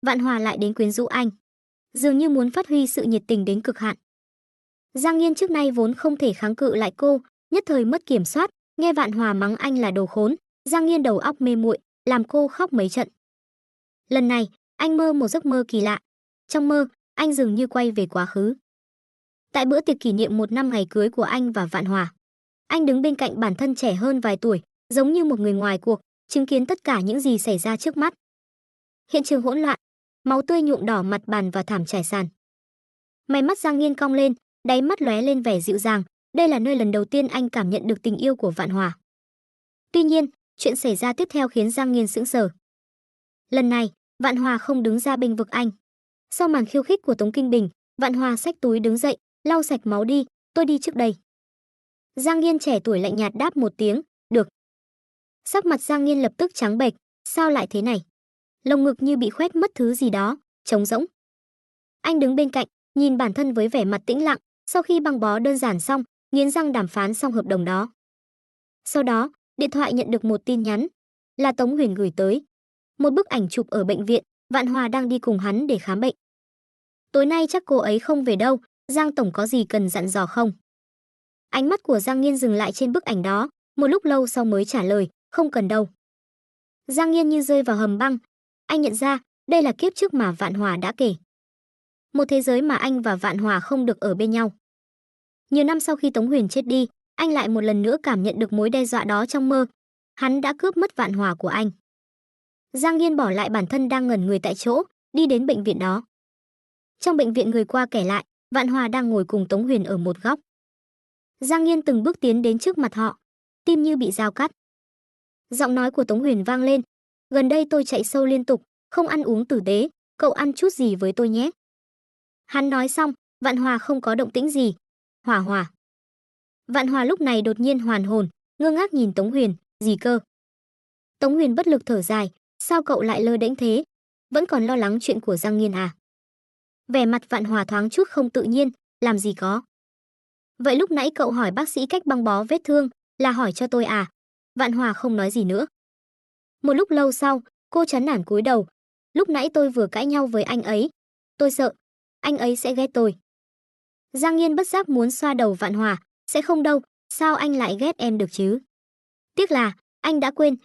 Vạn Hòa lại đến quyến rũ anh, dường như muốn phát huy sự nhiệt tình đến cực hạn. Giang Nghiên trước nay vốn không thể kháng cự lại cô, nhất thời mất kiểm soát, nghe Vạn Hòa mắng anh là đồ khốn, Giang Nghiên đầu óc mê muội, làm cô khóc mấy trận. Lần này, anh mơ một giấc mơ kỳ lạ. Trong mơ, anh dường như quay về quá khứ. Tại bữa tiệc kỷ niệm 1 năm ngày cưới của anh và Vạn Hòa, anh đứng bên cạnh bản thân trẻ hơn vài tuổi, giống như một người ngoài cuộc, chứng kiến tất cả những gì xảy ra trước mắt. Hiện trường hỗn loạn, máu tươi nhuộm đỏ mặt bàn và thảm trải sàn. Mày mắt Giang Nghiên cong lên, đáy mắt lóe lên vẻ dịu dàng, đây là nơi lần đầu tiên anh cảm nhận được tình yêu của Vạn Hòa. Tuy nhiên, chuyện xảy ra tiếp theo khiến Giang Nghiên sững sờ. Lần này, Vạn Hòa không đứng ra bênh vực anh. Sau màn khiêu khích của Tống Kinh Bình, Vạn Hòa xách túi đứng dậy, lau sạch máu đi, tôi đi trước đây. Giang Nghiên trẻ tuổi lạnh nhạt đáp một tiếng, được. Sắc mặt Giang Nghiên lập tức trắng bệch, sao lại thế này? Lồng ngực như bị khoét mất thứ gì đó, trống rỗng. Anh đứng bên cạnh, nhìn bản thân với vẻ mặt tĩnh lặng, sau khi băng bó đơn giản xong, nghiến răng đàm phán xong hợp đồng đó. Sau đó, điện thoại nhận được một tin nhắn, là Tống Huyền gửi tới. Một bức ảnh chụp ở bệnh viện, Vạn Hòa đang đi cùng hắn để khám bệnh. Tối nay chắc cô ấy không về đâu, Giang tổng có gì cần dặn dò không? Ánh mắt của Giang Nghiên dừng lại trên bức ảnh đó, một lúc lâu sau mới trả lời, không cần đâu. Giang Nghiên như rơi vào hầm băng, anh nhận ra, đây là kiếp trước mà Vạn Hòa đã kể. Một thế giới mà anh và Vạn Hòa không được ở bên nhau. Nhiều năm sau khi Tống Huyền chết đi, anh lại một lần nữa cảm nhận được mối đe dọa đó trong mơ. Hắn đã cướp mất Vạn Hòa của anh. Giang Nghiên bỏ lại bản thân đang ngẩn người tại chỗ, đi đến bệnh viện đó. Trong bệnh viện người qua kể lại, Vạn Hòa đang ngồi cùng Tống Huyền ở một góc. Giang Nghiên từng bước tiến đến trước mặt họ, tim như bị dao cắt. Giọng nói của Tống Huyền vang lên, gần đây tôi chạy sâu liên tục, không ăn uống tử tế, cậu ăn chút gì với tôi nhé. Hắn nói xong, Vạn Hòa không có động tĩnh gì. Hòa Hòa. Vạn Hòa lúc này đột nhiên hoàn hồn, ngơ ngác nhìn Tống Huyền, gì cơ? Tống Huyền bất lực thở dài, sao cậu lại lơ đễnh thế? Vẫn còn lo lắng chuyện của Giang Nghiên à? Vẻ mặt Vạn Hòa thoáng chút không tự nhiên, làm gì có. Vậy lúc nãy cậu hỏi bác sĩ cách băng bó vết thương, là hỏi cho tôi à? Vạn Hòa không nói gì nữa. Một lúc lâu sau, cô chán nản cúi đầu. Lúc nãy tôi vừa cãi nhau với anh ấy. Tôi sợ, anh ấy sẽ ghét tôi. Giang Nghiên bất giác muốn xoa đầu Vạn Hòa, sẽ không đâu, sao anh lại ghét em được chứ? Tiếc là, anh đã quên,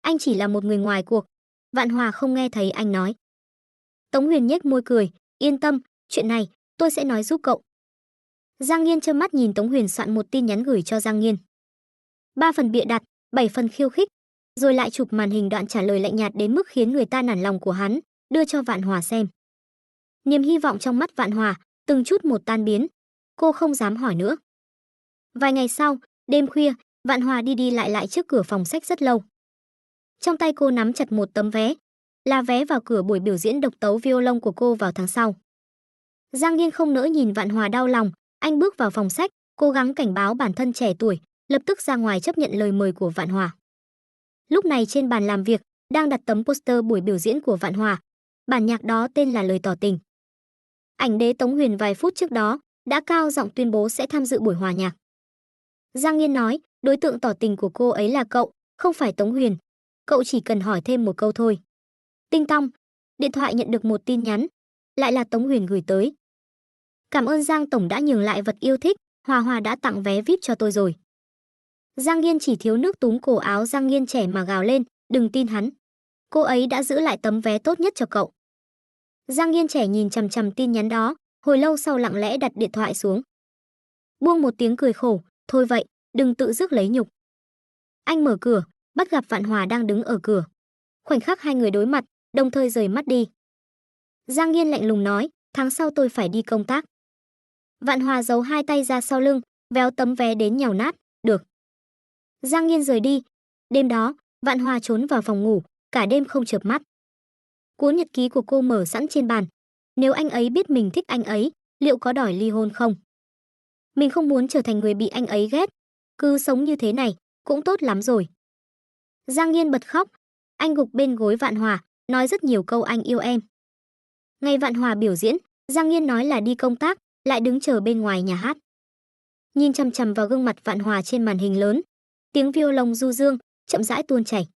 anh chỉ là một người ngoài cuộc. Vạn Hòa không nghe thấy anh nói. Tống Huyền nhếch môi cười, yên tâm, chuyện này, tôi sẽ nói giúp cậu. Giang Nghiên trơ mắt nhìn Tống Huyền soạn một tin nhắn gửi cho Giang Nghiên. 3 phần bịa đặt, 7 phần khiêu khích, rồi lại chụp màn hình đoạn trả lời lạnh nhạt đến mức khiến người ta nản lòng của hắn, đưa cho Vạn Hòa xem. Niềm hy vọng trong mắt Vạn Hòa từng chút một tan biến, cô không dám hỏi nữa. Vài ngày sau, đêm khuya, Vạn Hòa đi đi lại trước cửa phòng sách rất lâu. Trong tay cô nắm chặt một tấm vé, là vé vào cửa buổi biểu diễn độc tấu violon của cô vào tháng sau. Giang Nghiên không nỡ nhìn Vạn Hòa đau lòng, anh bước vào phòng sách, cố gắng cảnh báo bản thân trẻ tuổi, lập tức ra ngoài chấp nhận lời mời của Vạn Hòa. Lúc này trên bàn làm việc đang đặt tấm poster buổi biểu diễn của Vạn Hòa, bản nhạc đó tên là Lời tỏ tình. Ảnh đế Tống Huyền vài phút trước đó đã cao giọng tuyên bố sẽ tham dự buổi hòa nhạc. Giang Nghiên nói, đối tượng tỏ tình của cô ấy là cậu, không phải Tống Huyền. Cậu chỉ cần hỏi thêm một câu thôi. Tinh tong, điện thoại nhận được một tin nhắn, lại là Tống Huyền gửi tới. Cảm ơn Giang tổng đã nhường lại vật yêu thích, Hòa Hòa đã tặng vé VIP cho tôi rồi. Giang Nghiên chỉ thiếu nước túm cổ áo Giang Nghiên trẻ mà gào lên, đừng tin hắn. Cô ấy đã giữ lại tấm vé tốt nhất cho cậu. Giang Nghiên trẻ nhìn chằm chằm tin nhắn đó, hồi lâu sau lặng lẽ đặt điện thoại xuống. Buông một tiếng cười khổ, thôi vậy, đừng tự rước lấy nhục. Anh mở cửa, bắt gặp Vạn Hòa đang đứng ở cửa. Khoảnh khắc hai người đối mặt, đồng thời rời mắt đi. Giang Nghiên lạnh lùng nói, tháng sau tôi phải đi công tác. Vạn Hòa giấu hai tay ra sau lưng, véo tấm vé đến nhào nát, được. Giang Nghiên rời đi. Đêm đó, Vạn Hòa trốn vào phòng ngủ, cả đêm không chợp mắt. Cuốn nhật ký của cô mở sẵn trên bàn. Nếu anh ấy biết mình thích anh ấy, liệu có đòi ly hôn không? Mình không muốn trở thành người bị anh ấy ghét, cứ sống như thế này cũng tốt lắm rồi. Giang Nghiên bật khóc, anh gục bên gối Vạn Hòa, nói rất nhiều câu anh yêu em. Ngày Vạn Hòa biểu diễn, Giang Nghiên nói là đi công tác, lại đứng chờ bên ngoài nhà hát. Nhìn chằm chằm vào gương mặt Vạn Hòa trên màn hình lớn, tiếng violon du dương chậm rãi tuôn chảy.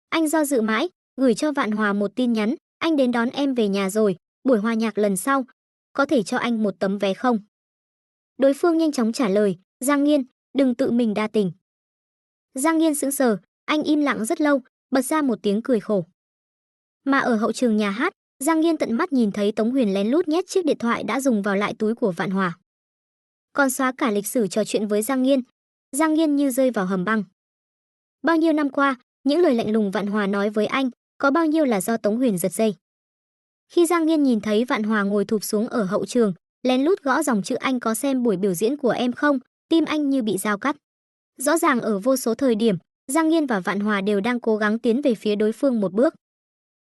Anh do dự mãi, gửi cho Vạn Hòa một tin nhắn, anh đến đón em về nhà rồi, buổi hòa nhạc lần sau, có thể cho anh một tấm vé không? Đối phương nhanh chóng trả lời, Giang Nghiên, đừng tự mình đa tình. Giang Nghiên sững sờ, anh im lặng rất lâu, bật ra một tiếng cười khổ. Mà ở hậu trường nhà hát, Giang Nghiên tận mắt nhìn thấy Tống Huyền lén lút nhét chiếc điện thoại đã dùng vào lại túi của Vạn Hòa. Còn xóa cả lịch sử trò chuyện với Giang Nghiên như rơi vào hầm băng. Bao nhiêu năm qua, những lời lạnh lùng Vạn Hòa nói với anh, có bao nhiêu là do Tống Huyền giật dây. Khi Giang Nghiên nhìn thấy Vạn Hòa ngồi thụp xuống ở hậu trường, lén lút gõ dòng chữ anh có xem buổi biểu diễn của em không, tim anh như bị dao cắt. Rõ ràng ở vô số thời điểm, Giang Nghiên và Vạn Hòa đều đang cố gắng tiến về phía đối phương một bước.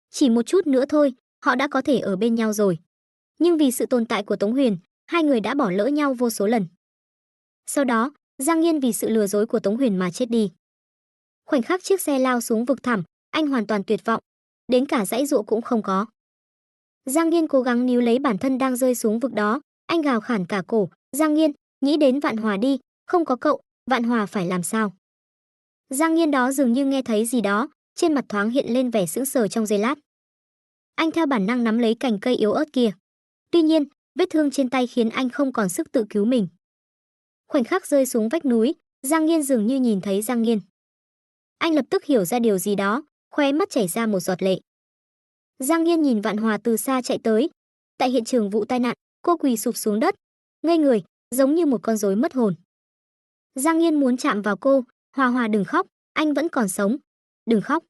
Chỉ một chút nữa thôi, họ đã có thể ở bên nhau rồi. Nhưng vì sự tồn tại của Tống Huyền, hai người đã bỏ lỡ nhau vô số lần. Sau đó, Giang Nghiên vì sự lừa dối của Tống Huyền mà chết đi. Khoảnh khắc chiếc xe lao xuống vực thẳm, anh hoàn toàn tuyệt vọng, đến cả giãy giụa cũng không có. Giang Nghiên cố gắng níu lấy bản thân đang rơi xuống vực đó, anh gào khản cả cổ, Giang Nghiên, nghĩ đến Vạn Hòa đi, không có cậu, Vạn Hòa phải làm sao? Giang Nghiên đó dường như nghe thấy gì đó, trên mặt thoáng hiện lên vẻ sững sờ trong giây lát. Anh theo bản năng nắm lấy cành cây yếu ớt kia. Tuy nhiên, vết thương trên tay khiến anh không còn sức tự cứu mình. Khoảnh khắc rơi xuống vách núi, Giang Nghiên dường như nhìn thấy Giang Nghiên. Anh lập tức hiểu ra điều gì đó, khóe mắt chảy ra một giọt lệ. Giang Nghiên nhìn Vạn Hòa từ xa chạy tới. Tại hiện trường vụ tai nạn, cô quỳ sụp xuống đất, ngây người, giống như một con rối mất hồn. Giang Nghiên muốn chạm vào cô, Hòa Hòa đừng khóc, anh vẫn còn sống, đừng khóc.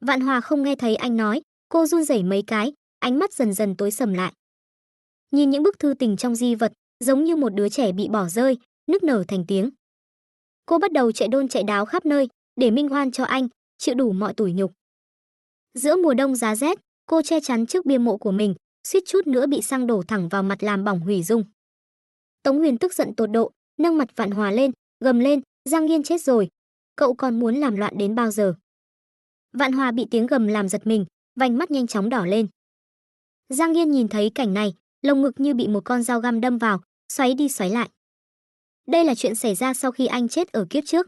Vạn Hòa không nghe thấy anh nói, cô run rẩy mấy cái, ánh mắt dần dần tối sầm lại. Nhìn những bức thư tình trong di vật, giống như một đứa trẻ bị bỏ rơi, nức nở thành tiếng. Cô bắt đầu chạy đôn chạy đáo khắp nơi, để minh oan cho anh, chịu đủ mọi tủi nhục. Giữa mùa đông giá rét, cô che chắn trước bia mộ của mình, suýt chút nữa bị xăng đổ thẳng vào mặt làm bỏng hủy dung. Tống Huyền tức giận tột độ, nâng mặt Vạn Hòa lên, gầm lên, Giang Nghiên chết rồi, cậu còn muốn làm loạn đến bao giờ? Vạn Hòa bị tiếng gầm làm giật mình, vành mắt nhanh chóng đỏ lên. Giang Nghiên nhìn thấy cảnh này, lồng ngực như bị một con dao găm đâm vào, xoáy đi xoáy lại. Đây là chuyện xảy ra sau khi anh chết ở kiếp trước.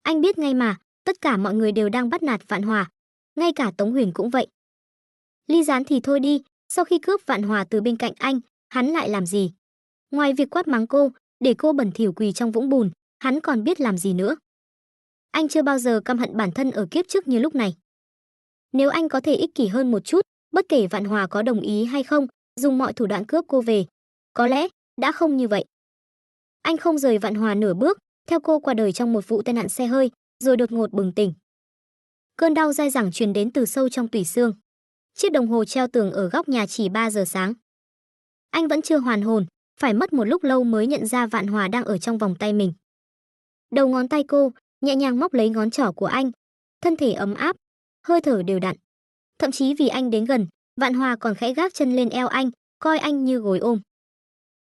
Anh biết ngay mà, tất cả mọi người đều đang bắt nạt Vạn Hòa, ngay cả Tống Huyền cũng vậy. Ly gián thì thôi đi, sau khi cướp Vạn Hòa từ bên cạnh anh, hắn lại làm gì? Ngoài việc quát mắng cô, để cô bẩn thỉu quỳ trong vũng bùn, hắn còn biết làm gì nữa? Anh chưa bao giờ căm hận bản thân ở kiếp trước như lúc này. Nếu anh có thể ích kỷ hơn một chút, bất kể Vạn Hòa có đồng ý hay không, dùng mọi thủ đoạn cướp cô về, có lẽ đã không như vậy. Anh không rời Vạn Hòa nửa bước, theo cô qua đời trong một vụ tai nạn xe hơi, rồi đột ngột bừng tỉnh. Cơn đau dai dẳng truyền đến từ sâu trong tủy xương. Chiếc đồng hồ treo tường ở góc nhà chỉ 3 giờ sáng. Anh vẫn chưa hoàn hồn, phải mất một lúc lâu mới nhận ra Vạn Hòa đang ở trong vòng tay mình. Đầu ngón tay cô nhẹ nhàng móc lấy ngón trỏ của anh, thân thể ấm áp, hơi thở đều đặn. Thậm chí vì anh đến gần, Vạn Hòa còn khẽ gác chân lên eo anh, coi anh như gối ôm.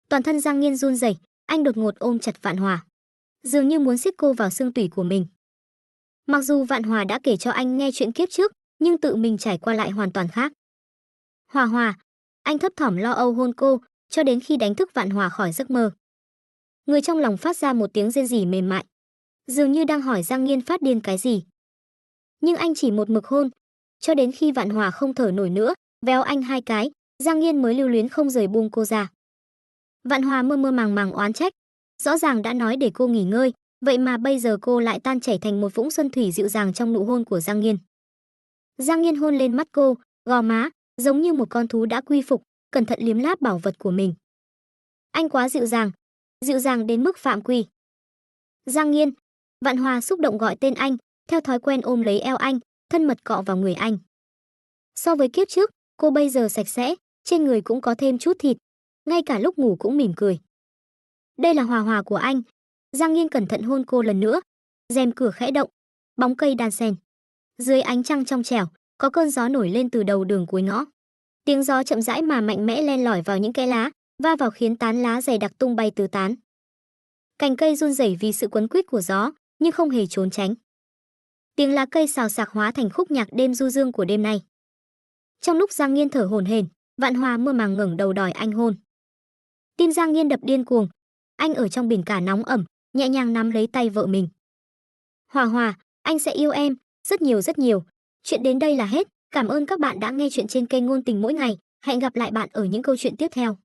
Toàn thân Giang Nghiên run rẩy, anh đột ngột ôm chặt Vạn Hòa, dường như muốn siết cô vào xương tủy của mình. Mặc dù Vạn Hòa đã kể cho anh nghe chuyện kiếp trước, nhưng tự mình trải qua lại hoàn toàn khác. Hòa Hòa, anh thấp thỏm lo âu hôn cô, cho đến khi đánh thức Vạn Hòa khỏi giấc mơ. Người trong lòng phát ra một tiếng rên rỉ mềm mại, dường như đang hỏi Giang Nghiên phát điên cái gì. Nhưng anh chỉ một mực hôn, cho đến khi Vạn Hòa không thở nổi nữa, véo anh hai cái, Giang Nghiên mới lưu luyến không rời buông cô ra. Vạn Hòa mơ mơ màng màng oán trách, rõ ràng đã nói để cô nghỉ ngơi, vậy mà bây giờ cô lại tan chảy thành một vũng xuân thủy dịu dàng trong nụ hôn của Giang Nghiên. Giang Nghiên hôn lên mắt cô, gò má, giống như một con thú đã quy phục, cẩn thận liếm láp bảo vật của mình. Anh quá dịu dàng đến mức phạm quy. Giang Nghiên, Vạn Hòa xúc động gọi tên anh, theo thói quen ôm lấy eo anh, thân mật cọ vào người anh. So với kiếp trước, cô bây giờ sạch sẽ, trên người cũng có thêm chút thịt, ngay cả lúc ngủ cũng mỉm cười. Đây là Hòa Hòa của anh. Giang Nghiên cẩn thận hôn cô lần nữa. Rèm cửa khẽ động, bóng cây đan xen. Dưới ánh trăng trong trẻo, có cơn gió nổi lên từ đầu đường cuối ngõ. Tiếng gió chậm rãi mà mạnh mẽ len lỏi vào những kẽ lá, va vào khiến tán lá dày đặc tung bay tứ tán. Cành cây run rẩy vì sự quấn quýt của gió, nhưng không hề trốn tránh. Tiếng lá cây xào xạc hóa thành khúc nhạc đêm du dương của đêm nay. Trong lúc Giang Nghiên thở hổn hển, Vạn Hòa mơ màng ngẩng đầu đòi anh hôn. Tim Giang Nghiên đập điên cuồng. Anh ở trong biển cả nóng ẩm, nhẹ nhàng nắm lấy tay vợ mình. Hòa Hòa, anh sẽ yêu em rất nhiều rất nhiều. Chuyện đến đây là hết. Cảm ơn các bạn đã nghe chuyện trên kênh Ngôn Tình Mỗi Ngày. Hẹn gặp lại bạn ở những câu chuyện tiếp theo.